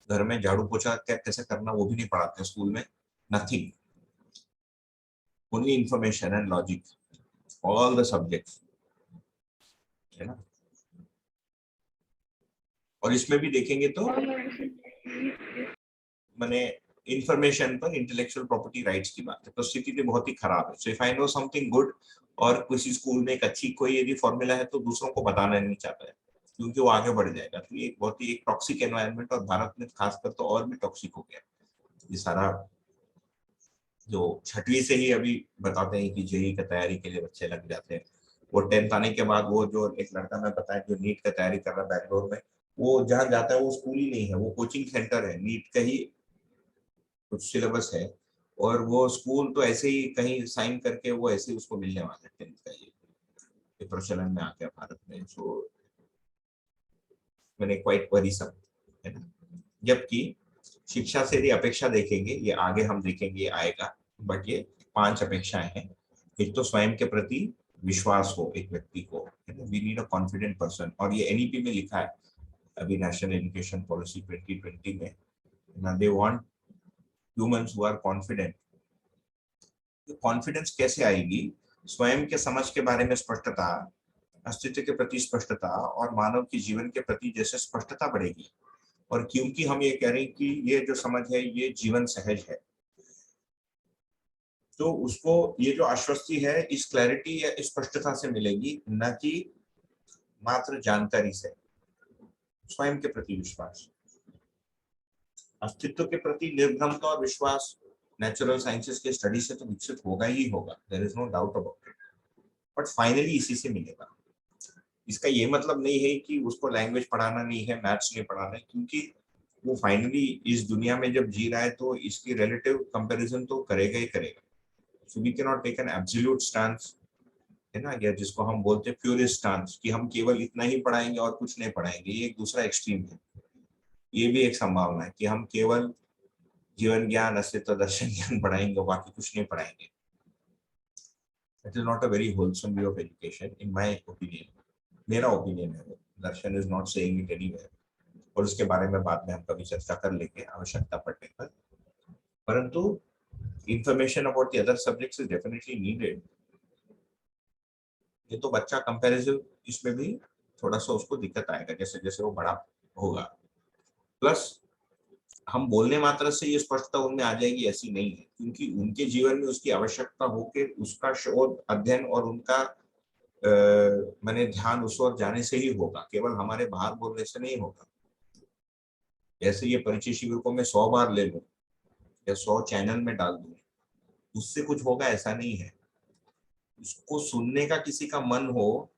A: घर में झाड़ू पोछा कैसे करना वो भी नहीं पढ़ाते हैं स्कूल में, nothing, only information and logic, all the subjects, है ना। और इसमें भी देखेंगे तो मैंने इंफॉर्मेशन पर इंटेलेक्चुअल प्रॉपर्टी राइट्स की बात है, तो स्थिति तो बहुत ही खराब है। So if I know something good और किसी स्कूल में एक अच्छी कोई यदि फॉर्मूला है तो दूसरों को बताना नहीं चाहता है, क्योंकि वो आगे बढ़ जाएगा। तो ये बहुत ही एक टॉक्सिक एनवायरनमेंट, और भारत में खासकर तो और भी टॉक्सिक हो गया ये सारा। जो 6वीं से ही अभी बताते हैं कि जेई की तैयारी के लिए बच्चे लग जाते हैं, वो 10th आने के बाद, वो जो एक लड़का मैं बताया जो नीट का तैयारी कर रहा है बैंगलोर में, वो जहाँ जाता है वो स्कूल ही नहीं है, वो कोचिंग सेंटर है, नीट का ही कुछ सिलेबस है। और वो स्कूल तो ऐसे ही कहीं साइन करके वो ऐसे ही उसको मिलने वाला है 10th का, ये प्रचलन में आ गया भारत में। सो मैंने क्वाइट वरीसम, है ना। जबकि शिक्षा से यदि अपेक्षा देखेंगे, ये आगे हम देखेंगे, ये आएगा, बट ये 5 अपेक्षाएं हैं। एक तो स्वयं के प्रति विश्वास हो एक व्यक्ति को, we need a confident person, और ये एनईपी में लिखा है अभी, नेशनल एजुकेशन पॉलिसी 2020 में, they want humans who are confident. Confidence कैसे आएगी? स्वयं के समझ के बारे में स्पष्टता, अस्तित्व के प्रति स्पष्टता, और मानव के जीवन के प्रति जैसे स्पष्टता बढ़ेगी। और क्योंकि हम ये कह रहे हैं कि ये जो समझ है ये जीवन सहज है, तो उसको ये जो आश्वस्ति है इस क्लैरिटी या इस स्पष्टता से मिलेगी, न कि मात्र जानकारी से। स्वयं के प्रति विश्वास, अस्तित्व के प्रति निर्भ्रमता और विश्वास नेचुरल साइंसेस के स्टडी से तो विकसित होगा ही होगा, there is no doubt about it, but finally इसी से मिलेगा। इसका ये मतलब नहीं है कि उसको लैंग्वेज पढ़ाना नहीं है, मैथ्स नहीं पढ़ाना है, क्योंकि वो फाइनली इस दुनिया में जब जी रहा है तो इसकी रिलेटिव कंपैरिजन तो करेगा ही करेगा। So we can not take an absolute stance, है ना, या जिसको हम बोलते हैं प्योरिस्ट स्टांस, कि हम केवल इतना ही पढ़ाएंगे और कुछ नहीं पढ़ाएंगे। ये एक दूसरा एक्सट्रीम है। ये भी एक संभावना है कि हम केवल जीवन ज्ञान, अस्तित्व दर्शन ज्ञान पढ़ाएंगे, बाकी कुछ नहीं पढ़ाएंगे। It is not a very wholesome way of education in my opinion. मेरा ओपिनियन है वो, Darshan is not saying it anywhere, और उसके बारे में बाद में हम कभी चर्चा कर लेंगे आवश्यकता पड़ने पर। परंतु information about the other subjects is definitely needed. ये तो बच्चा कंपैरिजन, इसमें भी थोड़ा सा उसको दिक्कत आएगा जैसे जैसे वो बड़ा होगा। प्लस हम बोलने मात्र से ये स्पष्टता उनमें आ जाएगी ऐसी नहीं है, क्योंकि उनके जीवन में उसकी आवश्यकता होकर उसका शोध अध्ययन और उनका मैंने ध्यान उस ओर जाने से ही होगा, केवल हमारे बाहर बोलने से नहीं होगा। जैसे ये परिचय शिविर को मैं 100 बार ले लूं या 100 चैनल में डाल दूं, उससे कुछ होगा ऐसा नहीं है। उसको सुनने का किसी का मन हो,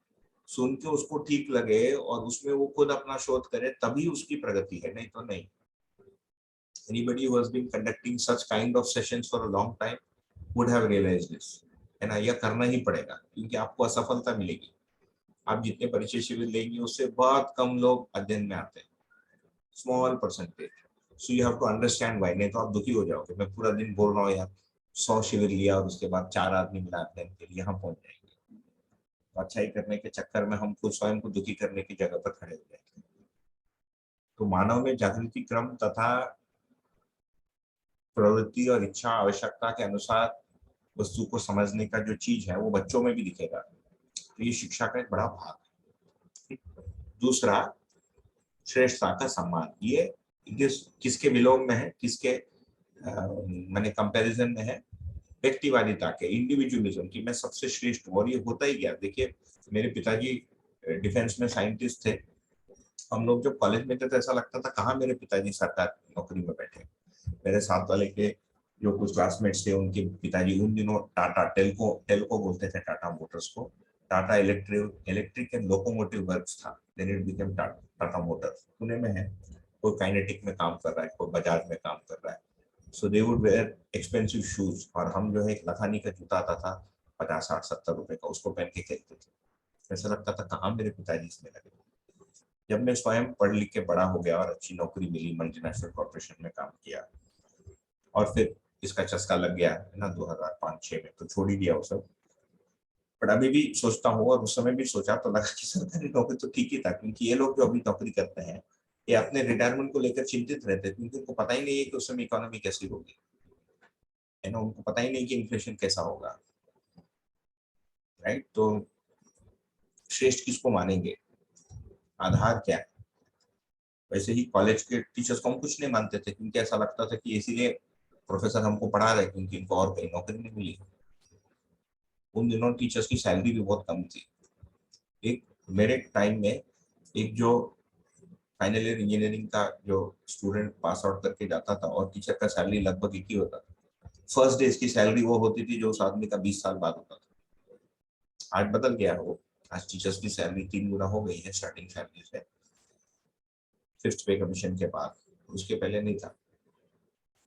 A: सुन के उसको ठीक लगे और उसमें वो खुद अपना शोध करे, तभी उसकी प्रगति है, नहीं तो नहीं। Anybody who has been conducting such kind of sessions for a long time would have realized this, है ना। यह करना ही पड़ेगा, क्योंकि आपको असफलता मिलेगी। आप जितने परिचय शिविर लेंगे उससे बहुत कम लोग अध्ययन में आते हैं, small percentage. So you have to understand why, नहीं तो आप दुखी हो जाओगे। मैं पूरा दिन बोल रहा हूँ यार, 100 शिविर लिया और उसके बाद 4 आदमी मिला अध्ययन के लिए, यहाँ पहुंच जाएंगे। तो अच्छाई करने के चक्कर में हम खुद स्वयं को दुखी करने की जगह पर खड़े हो जाएंगे। तो मानव में जागृति क्रम तथा प्रवृत्ति और इच्छा आवश्यकता के अनुसार वस्तु को समझने का जो चीज है वो बच्चों में भी दिखेगा। तो ये शिक्षा का एक बड़ा भाग है। दूसरा, श्रेष्ठता का सम्मान। ये किसके विलोम में है, किसके माने कंपैरिजन में है? व्यक्तिवादिता के, इंडिविजुअलिज्म की, मैं सबसे श्रेष्ठ हूं। और ये होता ही गया। देखिए, मेरे पिताजी डिफेंस में साइंटिस्ट थे। हम लोग जब कॉलेज में थे तो ऐसा लगता था कहाँ मेरे पिताजी सरकारी नौकरी में बैठे। मेरे साथ वाले के जो कुछ क्लासमेट्स थे उनके पिताजी उन दिनों टाटा टेल्को टेल्को बोलते थे टाटा मोटर्स को, Tata electric and locomotive works था, then it became Tata Motors. Pune में है, कोई काइनेटिक में काम कर रहा है, कोई बजाज में काम कर रहा है। So they would wear expensive shoes, और हम जो है एक लखानी का जूता आता था 50-60-70 रुपए का, उसको पहन के खेलते थे। ऐसा लगता था कहाँ मेरे पिताजी इसमें लगे। जब मैं स्वयं पढ़ लिख के बड़ा हो गया और अच्छी नौकरी मिली, मल्टीनेशनल कॉर्पोरेशन में काम किया, और फिर इसका चस्का लग गया है ना 2005-6 में, तो छोड़ ही दिया वो सब। पर अभी भी सोचता हूँ, और उस समय भी सोचा तो लगा कि सरकारी नौकरी तो ठीक ही था, क्योंकि ये लोग जो अभी नौकरी करते हैं ये अपने रिटायरमेंट को लेकर चिंतित रहते हैं, क्योंकि उनको पता ही नहीं है कि उस समय इकोनॉमी कैसी होगी, है ना। उनको पता ही नहीं कि इन्फ्लेशन कैसा होगा, राइट। तो श्रेष्ठ किसको मानेंगे, आधार क्या है? वैसे ही कॉलेज के टीचर्स को हम कुछ नहीं मानते थे, क्योंकि ऐसा लगता था कि इसीलिए प्रोफेसर हमको पढ़ा रहे क्योंकि इनको और कहीं नौकरी नहीं मिली। उन दिनों टीचर्स की सैलरी भी बहुत कम थी। एक मेरे टाइम में एक जो फाइनल ईयर इंजीनियरिंग का जो स्टूडेंट पास आउट करके जाता था और टीचर का सैलरी लगभग एक ही होता था। फर्स्ट डे इसकी सैलरी वो होती थी जो उस आदमी का 20 साल बाद होता था। आज बदल गया वो, आज टीचर्स की सैलरी 3 गुना हो गई है स्टार्टिंग सैलरी से, 5th पे कमीशन के बाद। उसके पहले नहीं था,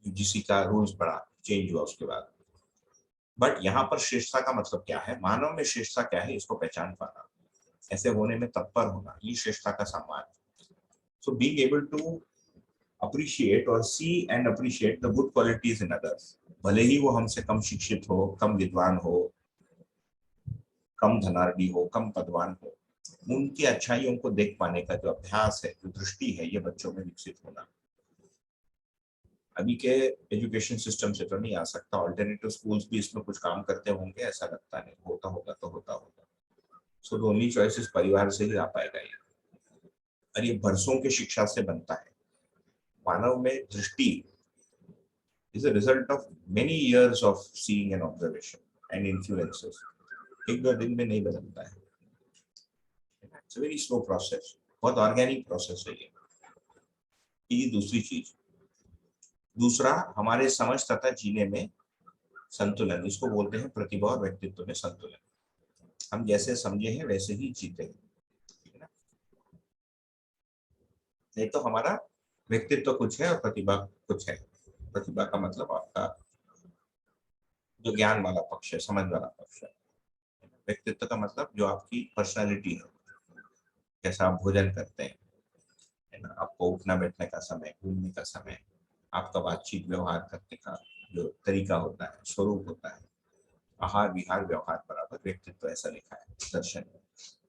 A: यूजीसी का रूल्स बड़ा चेंज हुआ उसके बाद। बट यहाँ पर श्रेष्ठता का मतलब क्या है, मानव में श्रेष्ठता क्या है, इसको पहचान पाना, ऐसे होने में तत्पर होना, ये श्रेष्ठता का सम्मान। So being able to appreciate और see and appreciate the good qualities in others, भले ही वो हमसे कम शिक्षित हो, कम विद्वान हो, कम धनाढ़ी हो, कम पदवान हो, उनकी अच्छाइयों को देख पाने का जो अभ्यास है, जो दृष्टि है, ये बच्चों में विकसित होना। अभी के एजुकेशन सिस्टम से तो नहीं आ सकता। ऑल्टरनेटिव स्कूल्स भी इसमें कुछ काम करते होंगे, ऐसा लगता नहीं। होता होगा तो होता होगा। सो द ओनली चॉइस परिवार से ही आ पाएगा ये, और ये बरसों की शिक्षा से बनता है। मानव में दृष्टि is a result of many years of seeing and observation and influences. एक दो दिन में नहीं बदलता है, it's a very slow process, बहुत ऑर्गेनिक प्रोसेस है ये दूसरी चीज। दूसरा, हमारे समझ तथा जीने में संतुलन, इसको बोलते हैं प्रतिभा और व्यक्तित्व में संतुलन। हम जैसे समझे हैं वैसे ही जीते हैं, ठीक है ना। नहीं तो हमारा व्यक्तित्व कुछ है और प्रतिभा कुछ है। प्रतिभा का मतलब आपका जो ज्ञान वाला पक्ष है, समझ वाला पक्ष है। व्यक्तित्व का मतलब जो आपकी पर्सनालिटी है, कैसा आप भोजन करते हैं, है ना, आपको उठना बैठने का समय, घूमने का समय, आपका बातचीत व्यवहार करने का जो तरीका होता है, स्वरूप होता है। आहार विहार व्यवहार बराबर व्यक्तित्व, ऐसा लिखा है दर्शन में।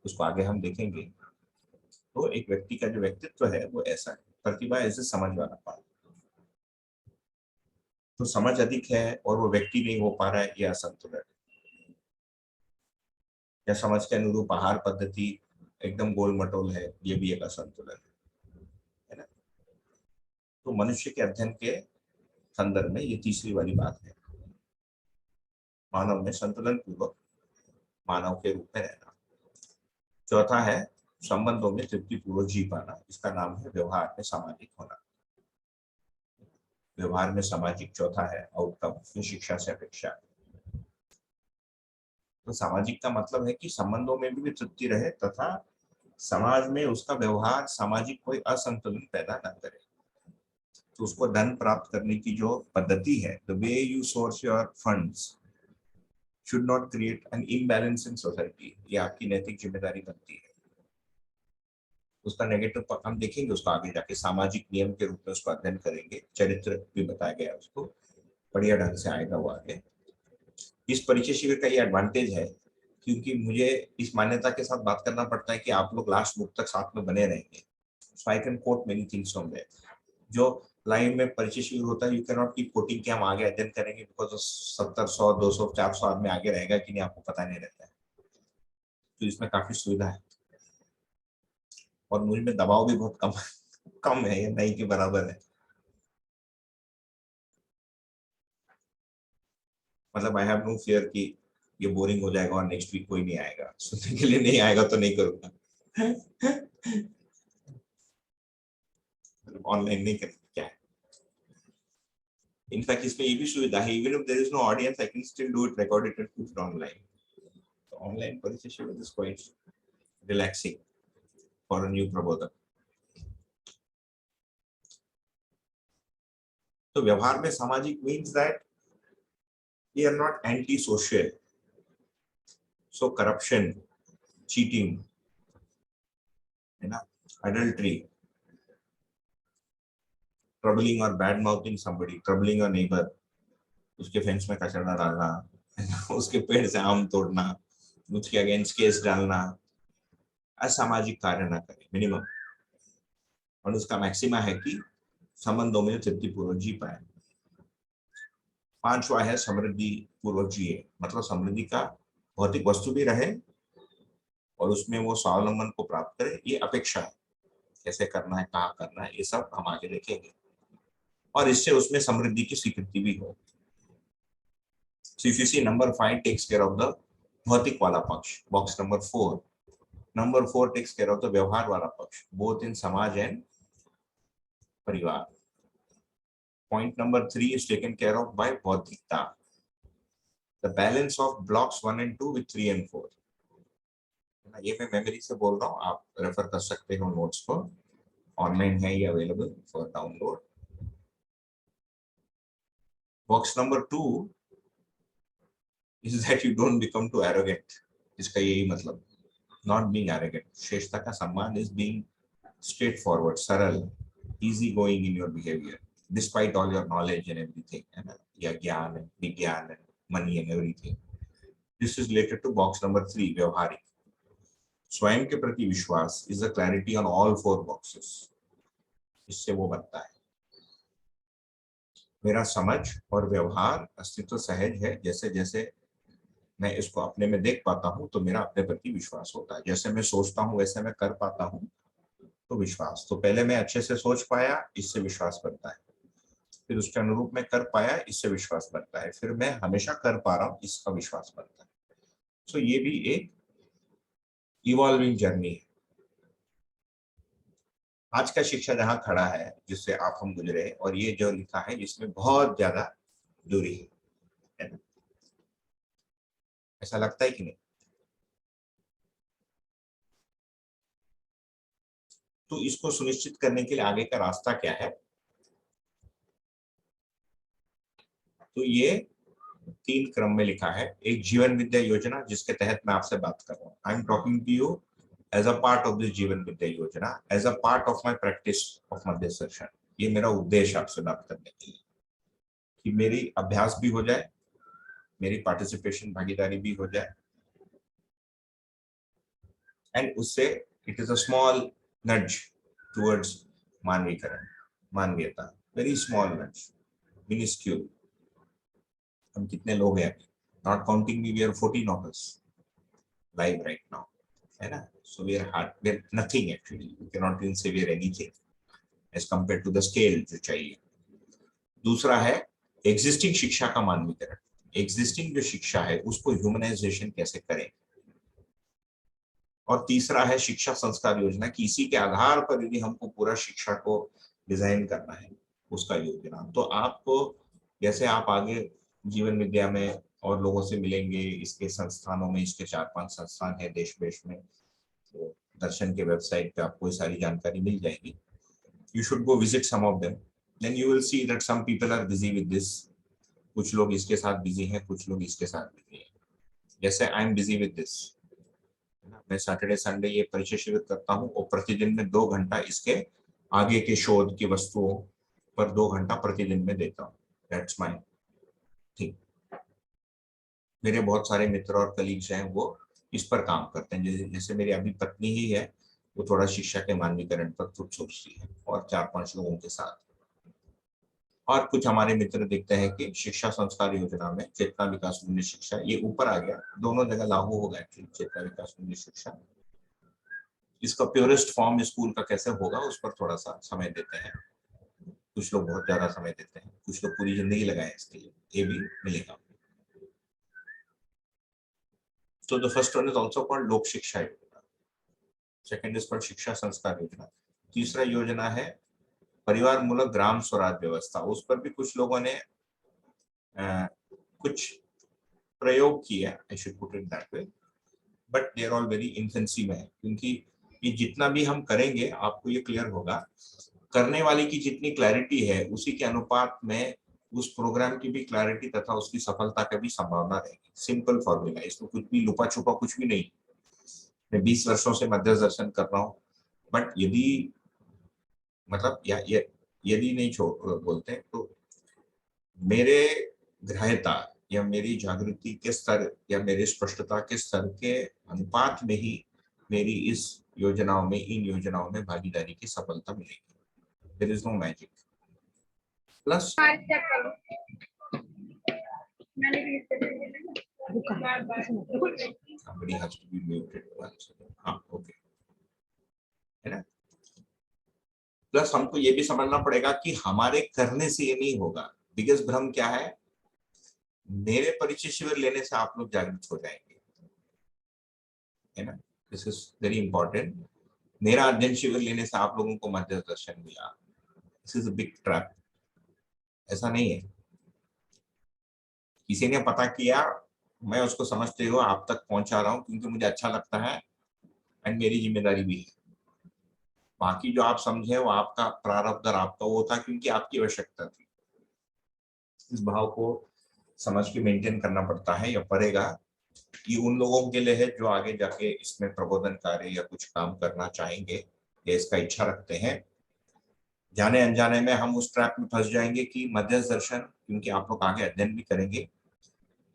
A: उसको आगे हम देखेंगे। तो एक व्यक्ति का जो व्यक्तित्व है वो ऐसा है। प्रतिभा ऐसे समझ वाला पार्ट, तो समझ अधिक है और वो व्यक्ति नहीं हो पा रहा है, यह असंतुलन। या समझ के अनुरूप आहार पद्धति एकदम गोल मटोल है, ये भी एक असंतुलन है ना। तो मनुष्य के अध्ययन के संदर्भ में ये तीसरी वाली बात है, मानव में संतुलन पूर्वक मानव के रूप में रहना। चौथा है संबंधों में तृप्ति पूर्वक जी पाना, इसका नाम है व्यवहार में सामाजिक होना। व्यवहार में सामाजिक चौथा है आउटकम, शिक्षा से अपेक्षा। तो सामाजिक का मतलब है कि संबंधों में भी तृप्ति रहे तथा समाज में उसका व्यवहार सामाजिक कोई असंतुलन पैदा न करे। तो उसको धन प्राप्त करने की जो पद्धति है, the way you source your funds should not create an imbalance in society, ये आपकी नैतिक जिम्मेदारी बनती है। उसका नेगेटिव पक्ष हम देखेंगे, उसको आगे जाके सामाजिक नियम के रूप में उसको अध्ययन करेंगे। चरित्र भी बताया गया है, उसको बढ़िया ढंग से आएगा वो आगे। इस परिचय शिविर का ये एडवांटेज है क्योंकि मुझे इस मान्यता के साथ बात करना पड़ता है कि आप लोग लास्ट बुक तक साथ में बने रहेंगे। So I can quote many things from there. जो लाइव में परिचय शिविर होता है, you can not keep quoting कि हम आगे अध्ययन करेंगे, बिकॉज 70, 100, 200, 400 आदमी आगे रहेगा कि नहीं आपको पता नहीं रहता है। तो इसमें काफी सुविधा है और मुझ में दबाव भी बहुत कम है, ये नहीं के बराबर है। मतलब आई हैव नो फियर कि ये बोरिंग हो जाएगा और नेक्स्ट वीक कोई नहीं आएगा सुनने के लिए, नहीं आएगा तो नहीं करूंगा। ऑनलाइन नहीं करेंगे क्या है। इनफैक्ट इसमें ये भी सुविधा है, even if there is no audience I can still do it, record it and put it online. तो ऑनलाइन परिचय शिविर is quite relaxing for a new प्रबोधक। तो व्यवहार में सामाजिक means that we are not anti social, so corruption, cheating है ना, adultery, troubling or bad mouthing somebody, troubling a neighbor, उसके फेंस में कचरा डालना, उसके पेड़ से आम तोड़ना, उसके अगेंस्ट केस डालना, असामाजिक कार्य ना करें मिनिमम। और उसका मैक्सिमा है कि संबंधों में तृप्तिपूर्वक जी पाए। 5वां है समृद्धि पूर्वक जिए, मतलब समृद्धि का भौतिक वस्तु भी रहे और उसमें वो स्वावलंबन को प्राप्त करे, ये अपेक्षा है। कैसे करना है, कहाँ करना है, ये सब हम आगे देखेंगे। और इससे उसमें समृद्धि की स्वीकृति भी हो। So if you see number 5 takes care of the भौतिक वाला पक्ष, box number 4 takes care of the व्यवहार वाला पक्ष, both in समाज and परिवार। Point number 3 is taken care of by बौद्धिकता, the balance of blocks 1 and 2 with 3 and 4। ये मैं मेमोरी से बोल रहा हूँ, आप रेफर कर सकते हो नोट्स को, ऑनलाइन है ये available for download. Box number 2 is that you don't become too arrogant, इसका यही मतलब, not being arrogant। श्रेष्ठता का सम्मान is being straightforward, सरल, easy going in your behavior despite all your knowledge and everything, है ना, या ज्ञान, विज्ञान, money and everything। This is related to box number 3, व्यवहारिक। स्वयं के प्रति विश्वास is a clarity on all 4 boxes, इससे वो बनता है। मेरा समझ और व्यवहार अस्तित्व सहज है, जैसे जैसे मैं इसको अपने में देख पाता हूं तो मेरा अपने प्रति विश्वास होता है। जैसे मैं सोचता हूं वैसे मैं कर पाता हूं तो विश्वास। तो पहले मैं अच्छे से सोच पाया, इससे विश्वास बनता है, फिर उसके अनुरूप मैं कर पाया, इससे विश्वास बनता है, फिर मैं हमेशा कर पा रहा हूं, इसका विश्वास बनता है। सो ये भी एक इवॉल्विंग जर्नी है। आज का शिक्षा जहां खड़ा है, जिससे आप हम गुजरे, और ये जो लिखा है इसमें बहुत ज्यादा दूरी है ना? ऐसा लगता है कि नहीं? तो इसको सुनिश्चित करने के लिए आगे का रास्ता क्या है? तो ये 3 क्रम में लिखा है। एक जीवन विद्या योजना, जिसके तहत मैं आपसे बात कर रहा हूँ। I am talking to you as a part of this Jeevan Vidya Yojana, as a part of my practice of Madhya Darshan. ये मेरा उद्देश्य आपसे बात करने के लिए, कि मेरी अभ्यास भी हो जाए, मेरी पार्टिसिपेशन, भागीदारी भी हो जाए, एंड उससे it is a small nudge towards मानवीकरण, मानवीयता, वेरी स्मॉल नड्ज, मिनिस्क्यूल। हम कितने लोग हैं? Not counting me, we are 14 of us live right now, है ना? So we are nothing actually, we cannot even say we are anything as compared to the scale जो चाहिए। दूसरा है एग्जिस्टिंग शिक्षा का मानवीकरण। एग्जिस्टिंग जो शिक्षा है उसको ह्यूमनाइजेशन कैसे करें। और तीसरा है शिक्षा संस्कार योजना, कि इसी के आधार पर यदि हमको पूरा शिक्षा को डिजाइन करना है, उसका योजना। तो आपको, जैसे आप आगे जीवन विद्या में और लोगों से मिलेंगे, इसके संस्थानों में, इसके 4-5 संस्थान है देश देश में, तो दर्शन के वेबसाइट पे आपको सारी जानकारी मिल जाएगी। You should go visit some of them, then you will see that some people are busy with this. कुछ लोग इसके साथ बिजी हैं, कुछ लोग इसके साथ बिजी हैं। जैसे I am busy with this, मैं सैटरडे संडे ये परिचय शिविर करता हूँ और प्रतिदिन में 2 घंटा इसके आगे के शोध की वस्तुओं पर 2 घंटा प्रतिदिन में देता हूँ। That's my thing. मेरे बहुत सारे मित्र और कलीग्स हैं, वो इस पर काम करते हैं। जैसे मेरी अभी पत्नी ही है, वो थोड़ा शिक्षा के मानवीकरण पर खुद सोचती है, और 4-5 लोगों के साथ। और कुछ हमारे मित्र देखते हैं कि शिक्षा संस्कार योजना में चेतना विकास मूल्य शिक्षा ये ऊपर आ गया, दोनों जगह लागू होगा एक्चुअली चेतना विकास मूल्य शिक्षा। इसका प्योरेस्ट फॉर्म स्कूल का कैसे होगा उस पर थोड़ा सा समय देते हैं, कुछ लोग बहुत ज्यादा समय देते हैं, कुछ लोग पूरी जिंदगी लगाए इसके लिए, ये भी मिलेगा। तो the first one is also called लोक शिक्षा योजना, सेकेंड इज कॉल्ड शिक्षा संस्कार योजना। तीसरा योजना है परिवार मूलक ग्राम स्वराज व्यवस्था। उस पर भी कुछ लोगों ने कुछ प्रयोग किया, I should put it that way, but they are all very infancy में है, क्योंकि ये जितना भी हम करेंगे आपको ये क्लियर होगा, करने वाले की जितनी क्लैरिटी है उसी के अनुपात में उस प्रोग्राम की भी क्लैरिटी तथा उसकी सफलता की भी संभावना रहेगी। सिंपल फॉर्मूला, इसमें कुछ भी लुपा छुपा कुछ भी नहीं। मैं 20 वर्षों से मध्य दर्शन कर रहा हूँ, बट यदि मतलब यदि नहीं बोलते तो मेरे ग्राह्यता या मेरी जागृति के स्तर या मेरी स्पष्टता के स्तर के अनुपात में ही मेरी इस योजनाओं में, इन योजनाओं में भागीदारी की सफलता मिलेगी। There is no magic. Plus somebody has to be muted once. हाँ, ओके, है ना। प्लस हमको ये भी समझना पड़ेगा कि हमारे करने से ये नहीं होगा। बिगेस्ट भ्रम क्या है, मेरे परिचय शिविर लेने से आप लोग जागृत हो जाएंगे, है ना। This is very important. मेरा अध्ययन शिविर लेने से आप लोगों को मध्य दर्शन मिला, this is a big trap. ऐसा नहीं है, किसी ने पता किया, मैं उसको समझते हुए आप तक पहुंचा रहा हूं क्योंकि मुझे अच्छा लगता है एंड मेरी जिम्मेदारी भी है। बाकी जो आप समझे वो आपका प्रारब्ध और आपका वो था क्योंकि आपकी आवश्यकता थी। इस भाव को समझ के मेंटेन करना पड़ता है या पड़ेगा। ये उन लोगों के लिए है जो आगे जाके इसमें प्रबोधन कार्य या कुछ काम करना चाहेंगे या इसका इच्छा रखते हैं। जाने अनजाने में हम उस ट्रैप में फंस जाएंगे कि मध्य दर्शन, क्योंकि आप लोग आगे अध्ययन भी करेंगे,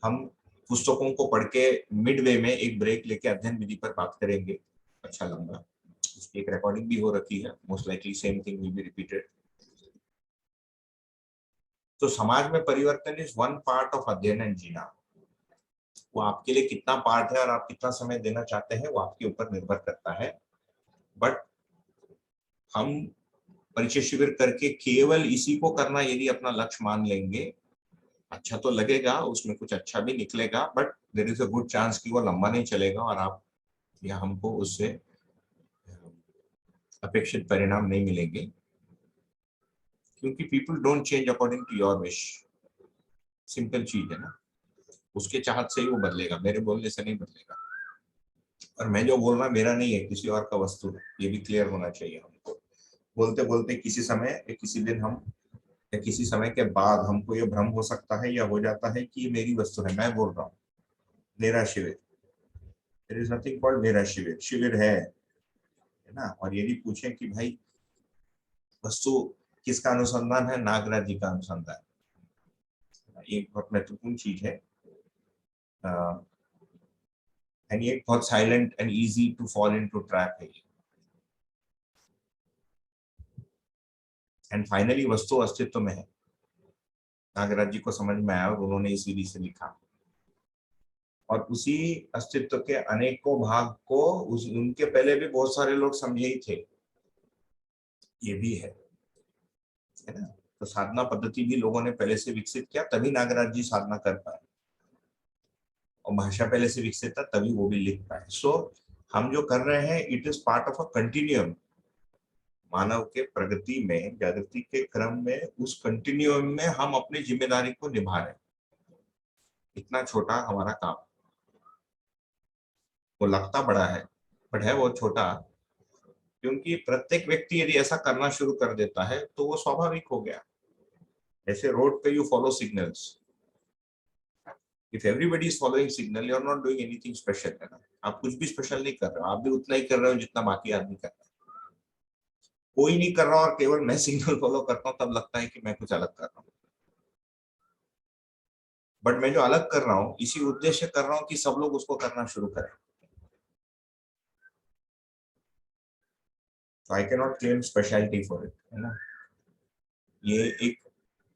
A: हम पुस्तकों को पढ़ के मिड वे में एक ब्रेक लेके अध्ययन विधि पर बात करेंगे अच्छा लंबा। उसकी एक रिकॉर्डिंग भी हो रखी है, most likely same thing will be repeated. तो समाज में परिवर्तन इज वन पार्ट ऑफ अध्ययन एंड जीना। वो आपके लिए कितना पार्ट है और आप कितना समय देना चाहते हैं वो आपके ऊपर निर्भर करता है। बट हम परिचय शिविर करके केवल इसी को करना यदि अपना लक्ष्य मान लेंगे, अच्छा तो लगेगा, उसमें कुछ अच्छा भी निकलेगा, but there is a good chance कि वो लंबा नहीं चलेगा और आप या हमको उससे अपेक्षित परिणाम नहीं मिलेंगे, क्योंकि people don't change according to your wish. Simple चीज है ना, उसके चाहत से ही वो बदलेगा, मेरे बोलने से नहीं बदलेगा। और मैं जो बोल रहा मेरा नहीं है, किसी और का वस्तु है, ये भी क्लियर होना चाहिए हमको। बोलते बोलते किसी समय या किसी दिन हम या किसी समय के बाद हमको ये भ्रम हो सकता है या हो जाता है कि ये मेरी वस्तु है, मैं बोल रहा हूँ मेरा शिविर। देयर इज नथिंग कॉल्ड मेरा शिविर, शिविर है ना। और यदि पूछे कि भाई वस्तु किसका अनुसंधान है, नागराज जी का अनुसंधान। एक बहुत महत्वपूर्ण चीज है एंड ये बहुत silent and easy to fall into trap है। एंड फाइनली वस्तु अस्तित्व में है, नागराज जी को समझ में आया और उन्होंने इस विधि से लिखा, और उसी अस्तित्व के अनेकों भाग को उनके पहले भी बहुत सारे लोग समझे ही थे, ये भी है ना। तो साधना पद्धति भी लोगों ने पहले से विकसित किया, तभी नागराज जी साधना कर पाए, और भाषा पहले से विकसित था तभी वो भी लिख पाए। सो हम जो कर रहे हैं it is part of a continuum. मानव के प्रगति में, जागृति के क्रम में, उस कंटिन्यूअम में हम अपनी जिम्मेदारी को निभा रहे हैं। इतना छोटा हमारा काम, वो लगता बड़ा है बट है वो छोटा, क्योंकि प्रत्येक व्यक्ति यदि ऐसा करना शुरू कर देता है तो वो स्वाभाविक हो गया। ऐसे रोड पे you follow signals, if everybody is following signal you are not doing anything special, है ना। आप कुछ भी स्पेशल नहीं कर रहे हो, आप भी उतना ही कर रहे हो जितना बाकी आदमी कर रहा है। कोई नहीं कर रहा और केवल मैं सिग्नल फॉलो करता हूँ तब लगता है कि मैं कुछ अलग कर रहा हूँ, बट मैं जो अलग कर रहा हूँ इसी उद्देश्य कर रहा हूँ कि सब लोग उसको करना शुरू करें। तो आई can not claim speciality for it, है ना। ये एक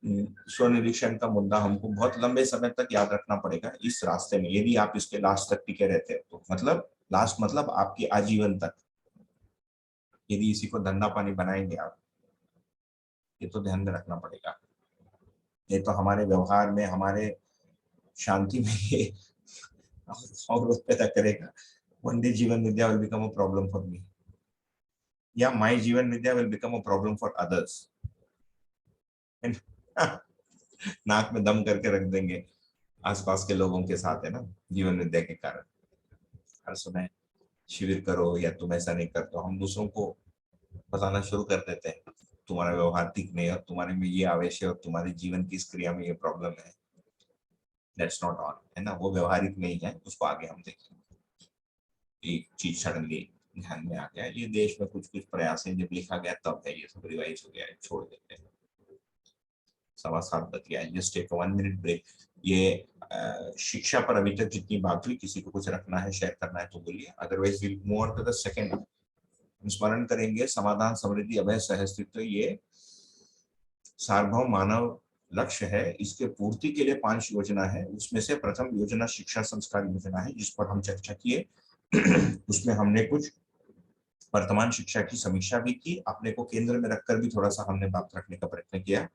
A: स्वनिरीक्षण का मुद्दा हमको बहुत लंबे समय तक याद रखना पड़ेगा इस रास्ते में। यदि आप इसके लास्ट तक टिके रहते हैं तो मतलब लास्ट मतलब आपकी आजीवन तक, यदि इसी को धंधा पानी बनाएंगे आप, ये तो ध्यान में रखना पड़ेगा। ये तो हमारे व्यवहार में, हमारे शांति में ये अवरोध पैदा करेगा। One day Jeevan Vidya will become a problem for me, या my Jeevan Vidya will become a problem for others. नाक में दम करके रख देंगे आसपास के लोगों के साथ, है ना, जीवन विद्या के कारण। हर समय शिविर करो या तुम ऐसा नहीं कर, तो हम दूसरों को बताना शुरू कर देते हैं तुम्हारा व्यवहार ठीक नहीं है, तुम्हारे में ये आवेश है, और तुम्हारे जीवन की इस क्रिया में ये प्रॉब्लम है, दैट्स नॉट ऑन, है ना, वो व्यवहारिक नहीं है, उसको आगे हम देखेंगे। एक चीज सडनली ध्यान में आ गया, ये देश में कुछ कुछ प्रयास है, जब लिखा गया तब है, ये सब रिवाइज हो गया है, छोड़ देते हैं। 7:15 बज गया है, जस्ट टेक 1 मिनट ब्रेक। ये शिक्षा पर अभी तक जितनी बात हुई, किसी को कुछ रखना है, शेयर करना है तो बोलिए, otherwise will move on to the second. हम स्मरण करेंगे समाधान, समृद्धि, अभय, सहअस्तित्व, ये सार्वभौम मानव लक्ष्य है। इसके पूर्ति के लिए 5 योजना है। उसमें से प्रथम योजना शिक्षा संस्कार योजना है, जिस पर हम चर्चा किए। उसमें हमने कुछ वर्तमान शिक्षा की समीक्षा भी की, अपने को केंद्र में रखकर भी थोड़ा सा हमने बात रखने का प्रयत्न किया,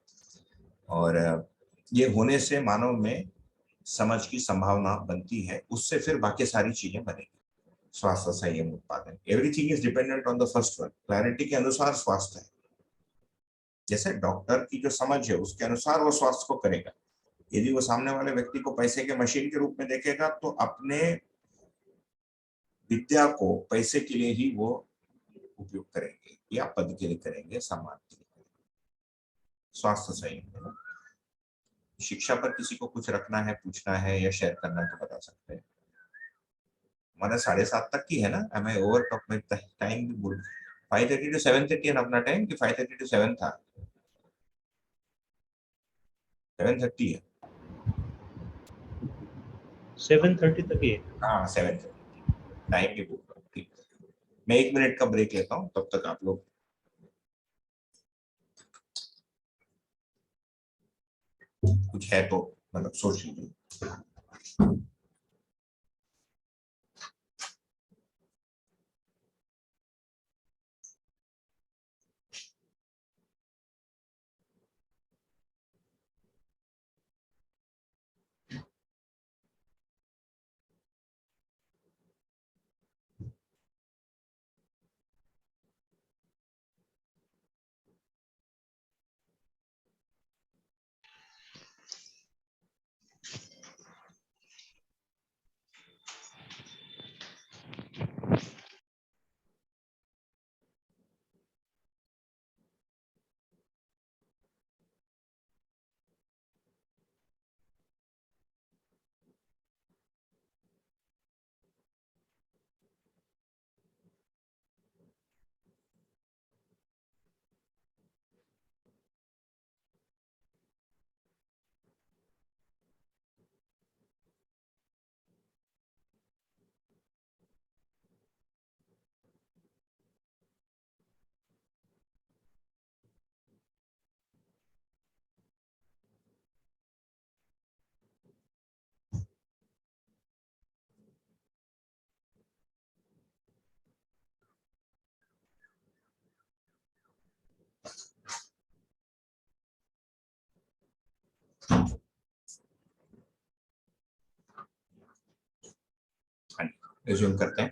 A: और ये होने से मानव में समझ की संभावना बनती है, उससे फिर बाकी सारी चीजें बनेगी। स्वास्थ्य, संयम, उत्पादन, everything is dependent on the first one. Clarity के अनुसार स्वास्थ्य है, जैसे डॉक्टर की जो समझ है उसके अनुसार वो स्वास्थ्य को करेगा। यदि वो सामने वाले व्यक्ति को पैसे के मशीन के रूप में देखेगा, तो अपने विद्या को पैसे के लिए ही वो उपयोग करेंगे, या पद के लिए करेंगे, सम्मान के लिए करेंगे। स्वास्थ्य संयम है ना। शिक्षा पर किसी को कुछ रखना है, पूछना है या शेयर करना है तो बता सकते हैं। हमारा 7:30 तक की है ना, एम आई ओवर टॉप में टाइम भी बोल, 5:30 to 7:30 है ना अपना टाइम, कि 5:30 to 7 था? 7:30 है।
B: 7:30 तक ही है।
A: हाँ 7:30 टाइम भी बोल रहा हूँ, ठीक। मैं 1 मिनट का ब्रेक लेता हूँ, तब तक आप लोग कुछ है तो मतलब सोच लीजिए। हाँ, रिज्यूम करते हैं।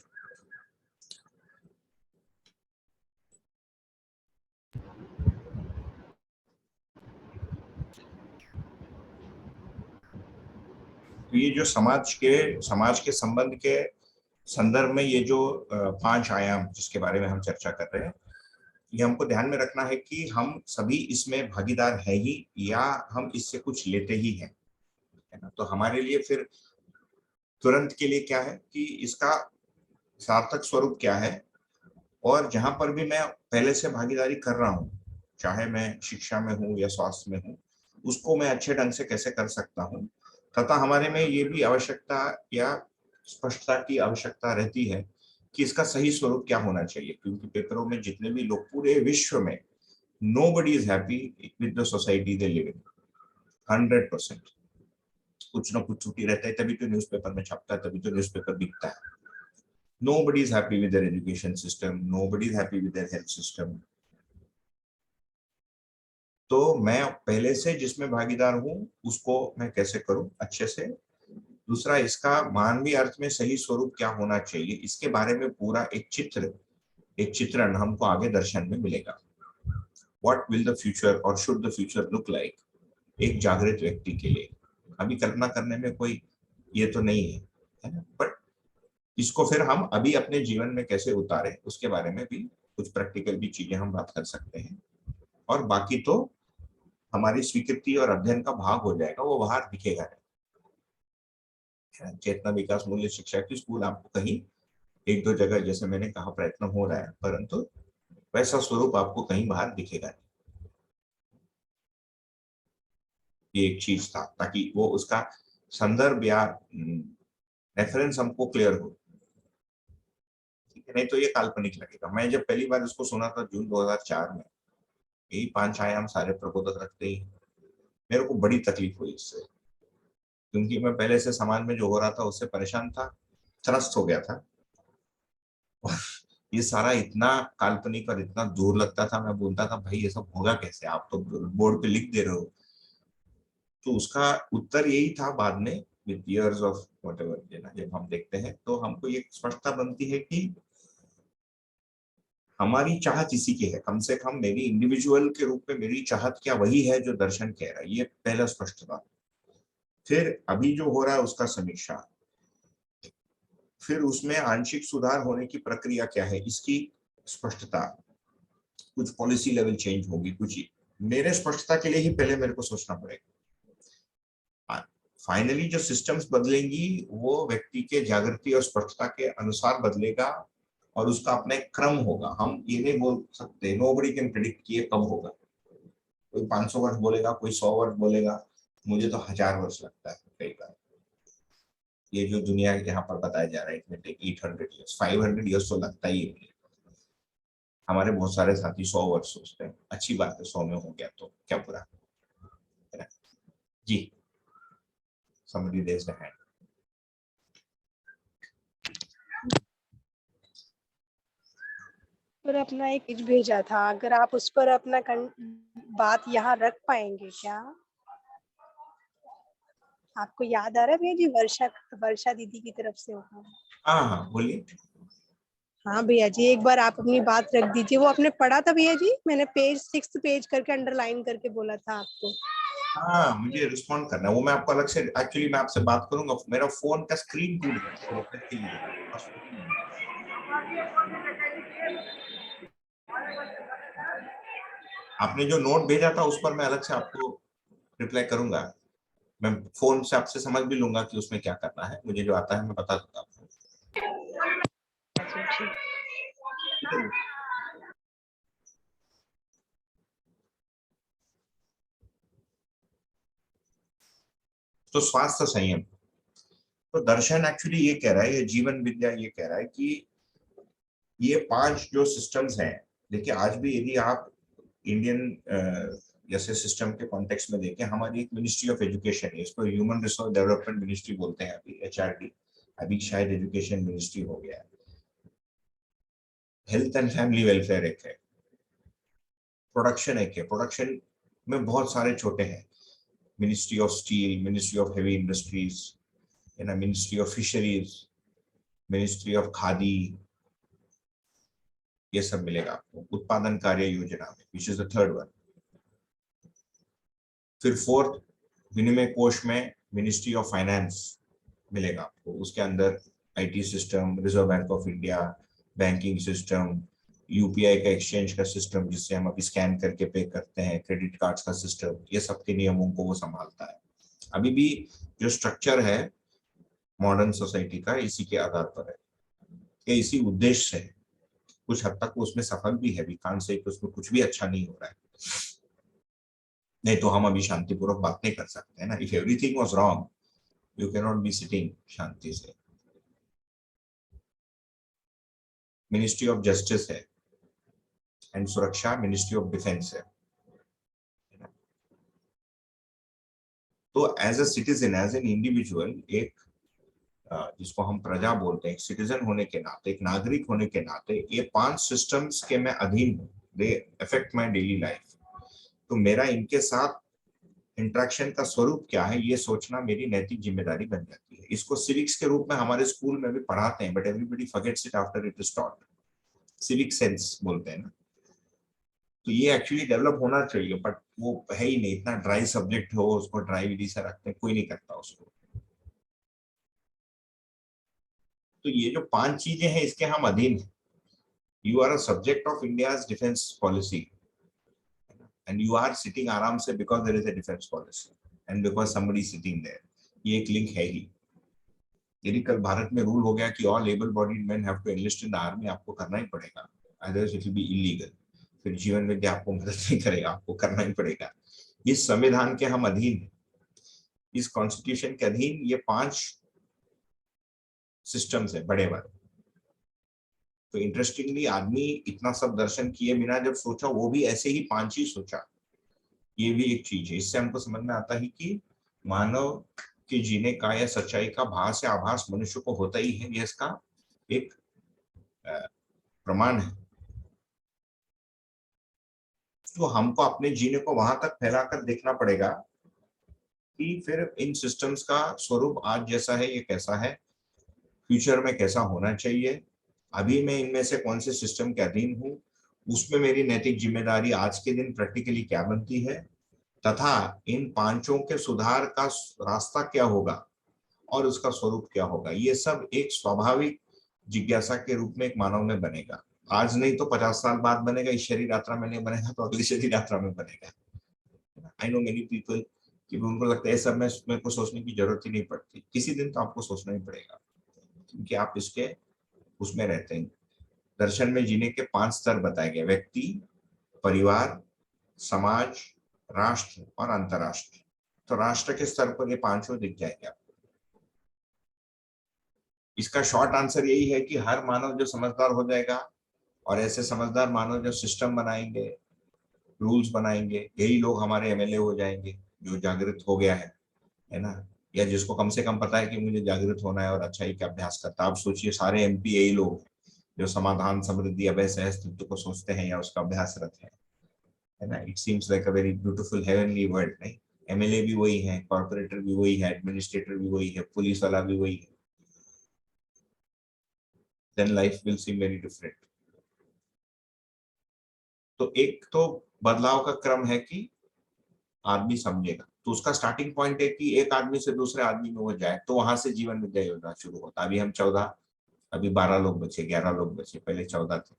A: तो ये जो समाज के संबंध के संदर्भ में ये जो 5 आयाम जिसके बारे में हम चर्चा कर रहे हैं, ये हमको ध्यान में रखना है कि हम सभी इसमें भागीदार है ही, या हम इससे कुछ लेते ही हैं, है ना। तो हमारे लिए फिर तुरंत के लिए क्या है कि इसका सार्थक स्वरूप क्या है, और जहां पर भी मैं पहले से भागीदारी कर रहा हूँ, चाहे मैं शिक्षा में हूँ या स्वास्थ्य में हूँ, उसको मैं अच्छे ढंग से कैसे कर सकता हूँ। तथा हमारे में ये भी आवश्यकता या स्पष्टता की आवश्यकता रहती है कि इसका सही स्वरूप क्या होना चाहिए, क्योंकि पेपरों में जितने भी लोग पूरे विश्व में, nobody is happy with the society they live in, 100%। कुछ ना कुछ छुट्टी रहता है, तभी तो न्यूज़पेपर में छपता है, तभी तो न्यूज़पेपर बिकता है। Nobody is happy with their education system, nobody is happy with their health system। तो मैं पहले से जिसमें भागीदार हूं उसको मैं कैसे करूं अच्छे से। दूसरा, इसका मानवीय अर्थ में सही स्वरूप क्या होना चाहिए, इसके बारे में पूरा एक चित्रण हमको आगे दर्शन में मिलेगा। What will the future or should the future look like एक जागृत व्यक्ति के लिए। अभी कल्पना करने में कोई ये तो नहीं है ना, बट इसको फिर हम अभी अपने जीवन में कैसे उतारें उसके बारे में भी कुछ प्रैक्टिकल भी चीजें हम बात कर सकते हैं। और बाकी तो हमारी स्वीकृति और अध्ययन का भाग हो जाएगा, वो बाहर दिखेगा नहीं। चेतना विकास मूल्य शिक्षा की स्कूल आपको कहीं एक दो जगह, जैसे मैंने कहा, प्रयत्न हो रहा है, परंतु वैसा स्वरूप आपको कहीं बाहर दिखेगा नहीं। ये एक चीज था, ताकि वो उसका संदर्भ या रेफरेंस हमको क्लियर हो। ठीक है, नहीं तो ये काल्पनिक लगेगा। मैं जब पहली बार इसको सुना था जून 2004 में, यही 5 आयाम सारे प्रबोधक रखते ही, मेरे को बड़ी तकलीफ हुई इससे, क्योंकि मैं पहले से समाज में जो हो रहा था उससे परेशान था, त्रस्त हो गया था। ये सारा इतना काल्पनिक और इतना दूर लगता था। मैं बोलता था भाई ये सब होगा कैसे, आप तो बोर्ड पे लिख दे रहे हो। तो उसका उत्तर यही था बाद में, विद इयर्स ऑफ व्हाटएवर, जब हम देखते हैं तो हमको ये स्पष्टता बनती है कि हमारी चाहत इसी की है। कम से कम मेरी इंडिविजुअल के रूप में मेरी चाहत क्या वही है जो दर्शन कह रहा है, ये पहला स्पष्टता। फिर अभी जो हो रहा है उसका समीक्षा, फिर उसमें आंशिक सुधार होने की प्रक्रिया क्या है इसकी स्पष्टता। कुछ पॉलिसी लेवल चेंज होगी, कुछ मेरे स्पष्टता के लिए ही पहले मेरे को सोचना पड़ेगा। फाइनली जो सिस्टम्स बदलेंगी वो व्यक्ति के जागृति और स्पष्टता के अनुसार बदलेगा, और उसका अपना एक क्रम होगा। हम ये नहीं बोल सकते, नोबडी कैन प्रेडिक्ट कि ये कब होगा। कोई 500 वर्ष बोलेगा, कोई 100 वर्ष बोलेगा, मुझे तो 1000 वर्ष लगता है कई बार। ये जो दुनिया यहाँ पर बताया जा रहा है, इट में टेक 800 ईयर्स, 500 ईयर्स तो लगता ही है। हमारे बहुत सारे साथी 100 वर्ष सोचते हैं, अच्छी बात है, 100 में हो गया तो क्या बुरा है ना। जी, somebody raised a hand।
D: पर अपना एक पेज भेजा था, अगर आप उस पर अपना बात यहाँ रख पाएंगे क्या? आपको याद आ रहा है भैया जी, वर्षा दीदी की तरफ से होगा।
A: हाँ हाँ बोलिए।
D: हाँ भैया जी, एक बार आप अपनी बात रख दीजिए। वो आपने पढ़ा था भैया जी, मैंने पेज 6 पेज करके अंडरलाइन करके बोला था आपको।
A: हाँ, मुझे रिस्पॉन्ड करना है, वो मैं आपको अलग से, एक्चुअली मैं आपसे बात करूंगा। मेरा फोन का स्क्रीन टूट गया। आपने जो नोट भेजा था उस पर मैं अलग से आपको रिप्लाई करूंगा। मैं फोन से आपसे समझ भी लूंगा कि उसमें क्या करना है, मुझे जो आता है मैं बता दूंगा आपको। तो स्वास्थ्य संयम, तो दर्शन एक्चुअली ये कह रहा है, ये जीवन विद्या ये कह रहा है कि ये 5 जो सिस्टम्स हैं। देखिए आज भी यदि आप इंडियन जैसे सिस्टम के कॉन्टेक्स्ट में देखें, हमारी एक मिनिस्ट्री ऑफ एजुकेशन है, इसको ह्यूमन रिसोर्स डेवलपमेंट मिनिस्ट्री बोलते हैं अभी, HRD, अभी शायद एजुकेशन मिनिस्ट्री हो गया है। हेल्थ एंड फैमिली वेलफेयर एक है, प्रोडक्शन एक है, प्रोडक्शन में बहुत सारे छोटे हैं, ministry of steel, ministry of heavy industries, ministry of fisheries, ministry of khadi, ये सब मिलेगा आपको उत्पादन कार्य योजना में, which is the third one. फिर फोर्थ, विनिमय कोष में मिनिस्ट्री ऑफ फाइनेंस मिलेगा आपको, उसके अंदर IT system, reserve bank of India, banking system, UPI का एक्सचेंज का सिस्टम जिससे हम अभी स्कैन करके पे करते हैं, क्रेडिट कार्ड्स का सिस्टम, ये सब के नियमों को वो संभालता है। अभी भी जो स्ट्रक्चर है मॉडर्न सोसाइटी का इसी के आधार पर है, ये इसी उद्देश्य से है। कुछ हद तक उसमें सफल भी है, कान से उसमें कुछ भी अच्छा नहीं हो रहा है, नहीं तो हम अभी शांतिपूर्वक बात नहीं कर सकते हैं ना। If everything was wrong you can not be sitting शांति से। मिनिस्ट्री ऑफ जस्टिस है, एंड सुरक्षा मिनिस्ट्री ऑफ डिफेंस है। तो as a citizen, as an individual, एक जिसको हम प्रजा बोलते हैं, एक सिटीजन होने के नाते, एक नागरिक होने के नाते, ये 5 सिस्टम्स के मैं अधीन हूँ, they affect my daily life. तो मेरा इनके साथ इंटरेक्शन का स्वरूप क्या है, ये सोचना मेरी नैतिक जिम्मेदारी बन जाती है। इसको सिविक्स के रूप में हमारे स्कूल में भी पढ़ाते हैं, but everybody forgets it after it is taught. Civic sense बोलते हैं ना, तो ये एक्चुअली डेवलप होना चाहिए, बट वो है ही नहीं। इतना ड्राई सब्जेक्ट हो, उसको ड्राई विधि से रखते हैं, कोई नहीं करता उसको। तो ये जो 5 चीजें हैं, इसके हम अधीन हैं। You are a subject of India's defence policy, and you are sitting आराम से because there is a defence policy and because somebody sitting there. ये एक लिंक है ही। यदि कल भारत में रूल हो गया कि all able bodied man have to enlist in the army, आपको करना ही पड़ेगा, otherwise it will be illegal. फिर जीवन में क्या आपको मदद नहीं करेगा, आपको करना ही पड़ेगा। इस संविधान के हम अधीन हैं, इस कॉन्स्टिट्यूशन के अधीन ये 5 सिस्टम्स है बड़े बड़े। तो इंटरेस्टिंगली आदमी इतना सब दर्शन किए बिना जब सोचा, वो भी ऐसे ही 5 ही सोचा। ये भी एक चीज है। इससे हमको समझ में आता है कि मानव के जीने का या सच्चाई का भास या आभास मनुष्य को होता ही है, ये इसका एक प्रमाण है। तो हमको अपने जीने को वहां तक फैलाकर देखना पड़ेगा कि फिर इन सिस्टम्स का स्वरूप आज जैसा है ये कैसा है, फ्यूचर में कैसा होना चाहिए, अभी मैं इनमें से कौन से सिस्टम के अधीन हूँ, उसमें मेरी नैतिक जिम्मेदारी आज के दिन प्रैक्टिकली क्या बनती है, तथा इन 5 के सुधार का रास्ता क्या होगा और उसका स्वरूप क्या होगा। ये सब एक स्वाभाविक जिज्ञासा के रूप में एक मानव में बनेगा। आज नहीं तो 50 साल बाद बनेगा। इस शरीर यात्रा में नहीं बनेगा तो अगली शरीर यात्रा में बनेगा। आई नो मेनी पीपल कि उनको लगता है सब में मेरे को सोचने की जरूरत ही नहीं पड़ती। किसी दिन तो आपको सोचना ही पड़ेगा, क्योंकि आप इसके उसमें रहते हैं। दर्शन में जीने के 5 स्तर बताए गए, व्यक्ति, परिवार, समाज, राष्ट्र और अंतरराष्ट्र। तो राष्ट्र के स्तर पर ये 5 दिख जाएंगे आपको। इसका शॉर्ट आंसर यही है कि हर मानव जो समझदार हो जाएगा, और ऐसे समझदार मानव जो सिस्टम बनाएंगे, रूल्स बनाएंगे, यही लोग हमारे एमएलए हो जाएंगे, जो जागृत हो गया है ना, या जिसको कम से कम पता है कि मुझे जागृत होना है और अच्छाई का अभ्यास करता है। आप सोचिए सारे एमपी यही लोग जो समाधान, समृद्धि, अभय, सहस्तित्व को सोचते हैं या उसका अभ्यासरत है ना। It seems like a very beautiful heavenly world, नहीं? एमएलए भी वही है, कॉर्पोरेटर भी वही है, एडमिनिस्ट्रेटर भी वही है, पुलिस वाला भी वही है। then life will seem very different. तो एक तो बदलाव का क्रम है कि आदमी समझेगा, तो उसका स्टार्टिंग पॉइंट है कि एक आदमी से दूसरे आदमी में वो जाए, तो वहां से जीवन विद्या योजना शुरू होता है। अभी हम 14, अभी 12 लोग बचे, 11 लोग बचे, पहले 14 थे।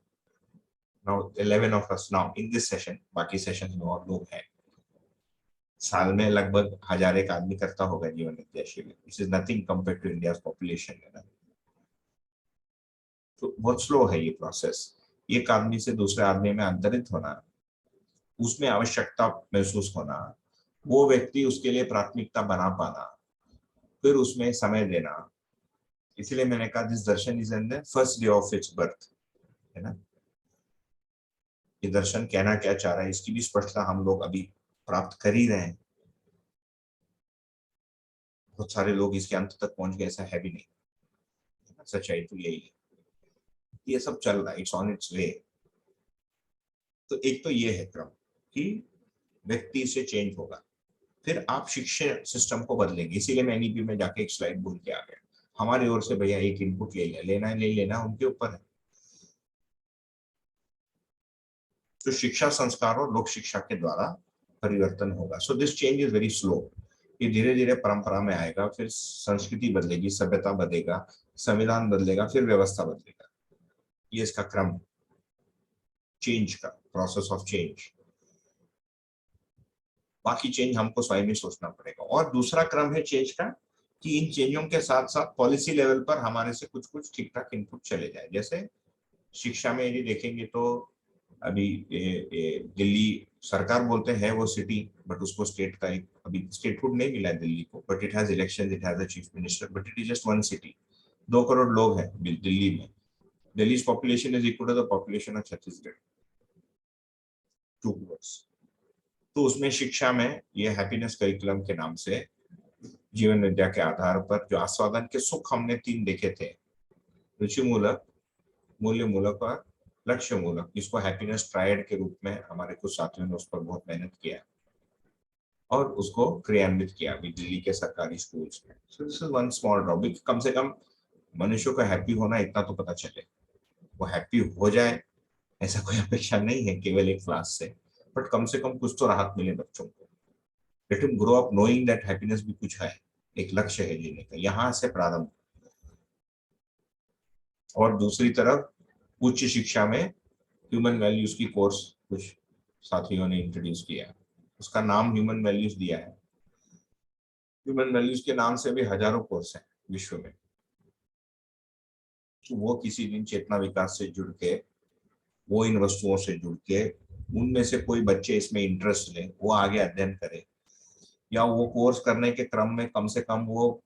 A: Now 11 of us now in this session. बाकी सेशन में और लोग हैं। साल में लगभग 1000 एक आदमी करता होगा जीवन विद्या शिविर। This is nothing compare to India population, है ना। तो बहुत स्लो है ये प्रोसेस। एक आदमी से दूसरे आदमी में अंतरित होना, उसमें आवश्यकता महसूस होना, वो व्यक्ति उसके लिए प्राथमिकता बना पाना, फिर उसमें समय देना। इसलिए मैंने कहा this Darshan is in the first day of its birth, है ना। ये दर्शन कहना क्या चाह रहा है, इसकी भी स्पष्टता हम लोग अभी प्राप्त कर ही रहे हैं। बहुत सारे लोग इसके अंत तक पहुंच गए, ऐसा है भी नहीं। सच्चाई तो यही है। ये सब चल रहा है, इट्स ऑन इट्स वे। तो एक तो ये है क्रम कि व्यक्ति से चेंज होगा, फिर आप शिक्षा सिस्टम को बदलेंगे। इसीलिए मैं एनईपी में जाके एक स्लाइड बोल के आ गया। हमारी ओर से भैया एक इनपुट ले लिया, लेना है नहीं लेना उनके ऊपर है। तो शिक्षा संस्कार और लोक शिक्षा के द्वारा परिवर्तन होगा। So this change is very slow. ये धीरे धीरे परंपरा में आएगा, फिर संस्कृति बदलेगी, सभ्यता बदलेगा, संविधान बदलेगा, फिर व्यवस्था बदलेगा। ये इसका क्रम, चेंज का प्रोसेस ऑफ चेंज। बाकी चेंज हमको स्वयं ही सोचना पड़ेगा। और दूसरा क्रम है चेंज का कि इन चेंजों के साथ साथ पॉलिसी लेवल पर हमारे से कुछ कुछ ठीक ठाक इनपुट चले जाए। जैसे शिक्षा में यदि देखेंगे तो अभी दिल्ली सरकार बोलते हैं वो सिटी, बट उसको स्टेट का एक अभी स्टेटहुड नहीं मिला है दिल्ली को, but it has election, it has a chief minister, but it is just 1 city. 2 crore लोग हैं दिल्ली में। Delhi's population is equal to the population of Chhattisgarh, 2 crores। तो उसमें शिक्षा में ये हैप्पीनेस करिकुलम के नाम से जीवन विद्या के आधार पर जो आस्वादन के सुख हमने 3 देखे थे, रुचि मूलक, मूल्य मूलक और लक्ष्य मूलक, इसको हैप्पीनेस ट्रायड के रूप में हमारे कुछ साथियों ने उस पर बहुत मेहनत किया और उसको क्रियान्वित किया अभी दिल्ली के सरकारी स्कूल्स में। So this is one small drop. कम से कम मनुष्य को हैप्पी होना इतना तो पता चले, वो हैप्पी हो जाए ऐसा कोई अपेक्षा नहीं है केवल एक क्लास से, बट कम से कम कुछ तो राहत मिले बच्चों को। Let him grow up knowing that happiness भी कुछ है, एक लक्ष्य है जीने का, यहाँ से प्रारंभ। और दूसरी तरफ उच्च शिक्षा में ह्यूमन वैल्यूज की कोर्स कुछ साथियों ने इंट्रोड्यूस किया, उसका नाम ह्यूमन वैल्यूज दिया है। ह्यूमन वैल्यूज के नाम से भी हजारों कोर्स हैं विश्व में। तो वो किसी दिन चेतना विकास से जुड़ के, वो इन वस्तुओं से जुड़ के, उनमें से कोई बच्चे इसमें इंटरेस्ट ले, वो आगे अध्ययन करे, या वो कोर्स करने के क्रम में कम से कम वो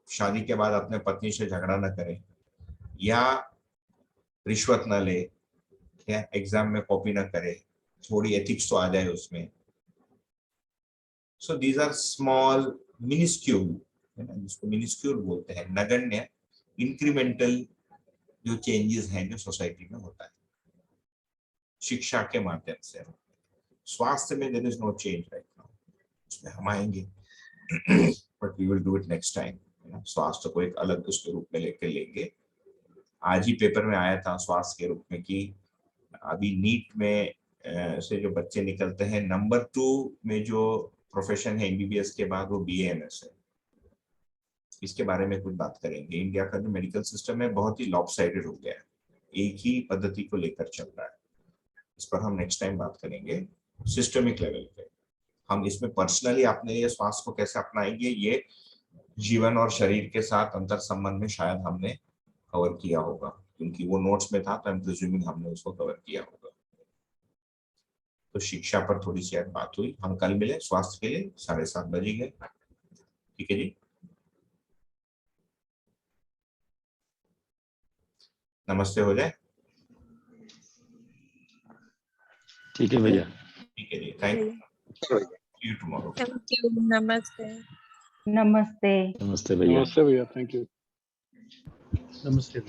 A: शादी के बाद अपने पत्नी से झगड़ा न करे, या रिश्वत न ले, या एग्जाम में कॉपी न करे, थोड़ी एथिक्स तो आ जाए उसमें। So these are small minuscule, जिसको मिनिस्क्यूल बोलते हैं, नगण्य इंक्रीमेंटल जो चेंजेस हैं जो सोसाइटी में होता है शिक्षा के माध्यम से। स्वास्थ्य में there is no change right now, उसमें हम आएंगे but we will do it next time. स्वास्थ्य को एक अलग उसके रूप में लेकर लेंगे। आज ही पेपर में आया था स्वास्थ्य के रूप में कि अभी नीट में से जो बच्चे निकलते हैं, नंबर 2 में जो प्रोफेशन है एमबीबीएस के बाद, वो बीएएमएस है। इसके बारे में कुछ बात करेंगे। इंडिया का जो मेडिकल सिस्टम है बहुत ही लॉपसाइडेड हो गया है, एक ही पद्धति को लेकर चल रहा है। इस पर हम नेक्स्ट टाइम बात करेंगे सिस्टमिक लेवल पे। हम इसमें पर्सनली अपने ये स्वास्थ्य को कैसे अपनाएंगे, ये जीवन और शरीर के साथ अंतर संबंध में शायद हमने कवर किया होगा, क्योंकि वो नोट्स में था तो हम प्रिज्यूमिंग हमने उसको कवर किया होगा। तो शिक्षा पर थोड़ी सी बात हुई। हम कल मिले स्वास्थ्य के लिए 7:30 बजे। ठीक है जी, नमस्ते हो जाए।
E: ठीक है भैया।
A: ठीक है जी, thank you. Tomorrow.
F: Thank you. नमस्ते।
G: नमस्ते।
E: नमस्ते भैया।
C: नमस्ते भैया, थैंक यू।
B: नमस्ते।